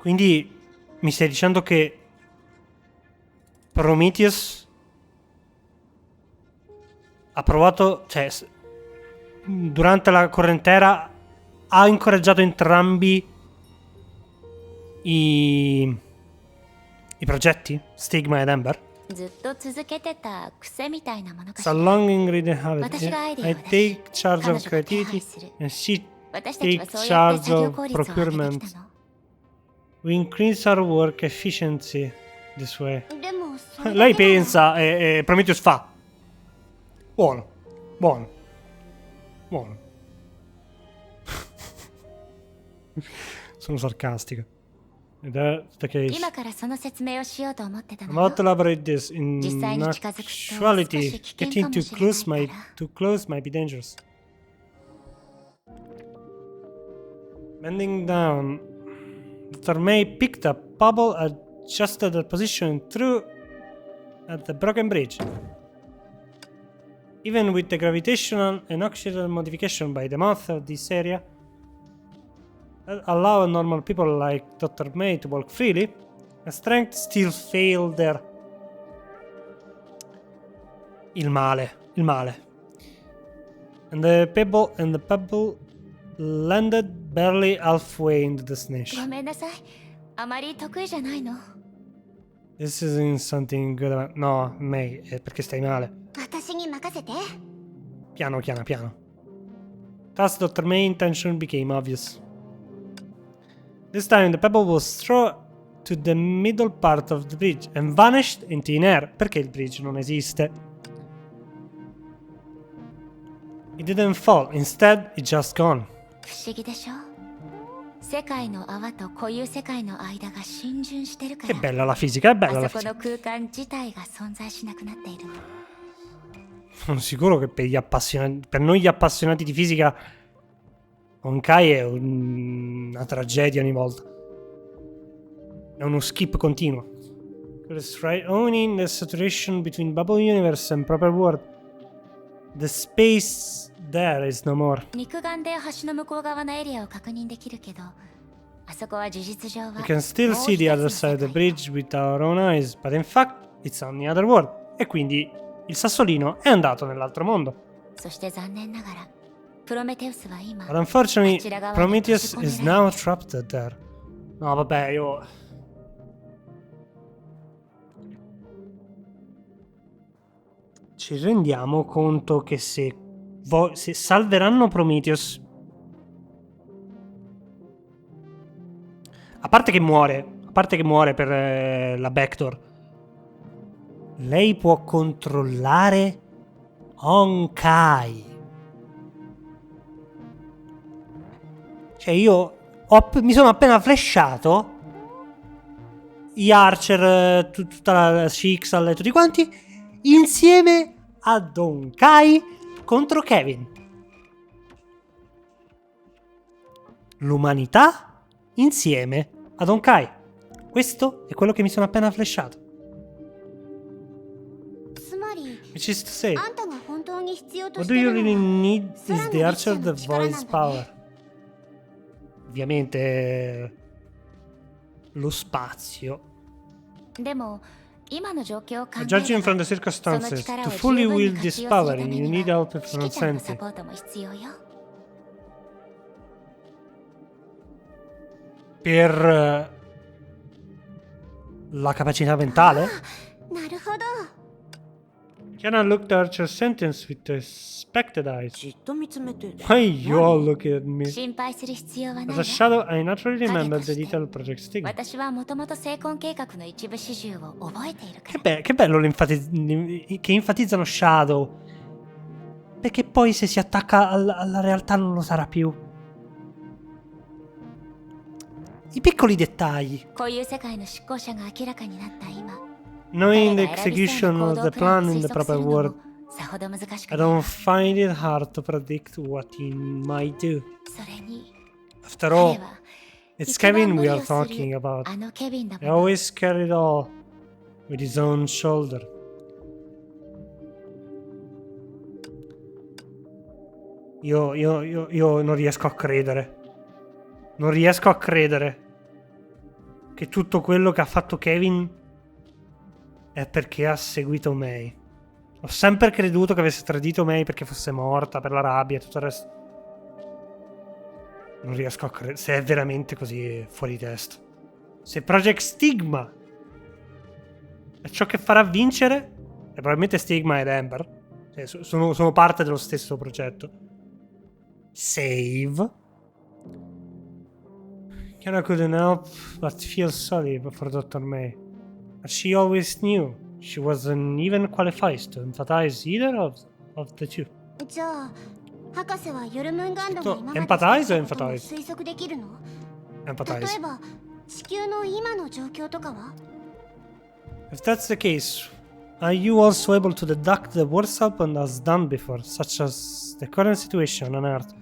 Quindi mi stai dicendo che Prometheus ha provato, cioè durante la correntera ha incoraggiato entrambi i progetti, Stigma ed Ember? ずっと続けてた癖みたいなものかし So ら。 long ingredient habit. 私がアイデア I を出し take charge 彼 of 女が手配 creativity する。 and she 私たちは take そうやって charge 作業 of 効率を上げて procurement. きたの。 We increase our work efficiency this way. でもそれだ Lei けなら pensa e Prometheus fa. Buono, buono, buono. Sono sarcastica. Ed è the case. 今からその説明をしようと思ってた I'm のよ about to elaborate this. In 実際に近づくと actuality, 少し危険か getting も too しれないから。 too close might be dangerous. Bending down, Dr. May picked up Bubble, adjusted her position, and threw at the broken bridge. Even with the gravitational and oxidal modification by the mouth of this area, that allow normal people like Dr. May to walk freely, the strength still failed there. Il male. And the pebble landed barely halfway in the destination. ごめんなさい。あまり得意じゃないの。 This isn't something good about... No, May, è perché stai male. 私に任せて。 Piano. Thus, Dr. May's intention became obvious. This time, the pebble was thrown to the middle part of the bridge and vanished in thin air. Perché il bridge non esiste? It didn't fall. Instead, it just gone. 不思議でしょ。世界の泡と固有世界の間が浸潤してるか Che ら bella la fisica, è あ bella la そこ fisica. の空間自体が存在しなくなっているの。 Sono sicuro che per noi gli appassionati di fisica Honkai è una tragedia ogni volta. È uno skip continuo. It's right owning the saturation between bubble universe and proper world. The space there is no more. 肉眼で橋の向こう側のエリアを確認できるけど、あそこは事実上は We can still see the other side of the bridge with our own eyes, but in fact it's on the other world. E quindi il sassolino è andato nell'altro mondo. そして残念ながら、プロメテウスは今、 But unfortunately, あちら側に Prometheus 閉じ is 込めら now れている。 trapped there. No, vabbè, io... Ci rendiamo conto che se salveranno Prometheus... A parte che muore per la Backdoor, lei può controllare Honkai. Cioè mi sono appena flashato gli Archer, tutta la Shixal e tutti quanti insieme a Honkai contro Kevin. L'umanità insieme ad Honkai. Questo è quello che mi sono appena flashato. つまり Which is to say, あんたが本当に必要と what し do て you る really のは need is Sarà the una Archer missione the di Sarà voice una power. Ovviamente lo spazio. でも Judging from the circumstances, to fully wield this power, you need help from innocenti. Per la capacità mentale? なるほど。 Kiana looked at her sentence with expected eyes. じっと見つめて Why you all look at me? 心配する必要はない As わ a shadow, I naturally remembered the detail of Project Stigma. 私はもともと成婚計画の一部始終を覚えているか Che bello che enfatizzano Shadow. Perché poi se si attacca alla realtà non lo sarà più. I piccoli dettagli. らこういう世界の執行者が明らかになった今 Knowing the 彼が選びそう execution な of 行 the 動プラン plan を in 推 the 測す proper るのも word, さほど難しく I ない don't find it hard to predict what he might do. それに After 彼 all, は it's 一番 Kevin 無 we 理 are をする talking about. あのケビンだ He もの always carried it all with his own shoulder. Io non riesco a credere. Non riesco a credere che tutto quello che ha fatto Kevin è perché ha seguito May. Ho sempre creduto che avesse tradito May perché fosse morta per la rabbia e tutto il resto. Non riesco a credere. Se è veramente così fuori di testa. Se Project Stigma è ciò che farà vincere, e probabilmente Stigma ed Amber sono parte dello stesso progetto. Save. Kiana couldn't help but feel sorry for Dr. May. But she always knew she wasn't even qualified to empathize either of the two. じゃあ博士はヨルムンガンドが今まで Empathize して or きたことを empathize? 推測できるの？ Empathize. 例えば地球の今の状況とかは？ If that's the case, are you also able to deduct the worst happened as done before, such as the current situation on Earth?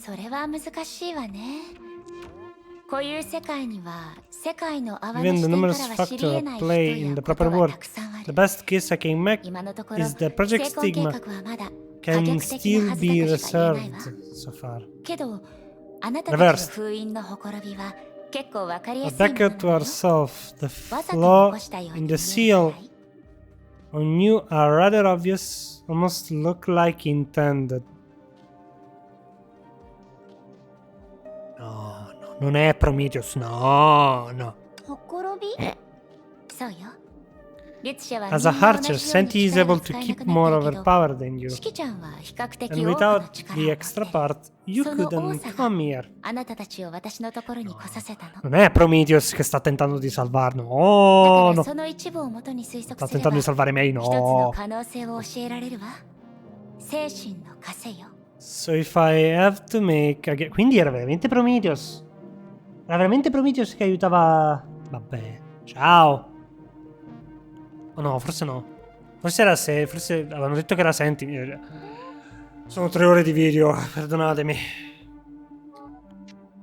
それは難しいわねこういう世界には世界の泡の Given 視 the 点か numerous らは知り factors 得 at ない play 人 in や the こ proper とは world, たくさんあ the る best guess I can make 今のところ is the Project 成婚計 Stigma 画はまだ可 can 逆的な still はず be だとしか言えない reserved わ so far. けどあなたたちの封印のほころびは結構わかりや But すいも back の up な to のよ ourselves, the わざと flaw 残したよう in に the 見える seal くらい on you are rather obvious, almost look like intended. No, non è Prometheus, no. ほころび？そうよ律者は As a みんな同 archer, じように Senti is 力が able 使 to えな keep くな more ってるけど overpowered than you. シキちゃんは比較的 And 多くの without 力を the 持 extra ってる part, you その多 couldn't さ come が here. あなたたちを私のところに来させたの Non è Prometheus che sta tentando di salvarlo. だ Oh, から no. その一部をもとに推 Sta 測すれば tentando di 一 salvare May, つの no. 可能性を教えられるわ精神の枷よ So if I have to make again... Quindi era veramente Prometheus. Era veramente Prometheus che aiutava... Vabbè. Ciao. Oh no, forse no. Forse era se... Forse avevano detto che era Senti. Sono 3 ore di video, perdonatemi.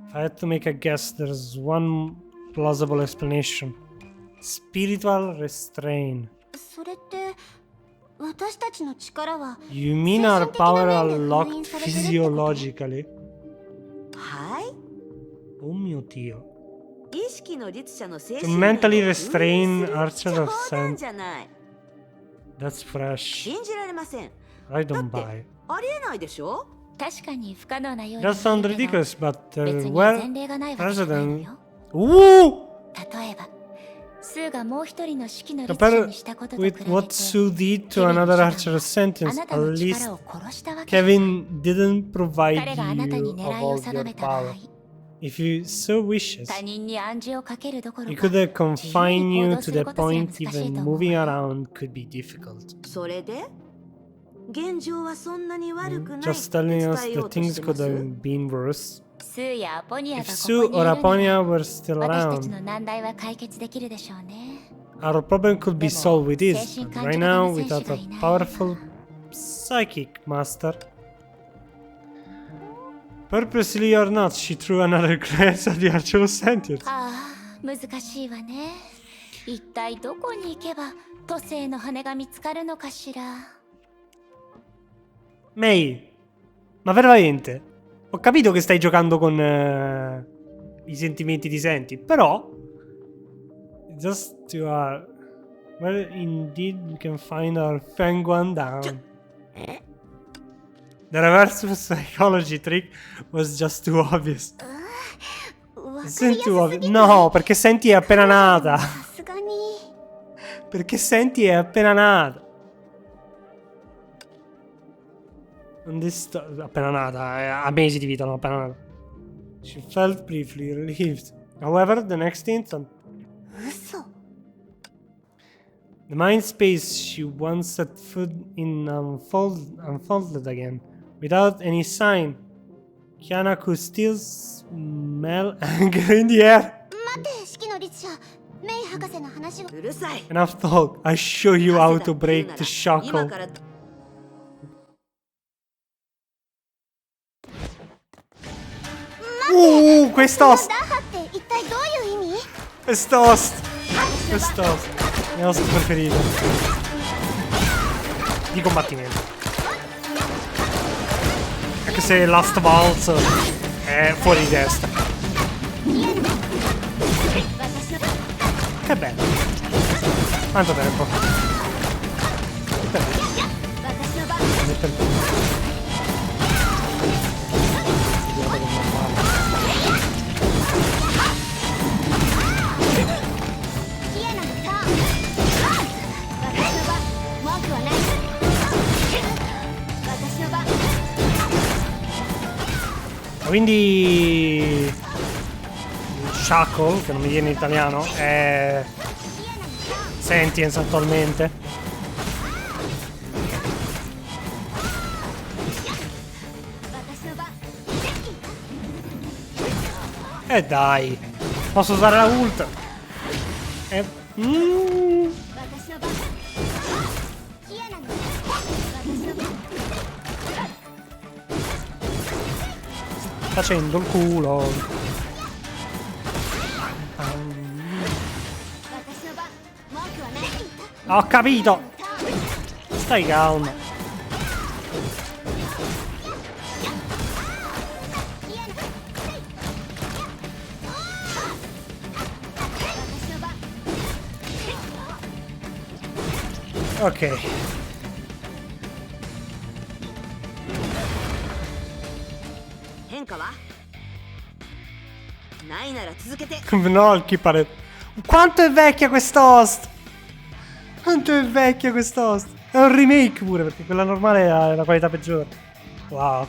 If I had to make a guess, there's one plausible explanation. Spiritual restraint. それって私たちの力は You mean our power 精神的な面で封 unlocked 印されてるってこと？ physiologically? はい Oh mio Dio. 意識の律者の精 To 神面を mentally 封印 restrain する Archer of 冗談 Sent. じゃない That's fresh. 信じられません I don't だって buy. ありえないでしょ確かに不可能なように That 見 sounds えるけど ridiculous, but 別に well, 前例がないわけじゃないの President. よ Ooh! 例えばスーがもう一人の指揮の律者 Compare にしたことと比べ with て what Sue did to ケビンの another 手段 Archer of は Sentence, あなた at の least 力を殺したわけじゃない Kevin didn't provide 彼があなた you に of 狙いを all 定 your めた場合 power. If you so wishes, 他人に暗示をかけるどころ he か could confine 自由 you に to 行動す the ることすら point 難しい even と思う moving わ around could be difficult. それで現状はそんなに悪くないって Just telling 伝 us えよ that うとし things てま could す have been worse. スーやアポニアが If こ Sue こにい or るなら Aponia were still 私たち around, の難題は解決できるでしょうね our problem could be solved with this, 精神 but 感 right 情的 now, な選手 without が a いない powerful psychic master, purposely or not, she threw another glance at the Archer of Sentence. ああ難しいわね一体どこに行けば都政の羽が見つかるのかしら May, ma veramente? Ho capito che stai giocando con i sentimenti di Senti, però just to Where indeed we can find our Fengguan down. The reverse psychology trick was just too obvious. わかりや Isn't す too す obvious. ぎる No, perché Senti è appena nata. さすがに Perché Senti è appena nata. Appena nata, ha mesi di vita, no, appena nata. She felt briefly relieved. However, the next instant, 嘘 the mind space she once set foot in unfolded again. Without any sign, Kiana could still smell anger in the air. 待て式の律者メイ博士の話をうるさい And I've thought, I show you how to なぜだっていう break な the ら今 shackle. から Quest'host! ダッハって一体どういう意味 Quest'host! Quest'host! Il nostro preferito. Di combattimento. Anche se Last Waltz è fuori di testa. Che bello. Quanto tempo? Che bello. Quindi il shackle, che non mi viene in italiano, è sentience attualmente. E dai, posso usare la ult. Facendo il culo. Ho capito. Stai calmo. Ok. No, il kipare. Quanto è vecchia quest'host? Quanto è vecchia quest'host? È un remake pure, perché quella normale ha la qualità peggiore. Wow.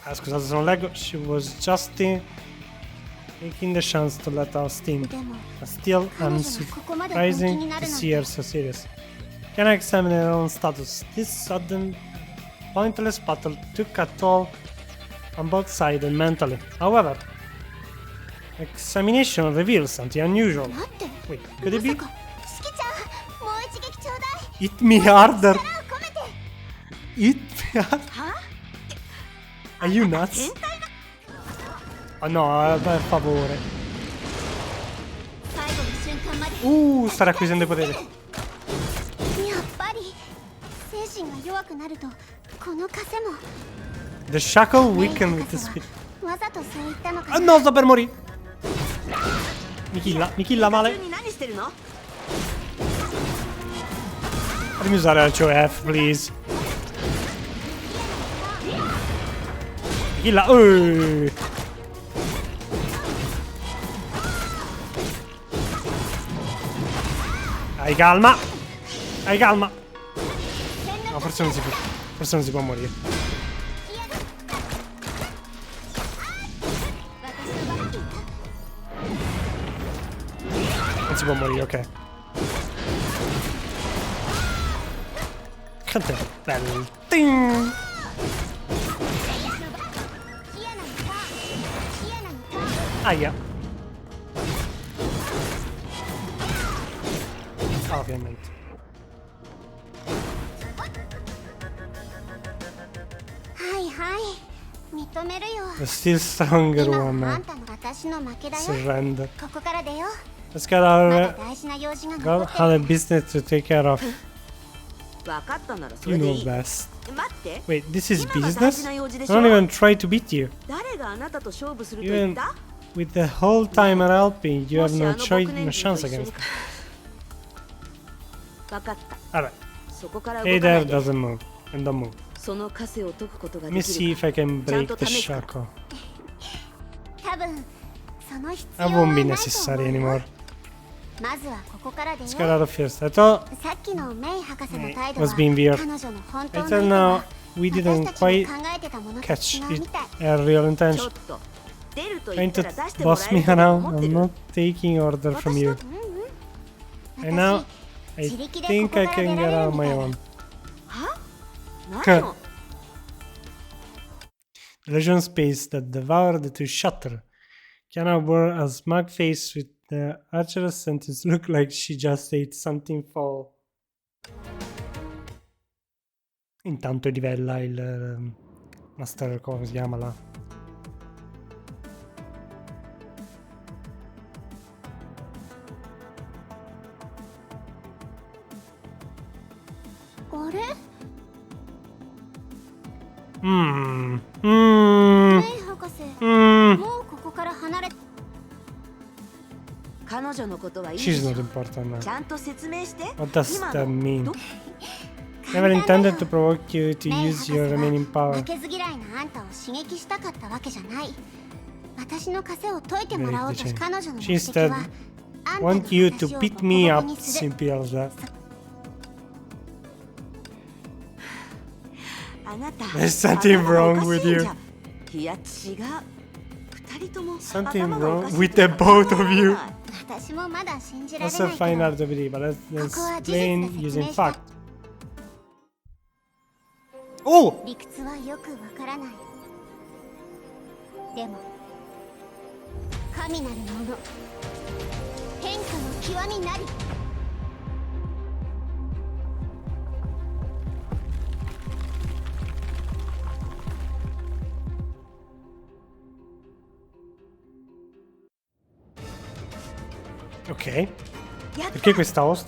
Ah, scusate se non leggo. She was just taking the chance to let out steam. But still, I'm surprising to see her so serious. Can I examine her own status? This sudden, pointless battle took a toll on both sides and mentally. However, examination reveals something unusual. 待って Wait, could it be? 式ちゃんもう一撃ちょうだい Hit me harder! 力を込めて Hit me harder! Are you nuts? Oh no, per favore. 最後の瞬間まで Sta racquisendo i poteri. やっぱり精神が弱くなるとこの枷も The shackle weakened with the speed. わざとそう言ったのか Ah no, sto per morire! Mi killa male. に何してるの Fammi usare la COF, please. Mi killa. Hai calma. Hai calma. No, forse non si può. Forse non si può morire. Non si può morire, ok. Quanto è bello. Ting! Aia. Ah, ovviamente. Hai hai 認めるよ The still stronger 今はあ one んたの私の負けだよ surrender. ここから出よ Let's get まだ our 大事な用事が残 got って other る business to take care of. 分かったならそ You れでい know い。 best. 待って Wait, this is 今が大事 business? な用事で I しょ。 don't even try to beat you. 誰があなたと勝負すると言っ Even た？ with the whole time at helping, you も have し no あの choice, 僕 no 年人と chance 一緒 against に me. 分かった。 Alright. そこから動 Hey かな there いで。 doesn't move. And don't move. その枷を解くことが Let me でき see る if I can ちゃん break と the 試すから。 shackle. 多分その必 That 要は won't な be いと necessary 思う anymore. よ。まずはここからでよ。 Let's さ get out of here. I thought っきのメイ博士の May 態度 was は being weird. 彼女の本当 I の tell 意図 now は we 私 didn't たちが quite 考えてたものと catch 違う it みたい。 a real ちょ intention. っと出ると言 Trying った to ら出してもら boss え me ると around. 思って I'm る。 not taking order from 私 you. と And now 私 I 自力で think ここ I から出 can ら get れ out る on み my たい own. は？何を？ The legion space that devoured the two shutter. Kiana wore a smug face with the archer's sentence looked like she just ate something foul. Intanto livella il Master, come si chiama là? Mmm. メイ博士、 Mmm. もうここから離れ。彼女のことはいいで She's しょ。 not important ち now. ゃんと説明して。 What does 今 that の mean? ど Never intended to provoke you to メイ use 博 your 士 remaining は power. 負けず嫌いなあんたを刺激したかったわけじゃない。私の枷を解いてもらおうとし彼女の目 She 的は instead あんたの want you 私 to を beat ボコ me ボコ up, にする。 simple as that. あなた There's something 頭がお wrong かし with いん you. じゃ。いや違う。二人とも Something 頭がおかし wrong い with と the しか考 both え of られ you. ない。私もまだ信じられ That's な a いけ fine ど、 art to believe, but let's ここは事実で explain 説明 using した。 fact. Oh! 理屈はよくわからない。でも神なるもの、変化の極みなり。Ok. やった Perché questa host?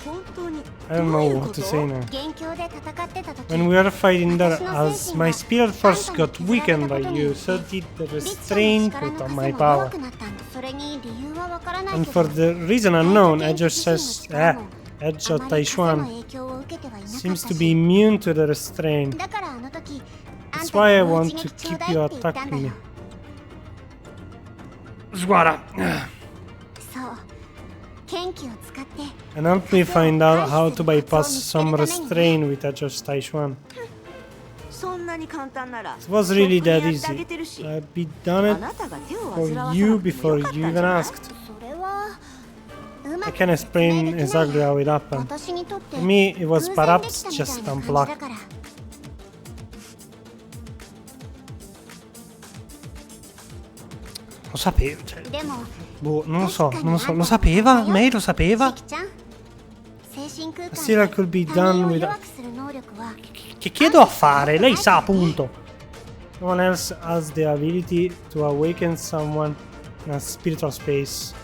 本当に I don't どうい know うこ what to と？ say now. 元凶で戦ってた時、 When we were fighting there, as my spirit force got weakened by you, so did the リッチ restraint ャーの put 力 on の my 枷も弱 power. くなったんだ。それに理由はわからない And け for ど、 the reason unknown, Edge says, Edge あまり枷の Taishuan 影響を受けてはいなかった seems し to be immune to the restraint. だからあの時、あん That's た why I にもう want 一 to 撃ちょう keep だい you って言ったんだ attacking よ me. Sguara! そう剣気を使って And help me find out how to bypass some restraint with Edge Taishuan. そんなに簡単なら It was really とっ that くにやってあ easy. げてるし I'd be done あ it なたが手を煩 for わさなく you ても before よかった you んじゃ even ない？ asked. それはうま I く can 説明 explain できない exactly how it happened. 私にとって For me, it was 偶然できた perhaps みたい just な感じ unplugged. だから。Lo sapevo, cioè. でも Boh, non lo so, non lo so. Lo sapeva? May lo sapeva? 関ちゃん、精神空間 Still I could be 他 done 人を with... 弱くする能力は Che chiedo a fare? Lei sa, appunto. No one else has the ability to awaken someone in a spiritual space.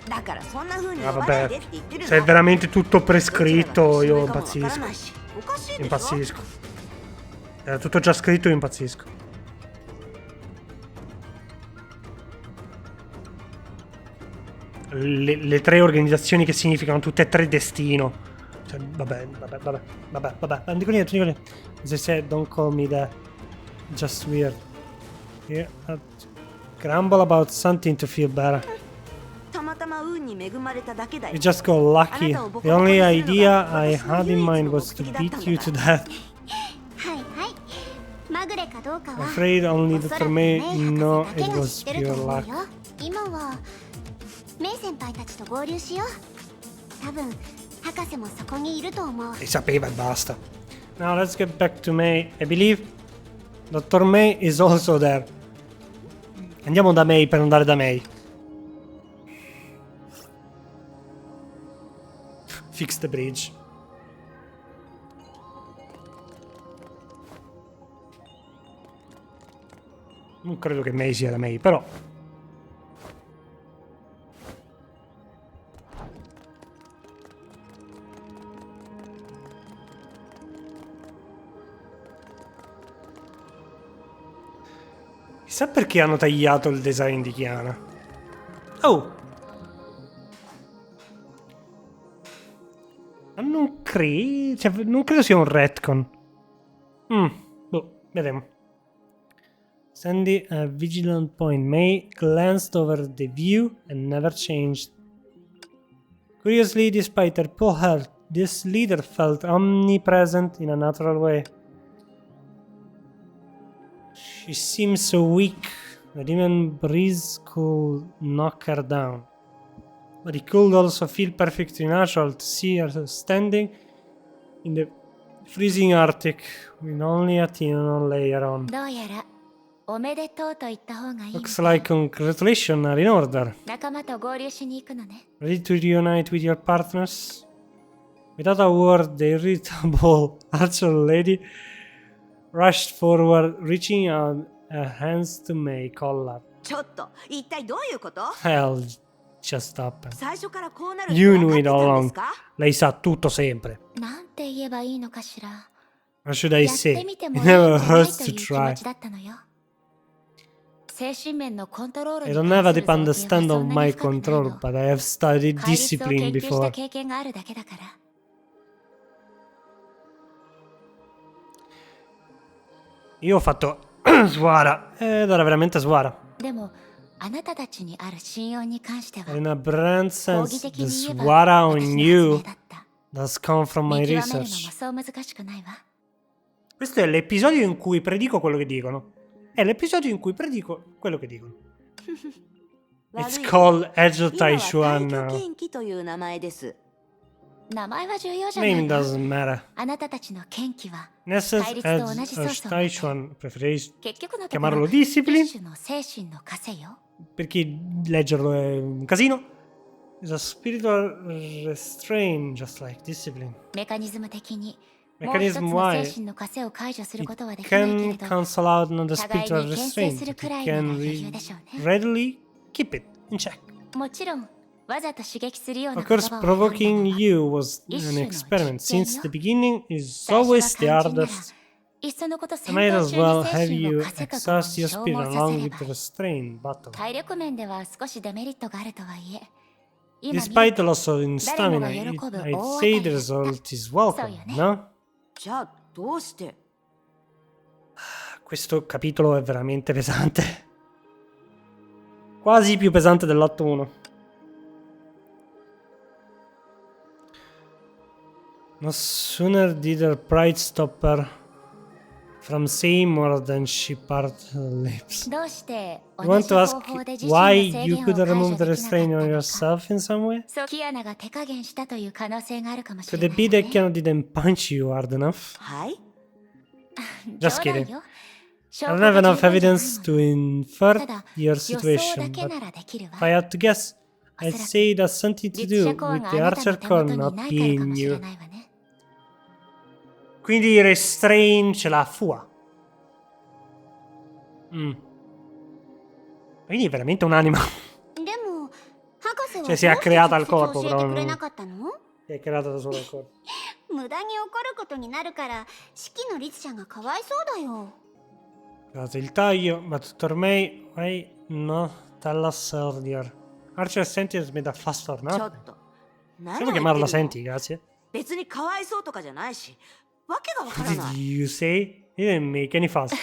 だからそんな風に Ah, 呼ばないで vabbè. って言ってるの。 Se è veramente tutto どちらが prescritto, 年上 io かもわから impazzisco. ないしおかしいでしょ？ Impazzisco. Era tutto già scritto, io impazzisco. Le tre organizzazioni che significano tutte e tre destino. Cioè, vabbè. Non dico niente, non dico niente. As I said, don't call me that. Just weird. Yeah, grumble about something to feel better. たまたま運に恵まれただけだよ You。just got lucky. The only idea I had in mind was to beat you to death. はいはい、まぐれかどうかは Afraid only おそ the らく Torme メイ博士 know だけ it が知 was ってると pure 思う luck. よ。今はメイ先輩たちと合流しよう。多分博士もそこにいると思う。 E sapeva e basta. Now let's get back to May. I believe Dottor May is also there. Andiamo da May per andare da May. Fix the bridge. Non credo che May sia da May, però. Chissà perché hanno tagliato il design di Chiana. Oh! Ma non credo... Cioè, non credo sia un retcon. Boh, vedremo. Sandy, a vigilant point. May glanced over the view and never changed. Curiously, despite her poor health, this leader felt omnipresent in a natural way. She seemed so weak that even breeze could knock her down. But it could also feel perfectly natural to see her standing in the freezing Arctic with only a thin layer on. どうやらおめでとうと言った方がいいみ Looks たい。 like congratulations are in order. 仲間と合流しに行くのね。 Ready to reunite with your partners? Without a word, the irritable archer lady rushed forward, reaching out her hands to May collar. ちょっと一体どういうこと？ Hell just happened. 最初からこうなるって You 分 knew かって it た all ん along. ですか？ Lei sa tutto sempre. なんて言えばいいのかしら。 What should I やって say? みて It もいいんじゃ never ない hurts と to いう気 try. 持ちだったのよ。精神面のコントロール I に don't 関 have a する deep 造形は understand そ of んな my に深くない control, の。 but I have studied 戒律を discipline 研究した before. 経験があるだけだから。Io ho fatto Suara ed era veramente Suara. でもあなたたちにある信用に関しては In a brand 講 sense, 義的 the に言えば Suara 私 on の you 発明だった。 does come from 見 my 極めるのも research. そう難しくないわ。 Questo è l'episodio in cui predico quello che dicono. È l'episodio in cui predico quello che dicono. It's 悪い called 今 Agitai は Shuan 退去 now. 研究という名前です。名前は重要じゃない Name わ。 doesn't matter. あなたたちの研究は In essence, 対立と同じソースを持 Agitai って Shuan preferisci 結局のところ chiamarlo discipline 一種の精神の枷よ。 perché leggerlo è un casino. It's a spiritual restraint, just like discipline. メカニズム的にメもう一つ カニズムの why 精神の枷を解除することはで It きないけ can れど、 cancel out not the 互い spiritual に牽制 restraint, する but くら it いなら can 余裕でしょうね。 readily keep it in check. もちろんわざと刺激するような Of 言 course, 葉を選ん provoking だのは you was 一 an 種の experiment. 実験 Since よ。 the beginning is 最初 always は the 肝心なら hardest, いっそのこと I 戦 might 闘 as 中 well に have 精神 you を稼ぐ exhaust your 消 spirit 耗させ along れ with ば the いい。 restraint battle. 体力面では少しデメリットがあるとはいえ、今見る Despite the と loss of in 誰もが stamina, 喜ぶ I'd 大当 say た the りだった。 result is welcome, So, no? じゃあどうして？ Questo capitolo è veramente pesante. Quasi più pesante dell'atto 1. No sooner did her pride stop her from saying more than she parted her lips. どうして You 同 want じ to 方 ask 法で自身 why の制 you 限を could 解除 remove で the きなかった restraint on のか。 yourself in some way? そうキアナが手加減したという可能性があるかもし Could れ it ない be わ that ね。 Keanu didn't punch you hard enough? はい。 Just 冗談 kidding. よ。 I don't have enough evidence to infer ただ your 予想だ situation, け but ならできる if I わ。 had to guess, お I'd そら say く it has something to 律 do 者コア with が the あなた archer の手元 core に not ないからか being もし you. れないわね。 Quindi il restraint ce l'ha Fua. Quindi è veramente un'anima. でも博士は Cioè どう si è して creata al 直接 corpo, 教え però てくれ non なかったの？ si è creata da sola al corpo. 無駄に怒ることになるから式の律者がかわいそうだよ。 Guardate il taglio, ma tutto ormai no, dalla Sordier. Archer Senti is made a fast ちょ tornata. っと。何 Possiamo を言 chiamarla ってるの？ Senti, grazie. 別にかわいそうとかじゃないし、わけがわか What ら did ない。 you say? You didn't make any fuss.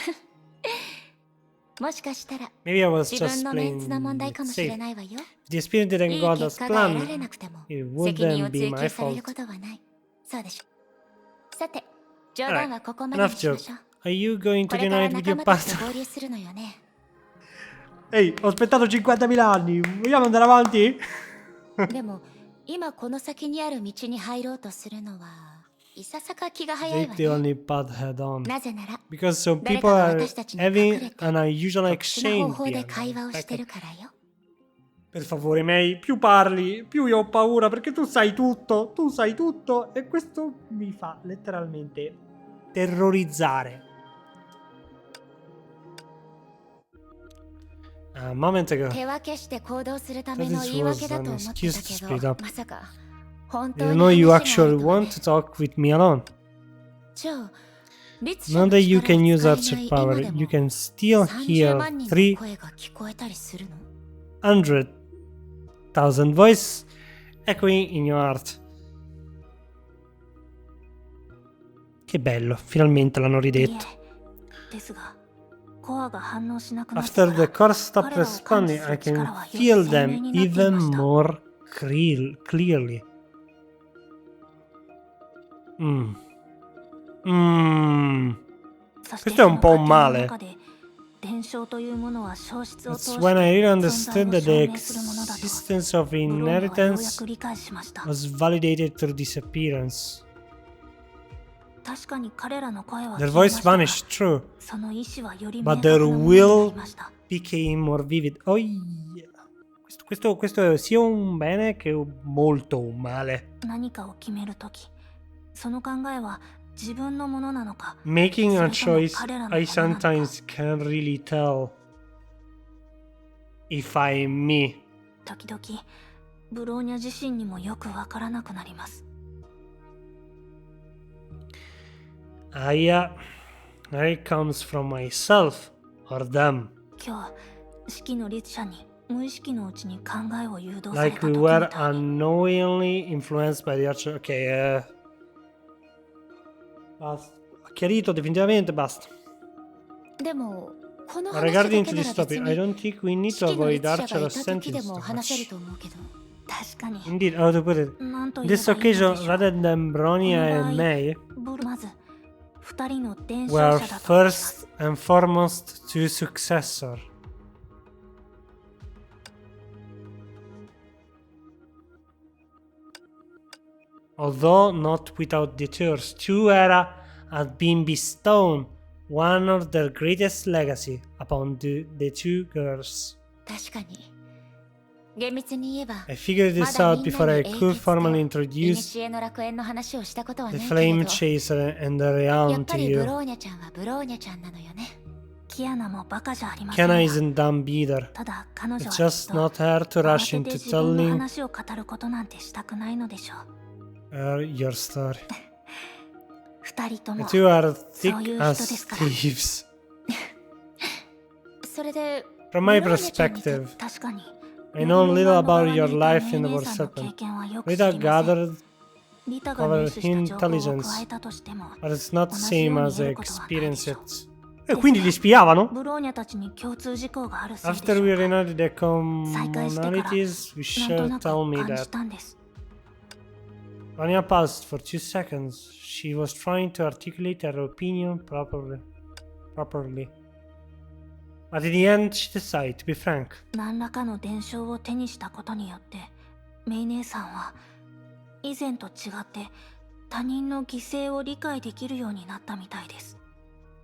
もしかしたら Maybe I was 自 just 分のメン playing ツの問題 it かもしれ safe. ないわよ。 If the spirit didn't いい go as 結果が得られ planned, なくても it 責任 wouldn't を be 追 my 及される fault. ことはない。そうでしょ。さて、冗 Alright, 談はここまでに enough しま joke. しょう。 Are you going こ to れから unite with 仲 your 間たちと partner? 合流するのよね。Ehi, ho aspettato 50.000 anni. Vogliamo andare avanti? でも今この先にある道に入ろうとするのはいささか気が早い Take わ the ね。 only path head on. なぜなら Because some 誰 people かが are 私たちに隠れ having て an unusual 特殊な方 exchange 法で behind 会話を my して back. るからよ。 Per favore, May, più parli, più io ho paura perché tu sai tutto e questo mi fa letteralmente terrorizzare. A moment ago, 手分けして行動するための This 言い訳だ was と an 思って excuse た to け speed ど、 up. まさか本当 you に know you 話があ actually るとはね。 want to talk with me alone. じゃあ Not that you can use archer power, you can still hear 300,000 voice echoing in your heart. Che bello, finalmente l'hanno ridetto. After the core stopped responding, I can feel them even more clearly. Questo è un po' un male. That's when I really understood that the existence of inheritance was validated through disappearance. Their voice vanished, true, but their will became more vivid. Oh yeah. Questo è sia un bene che molto un male. Making a choice, I sometimes can't really tell if I'm me. Yeah, it comes from myself or them. Like we were unknowingly influenced by the archer. Ok, basta. Chiarito definitivamente, basta. Regarding to this topic, I don't think we need to avoid archer sentence too much. Indeed, how to put it? This occasion, rather than Bronya and May, were first and foremost two successors. Although not without detours, two era had been bestowed one of their greatest legacy upon the two girls. I figured this out before I could formally introduce the flame chaser and the realm to you. Kiana isn't dumb either. It's just not her to rush into telling her your story. The two are thick as thieves. From my perspective, I know little about your life in the War Serpent. Rita gathered over intelligence, but it's not the same as I experienced it. E quindi li spiavano? After we reunited the commonalities, we should tell me that. Bronya paused for 2 seconds. She was trying to articulate her opinion properly. But in the end, she decided to be frank.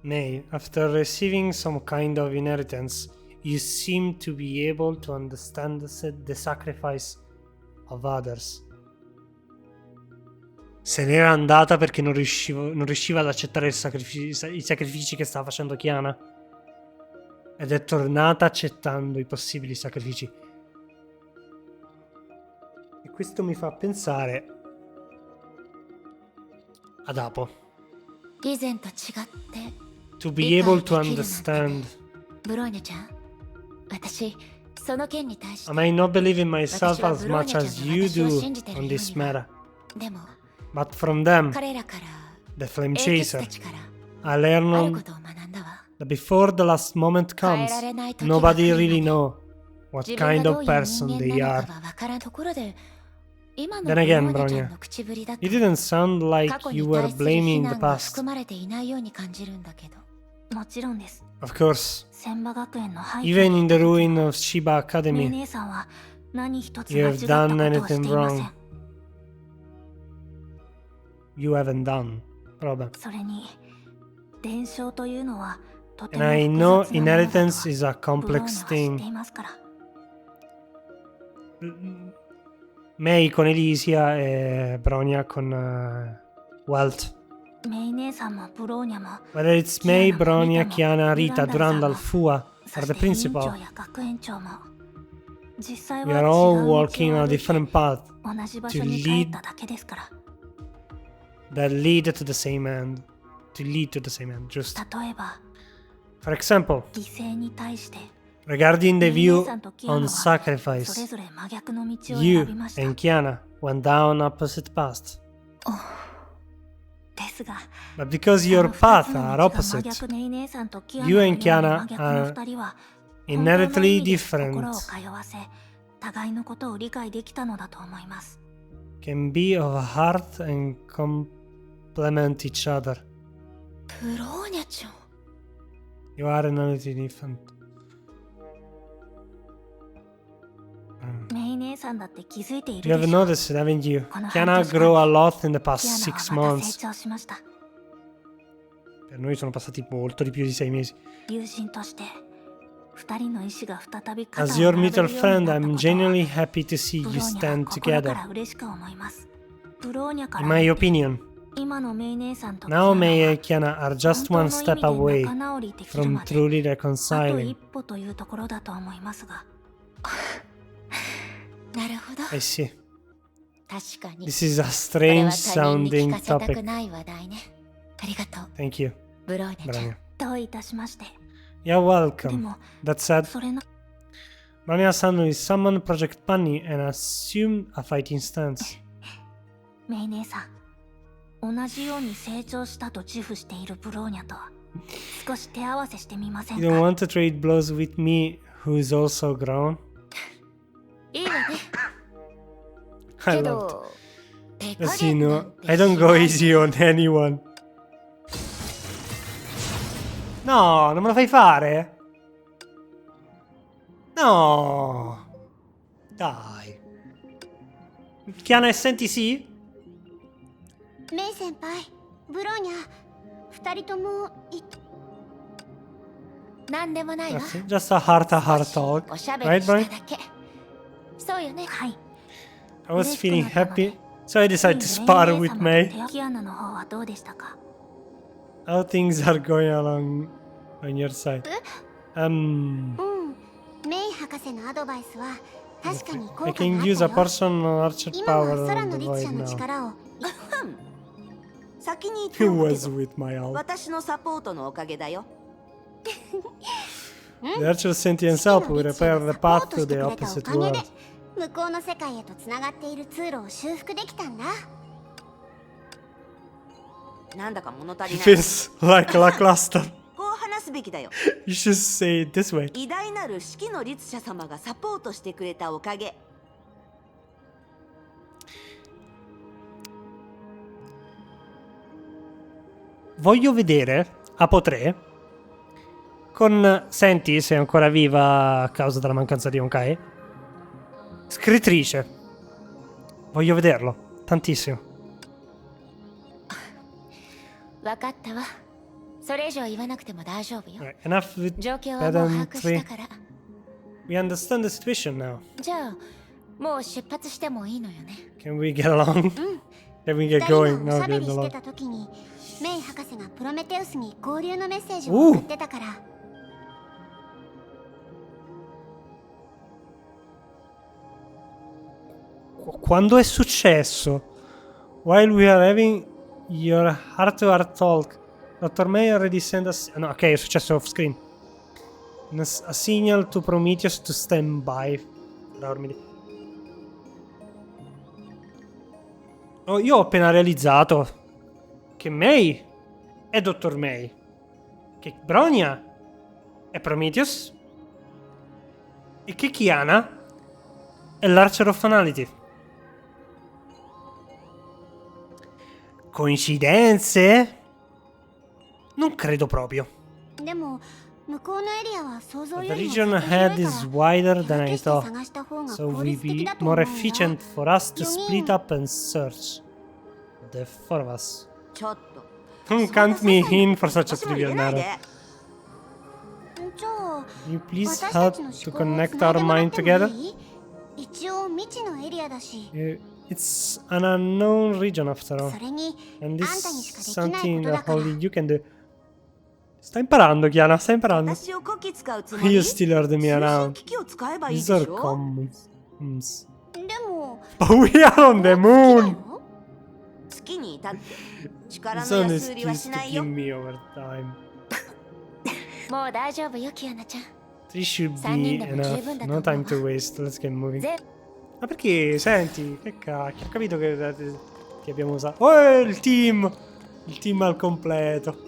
Nay, after receiving some kind of inheritance, you seem to be able to understand the sacrifice of others. Se n'era andata perché non riusciva ad accettare i sacrifici che stava facendo Kiana. Ed è tornata accettando i possibili sacrifici. E questo mi fa pensare ad Apo. To be able to understand. I may not believe in myself as much as you do on this matter. But from them, the Flame Chaser, I learned that before the last moment comes, nobody really knows what kind of person they are. Then again, Bronya, you didn't sound like you were blaming the past. Of course, even in the ruin of Shiba Academy, you have done anything wrong. You haven't done, Robin. And I know inheritance is a complex thing. May con Elysia e Bronya con Wealth. Whether it's May, Bronya, Kiana, Rita, Durandal, Fua, or the principal, we are all walking on a different path to lead to the same end. to lead to the same end, just. 例えば For example, 犠牲に対して regarding the メイ view さんとキアナ on はそれ sacrifice, ぞれ真逆の道を you 選びました and Kiana went down opposite paths. ですが But because そ your の二つ paths の are 道が真 opposite, 逆ネイ姉さんとキアナ you の and ように Kiana 真逆の二人は inherently 本当の意味で different 心を通わせ互いのことを理解できたのだと思います can be of a heart and complement each other. ブローニャちゃん You are inherently different. メイ姉さんだって気づいている You で have しょう noticed, haven't you? この Kiana 半年間 grew a lot in the キア past 6ナはまた成 months. 長しました Per noi sono passati molto di più di 6 mesi. 友人として二人の意志が再び肩を As your 並べ mutual るように friend, なった I'm ことを genuinely happy to see ブ you ローニャ stand は心か together. ら嬉しく思いますブローニャか In ら my opinion, 今のメイ姉さんとキア now ナは Mei and Kiana are just 本 one 当の step 意味で away 仲直りできる from まで truly あと reconciling. 一歩というところだと思いますがなるほど I see. 確かに This is a これ strange は他人に聞 sounding かせたく topic. ない話題ねありがとう Thank you, ブローニャちゃん Brania. どういたしまして You're で welcome. も That said, それの Brania suddenly summoned Project Bunny and assumed a fighting stance. メイ姉さん同じように成長したと自負しているブローニャと少し手合わせしてみません You don't か want to trade blows with me, who's also grown? いいわね I け loved. ど手加 As you 減な know, んて I don't し go ない easy on anyone. No, non me lo fai fare? No. Dai. Kiana e senti sì? メイ先輩ブローニャ二人ともなんでもないわ Just a heart talk. おしゃべり Right, した Brian? だけそうよねはい I was 嬉しく feeling なったので happy, so I つい decided に to メイ spar 姉 with 様と Mei. 手キアナの方はどうでしたか How things are going along on your side? うんメイ博士のアドバイスは確かに効 I 果があ can った use a よ personal archer 今は power 空 on の the 律 void 者の now. 力を先に言って Who おくけ was ど with my ult? 私のサポートのおかげだよ The archer's sentience help will repair the path to the opposite おかげで world. 向こうの世界へとつながっている通路を修復できたんだなんだか物足 It りない feels like lackluster. こう話すべきだよ You should say it this way. 偉大なる指揮の律者様がサポートしてくれたおかげ Voglio vedere Apo 3 con Senti, se è ancora viva a causa della mancanza di Honkai. Scrittrice. Voglio vederlo. Tantissimo. 分かったわそれ以上言わなくても大丈夫よ Right, enough with 状況はもう把握した pedantry. から We understand the situation now. じゃあもう出発してもいいのよね Can we get along? Can we 二 get 人 going? がおし No, ゃべ get りして along. た時にメイ博士がプロメテウスに交流のメッセージを送ってたから Quando è successo? While we are having your heart-to-heart talk, Dr. May already sent us... No, ok, è successo off-screen. A signal to Prometheus to stand by. Dormili. Oh, io ho appena realizzato che May è Dr. May. Che Bronia è Prometheus. E che Kiana è l'Archer of Finality. Coincidenze? Non credo proprio. でも向こうのエリアは想像 The よりも region 広い ahead is から wider 手 than 分 I けして thought, 探した方が so 効 will 率 be 的だと more 思うんだ efficient for us to 4 split up and search. The four of us. ちょっと Don't count me in for such a 私も入れ trivial ない matter. でじゃあ Can you please 私た help ちの to 思考を connect つない our でもらっ mind ても together? いい？一応未知のエリアだし It's an unknown region after all. それに And あ this んたにし is かできない something ことだ that から only you can do. Sta imparando, Chiana, sta imparando. 私をこき使うつも You り still heard me 通信 around. 機器を使えばいいでし These are ょ commons. でも But we are on the 好きだ moon! よ月に至って力の Sono 安売りはし excuse な to いよ give me overtime. もう大丈夫よ、キアナちゃん。 Three should be 三人でも十 enough. 分だ No と思 time う to わ。 waste. Let's get moving. ぜ Ma perché, senti, che cacchio, ho capito che ti abbiamo usato. Oh, il team! Il team al completo.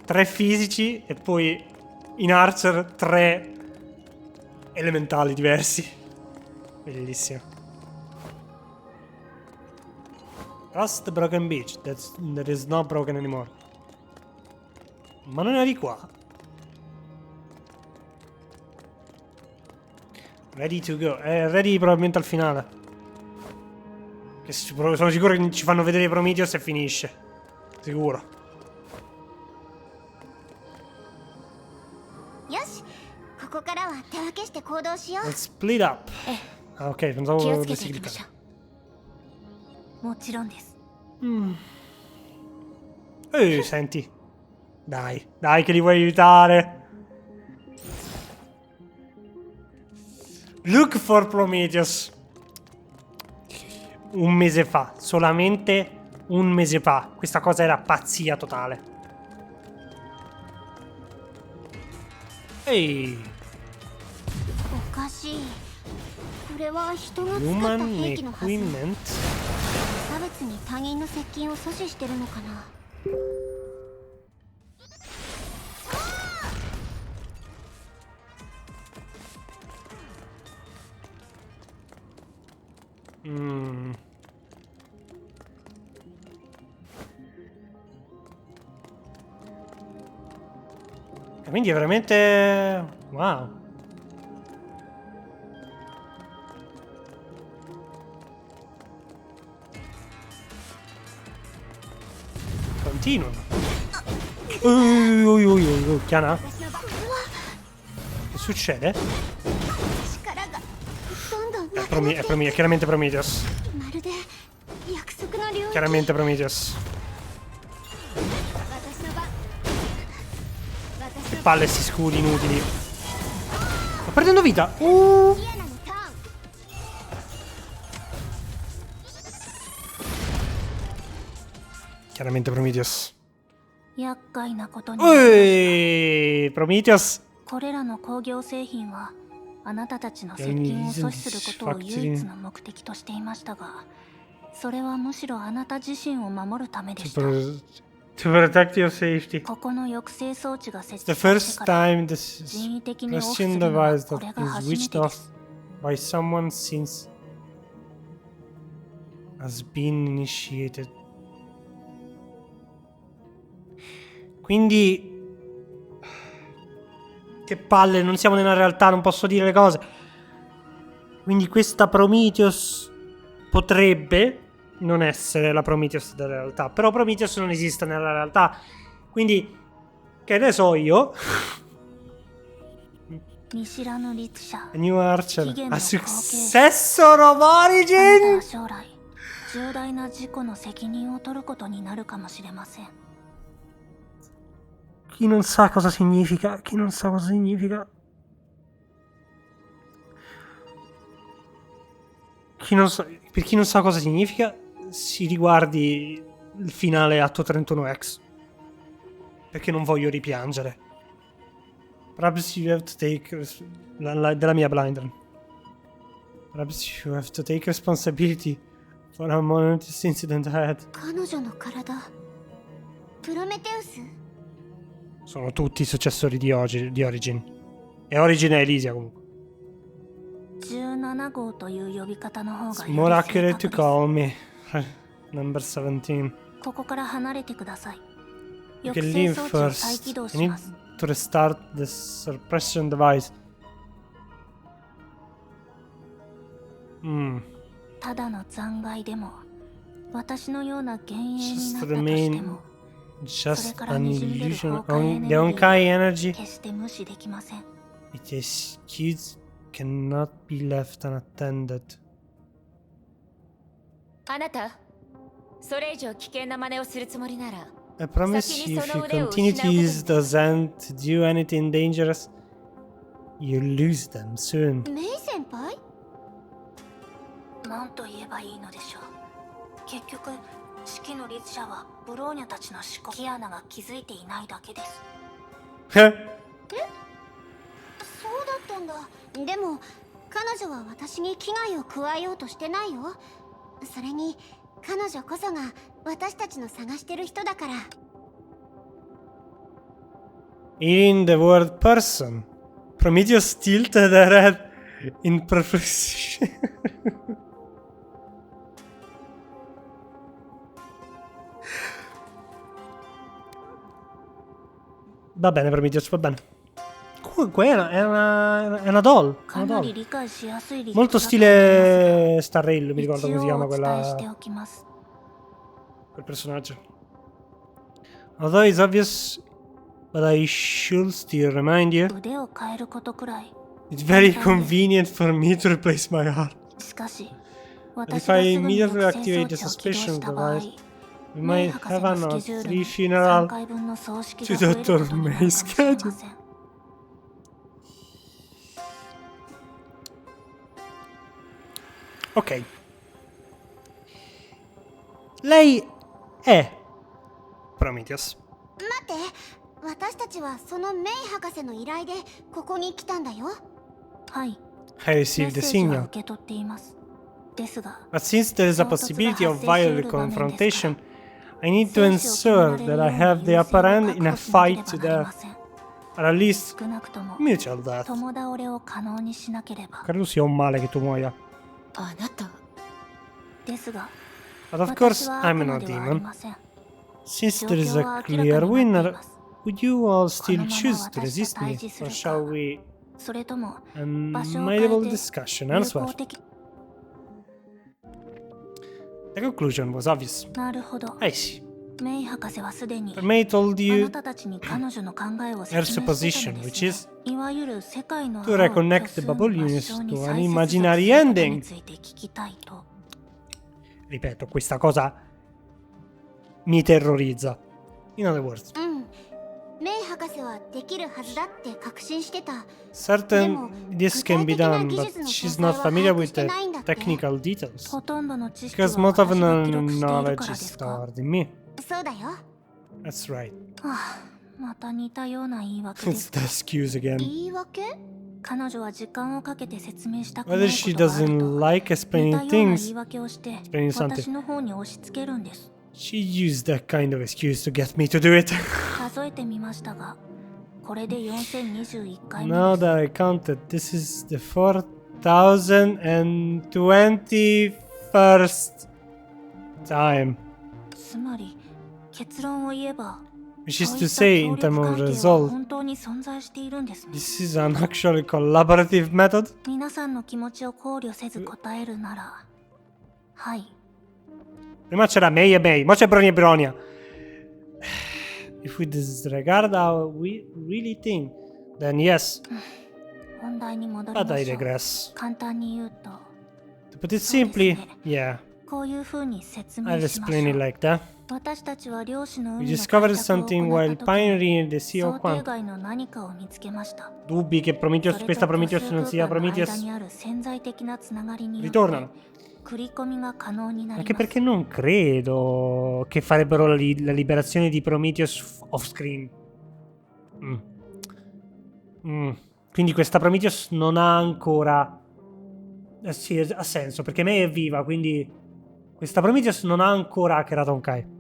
Tre fisici e poi in Archer 3 elementali diversi. Bellissimo. Cross the broken beach. That is not broken anymore. Ma non è di qua. Ready to go. Ready probabilmente al finale. Che sono sicuro che ci fanno vedere Prometheus e finisce. Sicuro. よし、ここからは手分けして行動しよう。 Let's split up. Ah, ok, 気を pensavo つけ dovessi ていきましょ cliccare. う。もちろんです。 Senti. Dai che li vuoi aiutare. Look for Prometheus. Un mese fa, solamente un mese fa. Questa cosa era pazzia totale. Ehi. おかしい。これは人が使った Human 兵器のはず。 equipment. 差別に他人の接近を阻止してるのかな。 Quindi è veramente... Wow. Continuano. Chiana? Che succede? 力がどんどんなくなってÈ chiaramente Prometheus. まるで約束の領域。 Chiaramente Prometheus. 私の番。 Che palle sti scudi inutili. Sto perdendo vita. ディアナのターン。 Chiaramente Prometheus. 厄介なことになり Prometheus. これらの工業製品はあなたたちの接近を阻止することを唯一の目的としていましたが、それはむしろあなた自身を守るためでした。 To protect your safety. ここの抑制装置が設 The 置されて first から time this 人為的にオフする Christian のは device こ that れが is 初め switched てで off す。 by someone since has been initiated. Quindi che palle, non siamo nella realtà, non posso dire le cose. Quindi questa Prometheus potrebbe non essere la Prometheus della realtà, però Prometheus non esiste nella realtà. Quindi che ne so io? 見知らぬ律者 A new archer. 起源の A 後継者 successor of あなた origin? は将来重大な事故の責任を取ることになるかもしれません。 Chi non sa cosa significa? Chi non sa cosa significa? Per chi non sa cosa significa, si riguardi il finale Atto 31X. Perché non voglio ripiangere. Perhaps you have to take... della mia blind run. Perhaps you have to take responsibility for a momentous incident ahead. 彼女の体。プロメテウス。 Sono tutti i successori di Origin. E Origin è Elysia comunque. 17号という呼び方の方が It's よ more り accurate 正 to 確です。 call me number 17. ここから離れてください。 You 抑 can 制 leave 装置を再 first. 起動 I し need ます。 to restart the suppression device. ただの残骸でも私のような幻影に Just なった the として main... も Just それから an 滲み出る illusion. 崩壊エネルギー The Honkai energy. 決して無視できません。 It is cute. Cannot be left unattended. あなた、それ以上危険な真似をするつもりなら、 I promise you if you continue to use the Zen to do anything dangerous, You lose them soon. メイ先輩？何と言えばいいのでしょう。結局式の律者はブローニャたちの思考キアナが気づいていないだけです。へっ。そうだったんだ。でも彼女は私に危害を加えようとしてないよ。それに彼女こそが私たちの探してる人だから。In the word person, Prometheus tilted her head in perplexity. Va bene, Prometheus, va bene. Comunque è una doll. Una doll. Molto stile Star Rail, mi ricordo come si chiama quel personaggio. Although it's obvious, but I should still remind you. It's very convenient for me to replace my heart. But if I immediately activate the suspicion device, we might have an altri funeral to Dr. May's schedule. Ok. Lei è Prometheus. 待って、私たちはそのメイ博士の依頼でここに来たんだよ。はい。 I received the signal. But since there is a possibility of violent confrontation, I need to ensure that I have the upper hand in a fight to death. Or at least mutual death. Credo sia un male che tu muoia. But of course, I'm no demon. Since there is a clear winner, would you all still choose to resist me? Or shall we... Mindable discussion elsewhere. The conclusion was obvious. I see. May told you her supposition, which is to reconnect the bubble units to an imaginary ending. Ripeto, questa cosa mi terrorizza. In other words, certain this can be done, but she's not familiar with the technical details. Because most of the knowledge is stored in me. That's right. It's the excuse again. Whether she doesn't like explaining things, explaining something, she used that kind of excuse to get me to do it. Now that I counted, this is the 4021st time. Which is to say, in terms of result, this is an actually collaborative method. Prima c'era May e May, mo c'è Bronia e Bronia. If we disregard how we really think, then yes. But I digress. To put it simply, yeah. I'll explain it like that. We discovered something while pioneering the Sea of Quantum. Dubbi che Prometheus, questa Prometheus non sia Prometheus? Ritornano. Anche perché non credo che farebbero la liberazione di Prometheus off screen. Quindi questa Prometheus non ha ancora... sì, ha senso, perché May è viva, quindi questa Prometheus non ha ancora hackerato Honkai.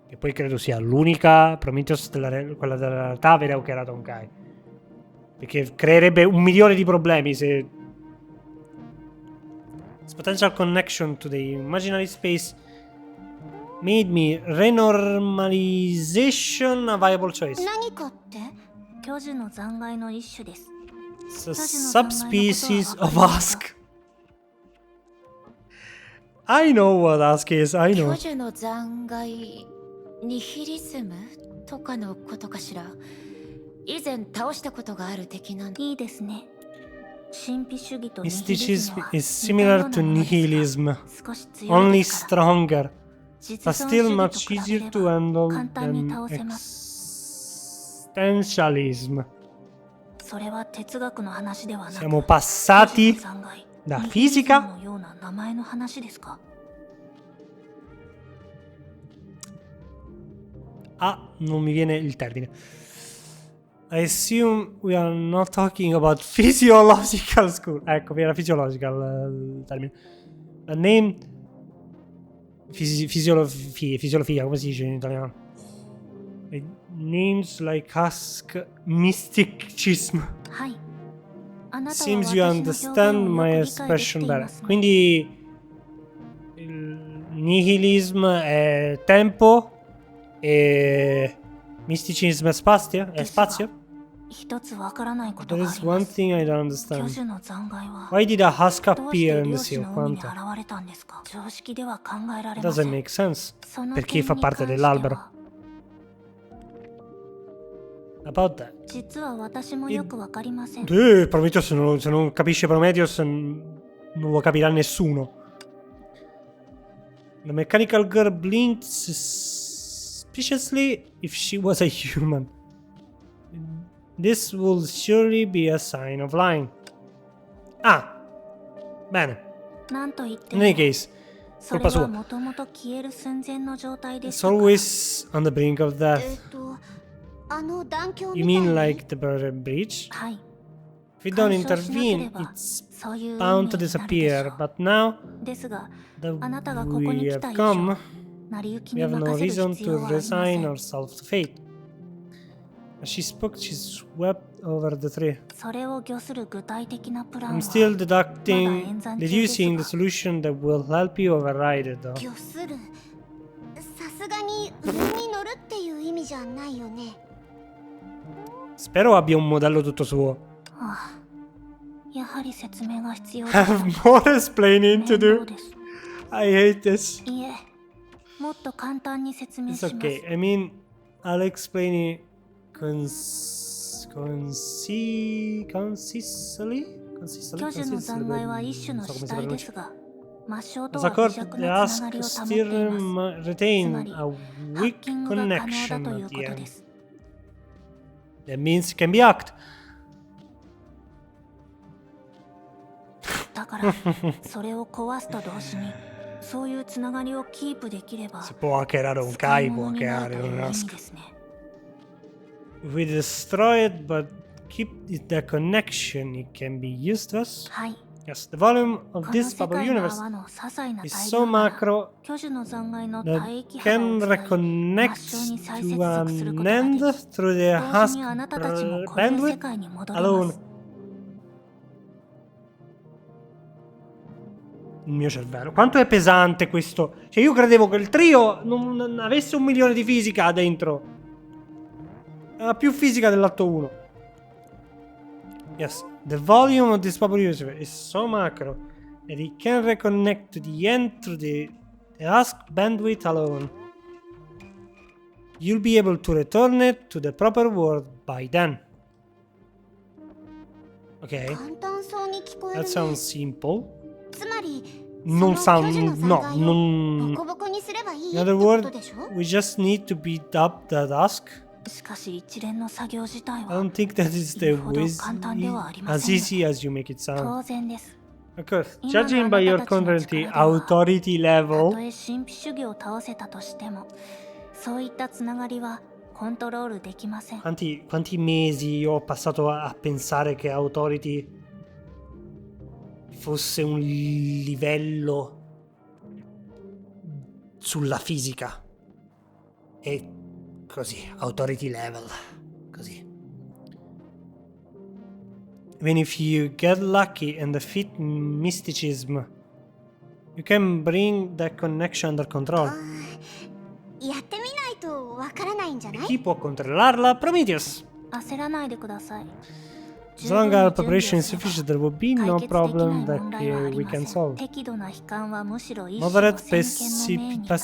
E poi credo sia l'unica Prometheus quella della realtà a avere hackerato Honkai. Perché creerebbe 1 milione di problemi se... This potential connection to the imaginary space made me renormalization a viable choice. It's a subspecies of Ask. I know what Ask is, I know. 巨樹の残骸ニヒリズムとかのことかしら。以前倒したことがある敵なんいいですね。Mysticism is similar to nihilism, only stronger, but still much easier to handle than existentialism. それは哲学の話ではなく、 Siamo passati 巨人の残骸 da ニヒリズム fisica のような名前の話ですか？ non mi viene il termine. I assume we are not talking about physiological school. Ecco, era physiological il termine. The name fisiologia, come si dice in italiano? Names like ask mysticism. はい。あなたは Seems 私 you の表現 understand を my よく理解できて expression いま better. すね。 Quindi il nihilism è tempo e mysticism è spazio? È ですが spazio? 一つわからないこと There があ is りま one す。 thing I don't 巨 understand. 樹の残骸は Why did a husk どうして appear in 漁 the 師 Sea of の海に Quanta? 現れたんですか？常識では考えられ It ませ doesn't ん。 make sense. その Per 点 chi に fa 関 parte して dell'albero. は About that. 実は私もよくわかりません。 Prometheus, se non capisce Prometheus, non lo capirà nessuno. The mechanical girl blinked suspiciously if she was a human. This will surely be a sign of lying. Ah, bene. なんと言って In も any case, それ colpa は sua. もともと消える寸前の状態で It's したから。 always on the brink of death. 断橋 You みたい mean に like the Berlin Breach? はい。 If we don't 干渉しなけれ intervene, ば it's そういう運 bound 命 to になるでしょ disappear. う。 But now ですが、 that あなたがここ we に来 have た以 come, 上、成り行き we に have no 任せる reason 必要 to はありませ resign ん。 ourselves to fate. As she spoke, she swept over the tree. それを御する具体的なプラン I'm は still deducting, まだ演算中ですが。 deducing the solution that will help you override it, though. 御する。さすがに上に乗るっていう意味じゃないよね。 Spero abbia un modello tutto suo. ああ、やはり説明が必要です。 Have more explaining 面 to 倒 do. です。 I hate this. いえ、もっと簡単に説明 It's します。 okay. I mean, I'll explain it concisely. 巨樹の残骸は一種の死体ですが、末梢と As は a 微 court, 弱 the なつ ask ながりを保ってい still ます。 retain つまり、 a ハッ weak キングが可能だ connection という at こ the とで end. す。 That means it can be hacked. だから、それを壊すと同時に、そういうつながりをキープできれば、 Si può hackerare un 使い Kai, può 物にな hackerare るという un 意味 ask. ですね。 If we destroy it but keep the connection, it can be used to us. はい。 Yes, the volume こ of の this 世 bubble 界の universe 泡の些細な is 大 so 量なら macro 巨樹の残骸の that 帯域幅 can を使い、末梢 reconnect に再 to 接続する an ことがで end き、 through the 同時 husk にあなたたちもこういう世 bandwidth 界に戻れま alone. す。 Il mio cervello. Quanto è pesante questo? Cioè, io credevo che il trio non avesse 1 milione di fisica dentro. Ha più fisica dell'atto 1. Yes, the volume of this bubble universe is so macro that it can reconnect to the end through the husk bandwidth alone. You'll be able to return it to the proper world by then. Okay, 簡単そうに聞こえ that る sounds ね。 simple. つまり、 Non その巨樹 sound の残 no, 骸を non ボコボコにすればいいっ In て other こ words, とでしょ？ we just need to beat up the husk. しかし一連の作業自体 I は don't think that is the 言うほど way 簡単ではありま as せん。 easy as you make it sound. 当然です。 Of course, 今の judging by あ your なたたちの current 力では、 authority たと level, え神秘主義を倒せたとしても、そういったつながりはコントロールできません。 quanti mesi io ho passato a pensare che authority fosse un livello sulla fisica. E così, authority level, così. Even if you get lucky and defeat mysticism, you can bring that connection under control. やってみないとわからないんじゃない？ Chi può controllarla? Prometheus. 焦らないでください。 As long as our preparation is sufficient, there will be no problem that we can solve. 適度な悲観はむしろ一種の Moderate 先見の明になる。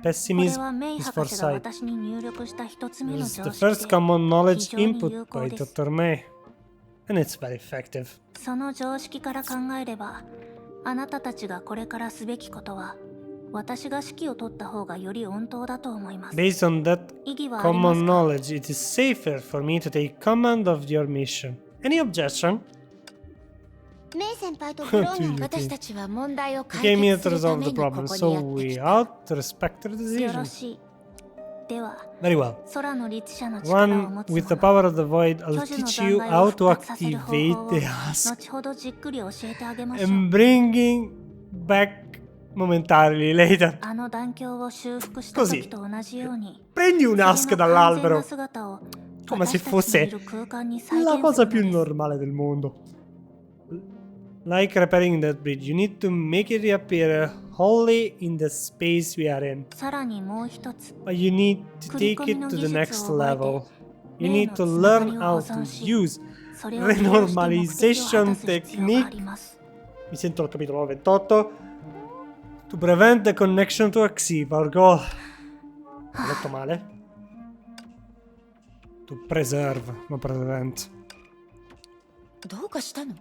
pessimism これはメイ is 博士が foresight. 私に入力した一つ目の It's 常 the 識 first で、 common knowledge 非常に有 input 効 by です。 Dr. May, and it's very effective. その常識から考えれば、あなたたちがこれからすべきことは、私が指揮を取った方がより穏当だと思います。 Based on that 意義はありま common すか？ knowledge, it is safer for me to take command of your mission. Any objection? メイ先輩とブローニャン 私たちは問題を You 解 came here 決 to するた resolve め the にこ problem, こに so やって we きた。 ought to respect your よろ decision. しい。では、 Very well. 空の律者の力を One 持つ with the 者、 power of the void, 巨 I'll 樹の teach 残 you 骸 how を to 復活させる方 activate 法を the husk. 後ほどじっくり教えてあげましょう。 I'm bringing back momentarily later. あの断境を修復した時と同じように、 Prendi un 次 husk の完全な dall'albero 姿を come se 私たちの fosse いる空間に再 la 現 cosa する più のです。 normale del mondo. Like repairing that bridge, you need to make it reappear wholly in the space we are in. さらにもう一つ、 But you need to take it to the next level. You need to learn how to use それを利用して目的を果たす必要があります。 Mi sento al capitolo 28. To prevent the connection to Axie, our goal. Ho letto male. To preserve, non prevent. どうかしたの？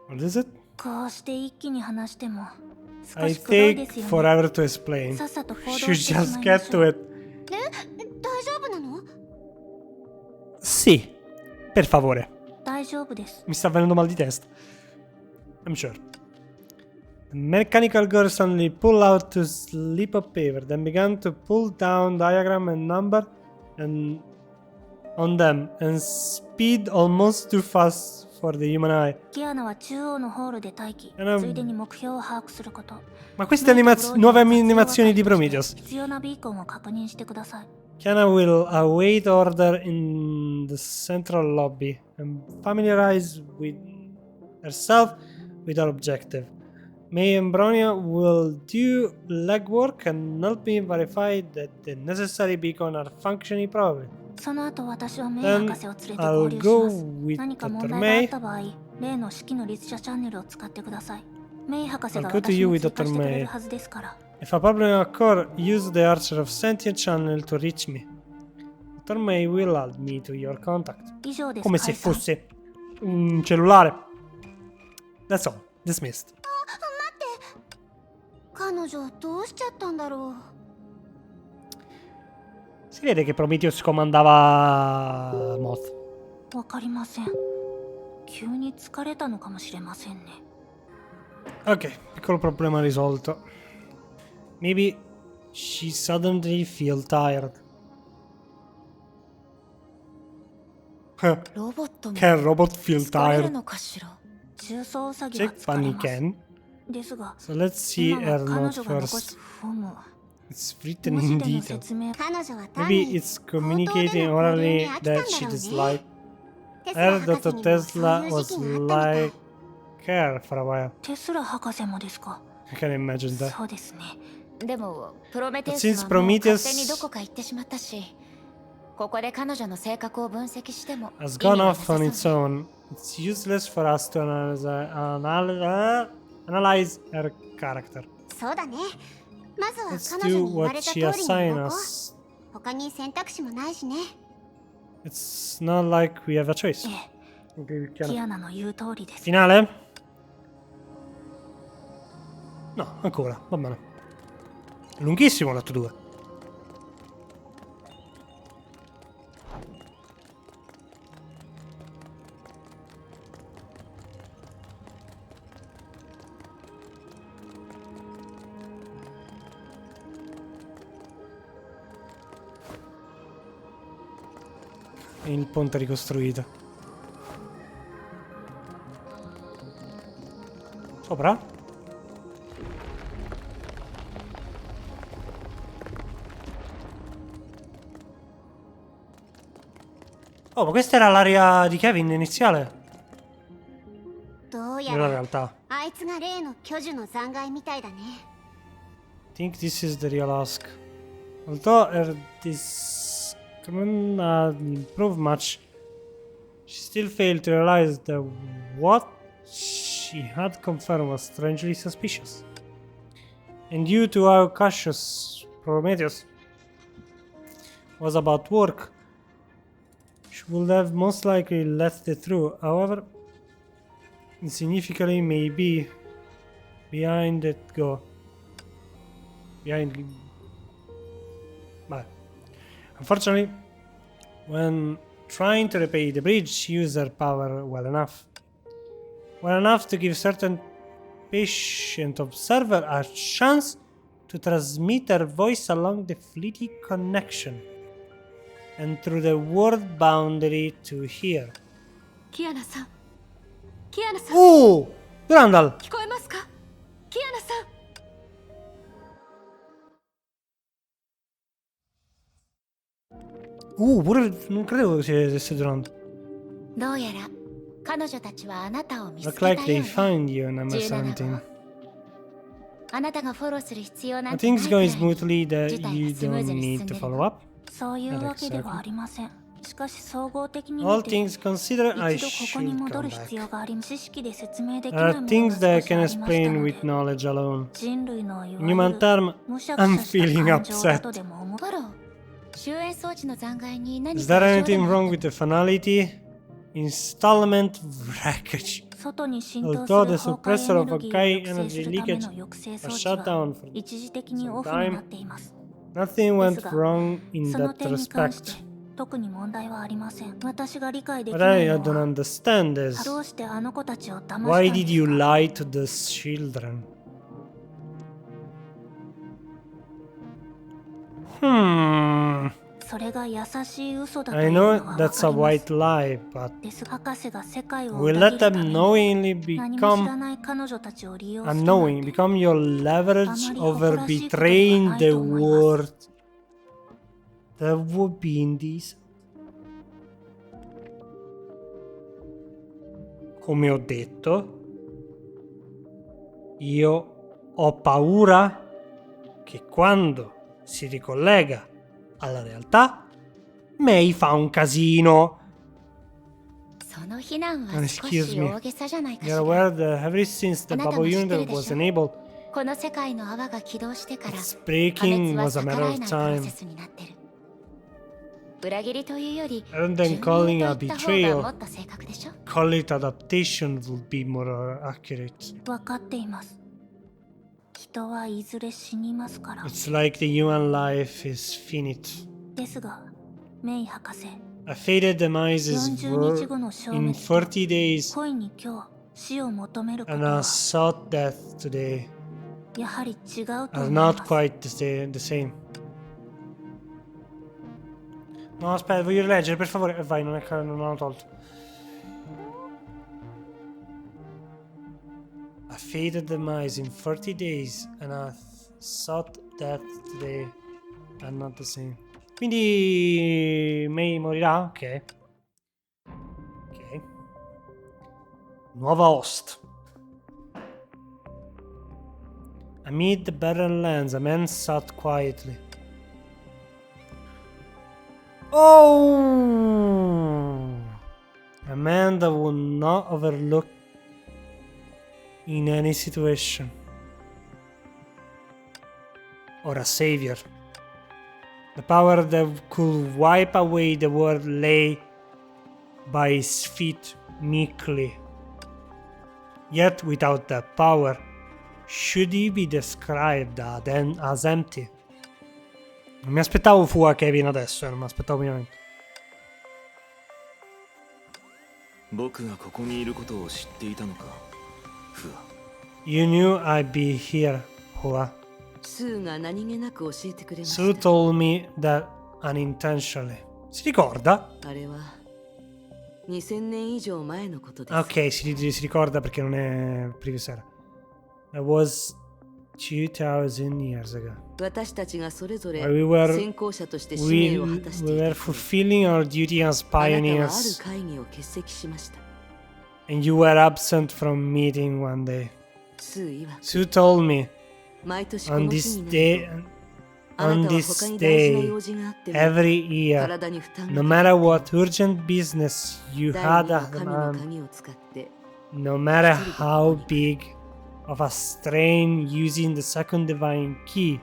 What is it? こうして一気に話しても少 I しくどいで take すよね。 forever to explain. さっさと行動 Should してしまい just ま get しょ to う。 it. 大丈夫なの？ Sì, per favore. 大丈夫です。 Mi sta venendo mal di testa. I'm sure. The mechanical girl suddenly pulled out a slip of paper, then began to pull down diagram and number and on them and speed almost too fast for the human eye. キアナは中央のホールで待機、 And ついでに目標を把握すること。 Ma queste nuove animazioni di Prometheus. 必要なビーコンを確認してください。 Kiana will await order in the central lobby and familiarize herself with our objective. May and Bronia will do legwork and help me verify that the necessary beacon are functioning properly. その後私はメイ Then 博士を連れて合流 I'll し go ます。 with 何か問 Dr. 題があっ May. た場合、例の式の律者チャンネルを使ってください。メイ博士が I'll go to 私 you に with 追加 Dr. してくれ May. るはずですから。 If a problem occurs, use the Archer of Sentient channel to reach me. Dr. May will add me to your contact. 以上です。 Come se 解散 fosse un cellulare. That's all. Dismissed. 彼女どうしちゃったんだろう。 Si vede che Prometheus comandava Moth. わかりません。急に疲れたのかもしれませんね。 Ok, piccolo problema risolto. Maybe she suddenly feel tired. ロボットも Can robot feel 疲れる tired? のかしら？中層ウサギは Check 疲れ Bunny ます。 can. ですが、 So let's see 今 her は彼 note 女が残し first. フォーム。 It's written 文 in 字での detail. 説明。彼女は単 Maybe に it's communicating orally that she disliked. テスラ Heard 博 that 士にも Tesla そういう時 was 期があったみたい。 like her for a while. テスラ博士もですか？ I can imagine that. そうですね。でもプロメテウ But ス since はもう Prometheus 勝手にどこか行ってしまったし、ここで彼女の性格を分析しても Has 意味 gone はな off さ on そう its own. It's useless for us to analyze her character. そうだね。まずは Let's 彼女 do に言わ what れた通 she りに assigned 動こ us. う。他に選択肢もないしね。 It's not like we have a choice. え Ok, え、キ chiaro. アナの言う通りです。 Finale? No, ancora, va bene. È lunghissimo l'atto 2. E il ponte ricostruito. Sopra? Oh, ma questa era l'area di Kevin iniziale? どうや Nella ら realtà. あいつが例の巨樹の残骸みたいだね。 I think this is the real ask. Although her discrimination improved much, she still failed to realize that what she had confirmed was strangely suspicious. And due to how cautious Prometheus was about work, she would have most likely let it through. However, insignificantly maybe behind But unfortunately, when trying to repay the bridge, she used her power well enough to give certain patient observer a chance to transmit her voice along the fleeting connection and through the word boundary to hear. キアナさん、キアナさん、 Oh! Durandal! 聞こえますか？キアナさん。 Pure non credevo che sia Durandal. どうやら彼女たちはあなたを見つ Look けた like よ they うね。 found you, number 17 17. 号。あなたがフォローする必要な Are んてない things くらい going smoothly 事 that 態 you がスムー don't ズに need 進ん to でる follow わ。 up? そういうわけではありません。しかし総合的に All 見て things considered, I 一度ここ should に come 戻る必要 back. があり、知識で説明でき There ない are もの things が that 少 I し can ありました explain の with で、 knowledge alone. 人類のい In わゆ human る term, むしゃ I'm くしゃした feeling 感情だ upset. とでも思う。フォロー、終焉装置の残骸に何 Is か there 異常で anything もあ wrong った with the finality? Installment wreckage. 外に浸透す Although る the 崩壊 suppressor エ of ネルギーを Honkai 抑制す energy るため leakage の抑制 was 装置 shut は down for 一時的に some オフにな time. っています。 Nothing went ですが、 wrong in その that 点に関して respect. 特に問題はありません。私が理解でき What な I いの don't は、 understand ど is うしてあの子たちを騙したん why で did す you か？ lie to the children? Hmm. それが優しい嘘だと I いうの know はわ that's か a ります。 white lie, but です。博士が世界を will 裏 let 切る them ために knowingly 何も知ら become ない彼女たちを利用して unknowing, become your leverage over betraying the world. That would be indecent. Come ho detto, io ho paura che quando si ricollega alla realtà, Mei fa un casino. その非難は And 少 excuse し me. 大げさじゃないかし You're ら。 aware that ever since the あなた bubble も知って unit るで was しょ？ enabled, この世界の泡が起動してから its 破 breaking 滅は was a 逆 matter ら of えないプロ time. セスになってる。裏切りというより Rather 順 than calling 応 a と言った方がも betrayal, っと正確でしょ？ call it adaptation would be more accurate. 分かっています。人はいずれ死にますから。 It's like the human life is finite. ですが、メイ博士、 A fated demise is 40日後の消 in 滅と40 days 恋に今日死を求めること and a は sought death today やはり違うと are 思いま not す。 quite the same. No, aspetta, voglio rileggere, per favore. Vai, non l'hanno tolto. A fated demise in 40 days and a sought death today are not the same. Quindi Mei morirà? Ok. Ok. Nuova host. Amid the barren lands, a man sat quietly. Oh! A man that would not overlook in any situation. Or a savior. The power that could wipe away the world lay by his feet meekly. Yet without that power, should he be described as empty? Non mi aspettavo fu a Kevin adesso, non mi aspettavo minimamente. 僕がここにいることを知っていたのか、フア。 You knew I'd be here, Hua. スーが何気なく教えてくれまし Sue た。 told me that unintentionally. Si ricorda? あれは2000年以上前のことです。 Ok, si ricorda perché non è previous era. That was 2000 years ago. 私たちがそれぞれ We were- 先行者として使 We 命を果たしてい were た頃 fulfilling our duty as あなたはある pioneers, 会議を欠席しました。 and you were absent from meeting one day. スー曰く Sue told me 毎年こ on の日 this になる day, とあな on たは this 他に大事な day, 用事があっても every year, 体に負担 no が matter what urgent business you 第 had 二の at 神の hand, 鍵を使って no matter how big of a strain using the second divine key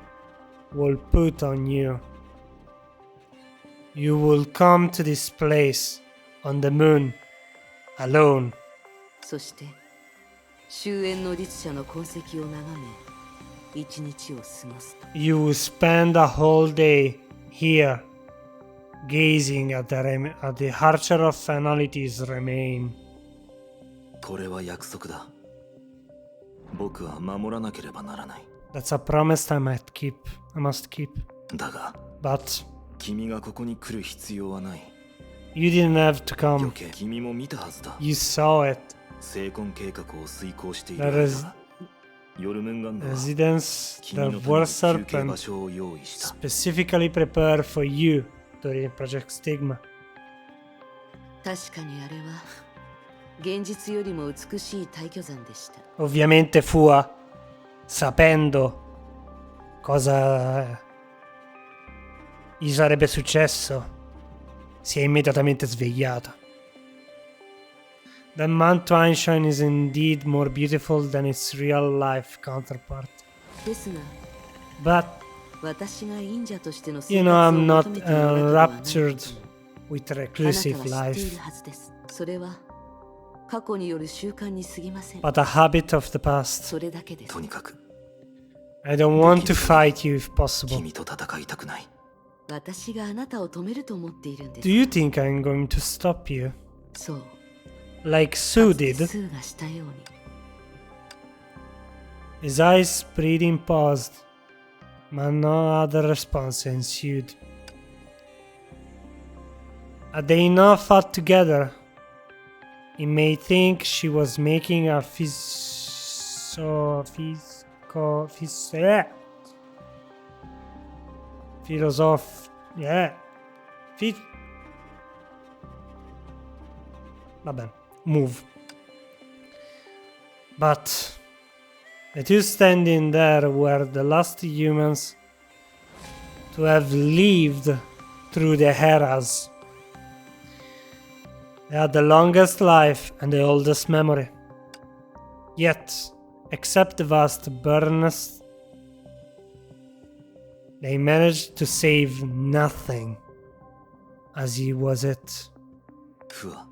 will put on you, you will come to this place on the moon alone. そして終焉の律者の痕跡を眺め一日を過ごすと。 You will spend a whole day here, gazing at the archer of finality's remain. これは約束だ。僕は守らなければならない。 That's a promise I must keep. だが、 But 君がここに来る必要はない。 you didn't have to 余 come. 計君も見たはずだ。 You saw it. 成婚計画を遂行してい The る間、ヨルムンガンドは residence, 君 the のため war に休憩場 serpent 所を用意した。 specifically prepared for you during Project Stigma. 確かにあれは現実よりも美しい退去山でした。 Ovviamente Fua, sapendo cosa gli sarebbe successo, si è immediatamente svegliata. The Mount Einstein is indeed more beautiful than its real-life counterpart. ですが、 But, 私が忍者としての you 生 know, 活を I'm 求 not めているわけではないこと enraptured も with あなた reclusive は知ってい life, るはずです。それは過去による習慣に過ぎません。 but a habit of the past. それだけですと。にかく I don't want to fight you if possible. 君と戦いたくない。私があなたを止めると思っているんです Do。you think I'm going to stop you? そう。 Like Sue かつて did? スーがしたように。 His eyes spreading paused, but no other response ensued. Had they not fought together, he may think she was making a move. But the two standing there were the last humans to have lived through the eras. They had the longest life and the oldest memory. Yet, except the vast burners, they managed to save nothing, as he was it. 不破。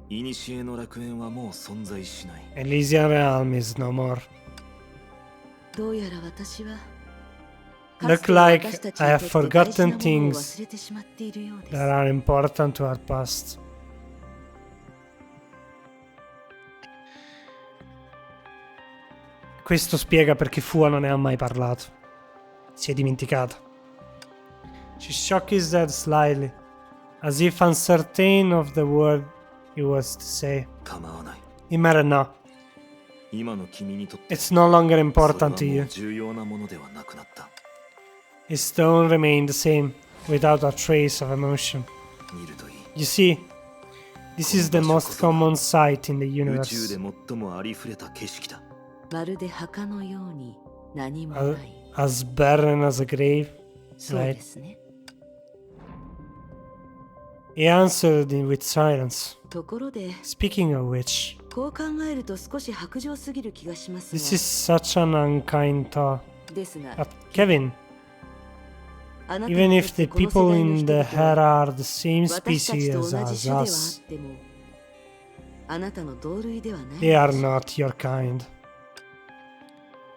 古の楽園はもう存在しない。 Elysian realm is no more. どうやら私は Look like I have forgotten things 忘れてしまっているようです。 that are important to our past. Questo spiega perché Fua non ne ha mai parlato. Si è dimenticata. She shook his head slightly, as if uncertain of the word he was to say. 構わない。 It mattered now. 今の君にとって It's no longer それ important は to も you. う重要なものではなくなった。 His tone remained the same, without a trace of emotion. 見るといい。 You see, this is the most common sight in the 宇 universe. 宙で最もありふれた景色だ。まるで墓のように何もない。 As barren as a grave. そうですね。 He answered with silence. ところで、 Speaking of which, こう考えると少し白状すぎる気がします this が is such an unkind thought. ですが、 But Kevin, あなたに even と if って the この世 people 代の in 人 the 々 Hera は are the same 私たち species と同じ as 種ではあ us, っても、あなたの同類ではない。 they are not your kind.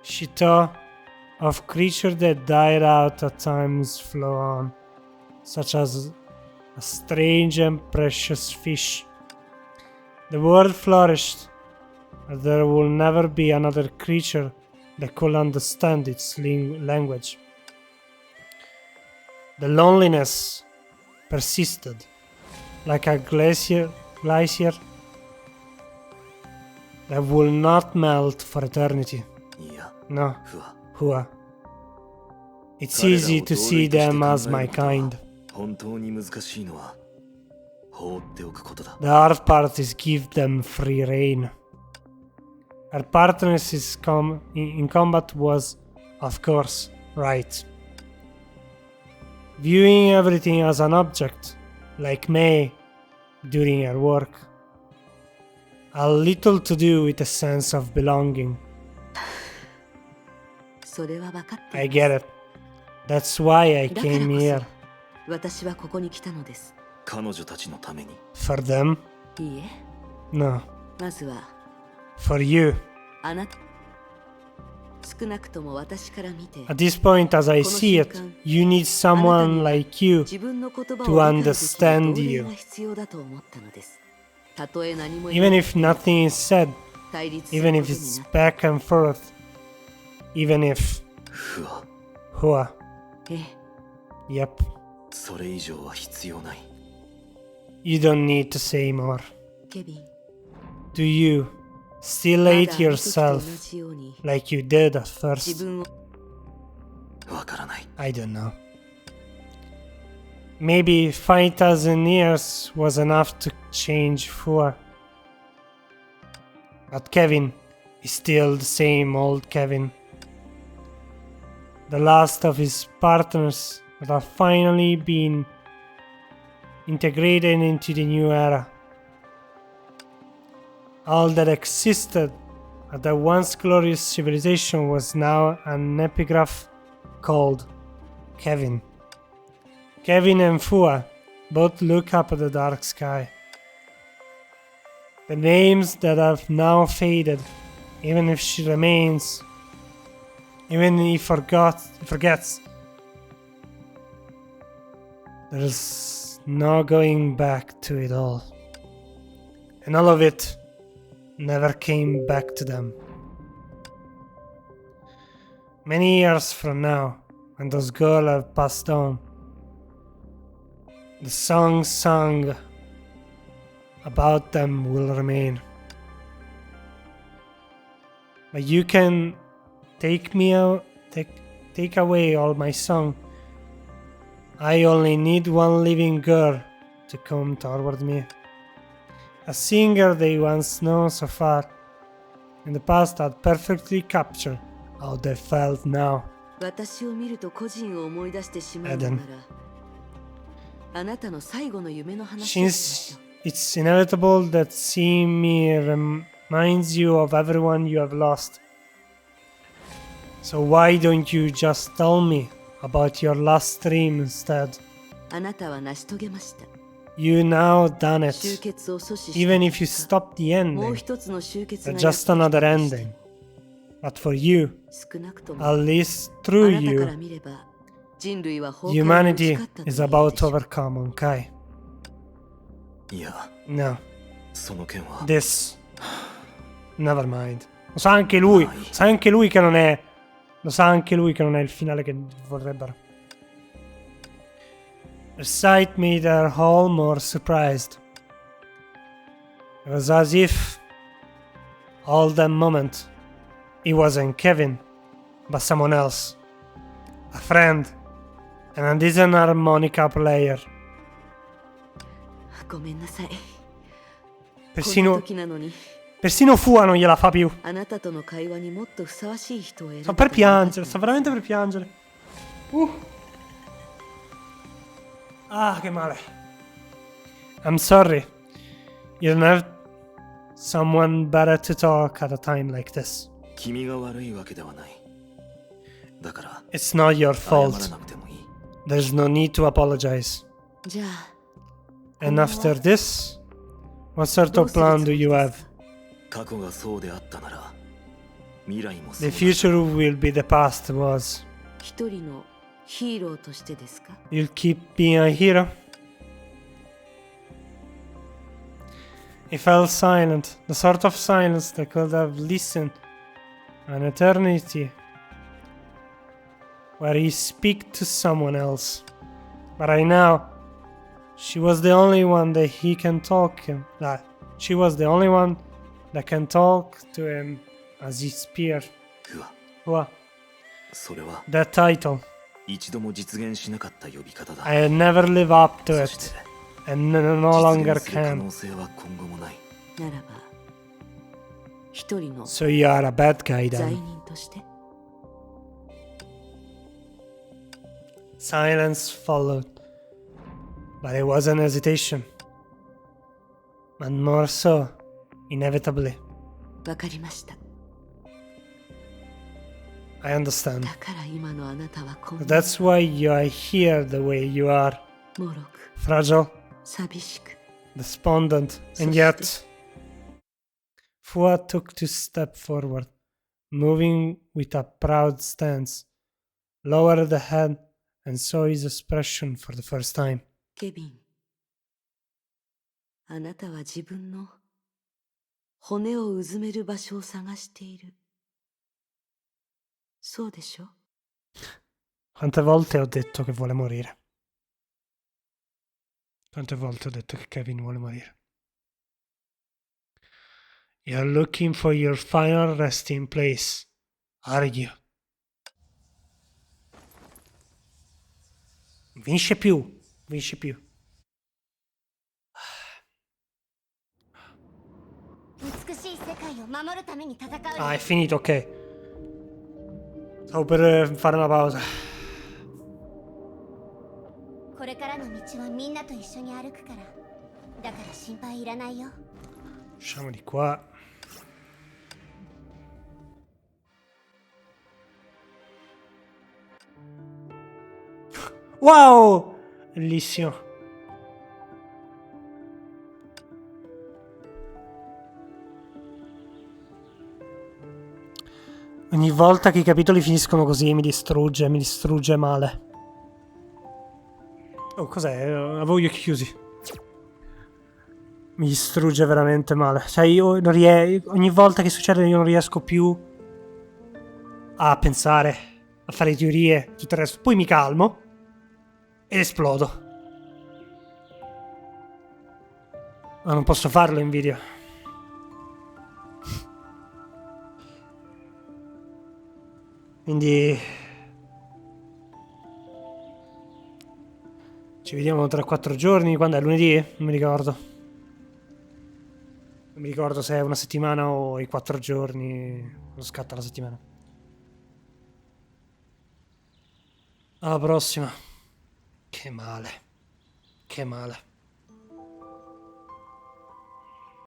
She thought of creatures that died out at times flow on, such as a strange and precious fish. The world flourished, but there will never be another creature that could understand its language. The loneliness persisted, like a glacier that will not melt for eternity. いや、 No, 不破。 Hua. It's easy to see them as my kind. 本当に難しいのは放っておくことだ。 The hard part is give them free rein. Her partners in combat was, of course, right. Viewing everything as an object, like May during her work. A little to do with a sense of belonging. それは分かって I います。 get it. That's why I だから came こ here. そ私はここに来たのです。彼女たちのために。 For them? いいえ、 No. まずは For you. あなた。少なくとも私から見て At this point, as I see it, you need someone like you 自分の言葉 to を理解できる understand 同僚 you. が必要だと思ったのです。たとえ何も Even if nothing is said, 対立する even こと if に it's なっ back and forth, even if 不破 Hua. ええ Yep. それ以上は必要ない。 You don't need to say more. ケビン Do you still まだ hate あの時と同 yourself じように like you did at 自 first? 分をわからない。 I don't know. Maybe 5,000 years was enough to change Hua. But Kevin is still the same old Kevin. The last of his partners that have finally been integrated into the new era. All that existed at the once glorious civilization was now an epigraph called Kevin. Kevin and Fua both look up at the dark sky. The names that have now faded, even if she remains, even if he forgets, there's no going back to it all. And all of it never came back to them. Many years from now, when those girls have passed on, the song sung about them will remain. But you can take me out, take away all my song. I only need one living girl to come toward me. A singer they once known so far in the past had perfectly captured how they felt now. 私を見ると個人を思い出してしまうのなら、あなたの最後の夢の話をしましょ Since it's inevitable that seeing me reminds you of everyone you have lost. So why don't you just tell me about your last dream instead? う。あなたは成し遂げました。 You now done 終 it. 結を阻止した Even if you 結果 stop the もう ending, 一つの終結 but が just another ending. But for you, 少なくとも at least あ through なたから you, 見れば人類は崩壊に打ち humanity 勝ったと is 言える about でしょ to う。 overcome Honkai. いや、 No, その件は this. Never mind. Lo sa anche lui. Sa anche lui che non è. Lo sa anche lui che non è il finale che vorrebbero. The sight made her all more surprised. It was as if all that moment it wasn't Kevin, but someone else. A friend. And a distant harmonica player. ごめんなさい。こんな Persino, 時なのに persino Fua non gliela fa più. あなたとの会話にもっとふさわしい人を選ぶ Sto per piangere, sto veramente per piangere. Ah, che male. I'm sorry. You don't have someone better to talk at a time like this. 君が悪いわけではない。だから It's not your 謝ら fault. なくてもいい。 There's no need to apologize. じゃあ And after this, what sort of plan do you have? 過去がそうであったなら、未来もそ The うだ。 future will be the past was. 一人のヒーローとしてですか？ You'll keep being a hero? He fell silent, the sort of silence that could have listened an eternity, where he speak to someone else. But right now, she was the only one that he can talk him. She was the only one that can talk to him as he speared. うわ、 Well, それは that title, 一度も実現しなかった呼び方だ。 I had never lived up to そし it, て and no 実 longer 現する可 can. 能性は今後もない。ならば一人の So you are a bad guy 罪 then. 人として Silence followed, but it wasn't hesitation, and more so, inevitably. わかりました I understand. だから今のあなたはこんな That's why you are here the way you are, もろく fragile, 寂しく despondent, and yet. Fua took to step forward, moving with a proud stance, lowered the head and saw his expression for the first time. ケビン、あなたは自分の骨をうずめる場所を探している。そうでしょ？ Quante volte ho detto che vuole morire? Quante volte ho detto che Kevin vuole morire? You're looking for your final resting place, are you? Vince più, vince più. 美しい世界を守るために戦う。 Ah, è finito, ok. Stavo per fare una pausa. これからの道はみんなと一緒に歩くから。だから心配いらないよ。 Usciamo di qua. Wow! Bellissimo. Ogni volta che i capitoli finiscono così mi distrugge male. Oh, cos'è? Avevo gli occhi chiusi. Mi distrugge veramente male. Cioè io non ogni volta che succede io non riesco più a pensare, a fare teorie, tutto il resto. Poi mi calmo ed esplodo. Ma non posso farlo in video. Quindi ci vediamo tra 4 giorni. Quando è? Lunedì? Non mi ricordo. Non mi ricordo se è una settimana o i 4 giorni. Lo scatta la settimana. Alla prossima. Che male. Che male.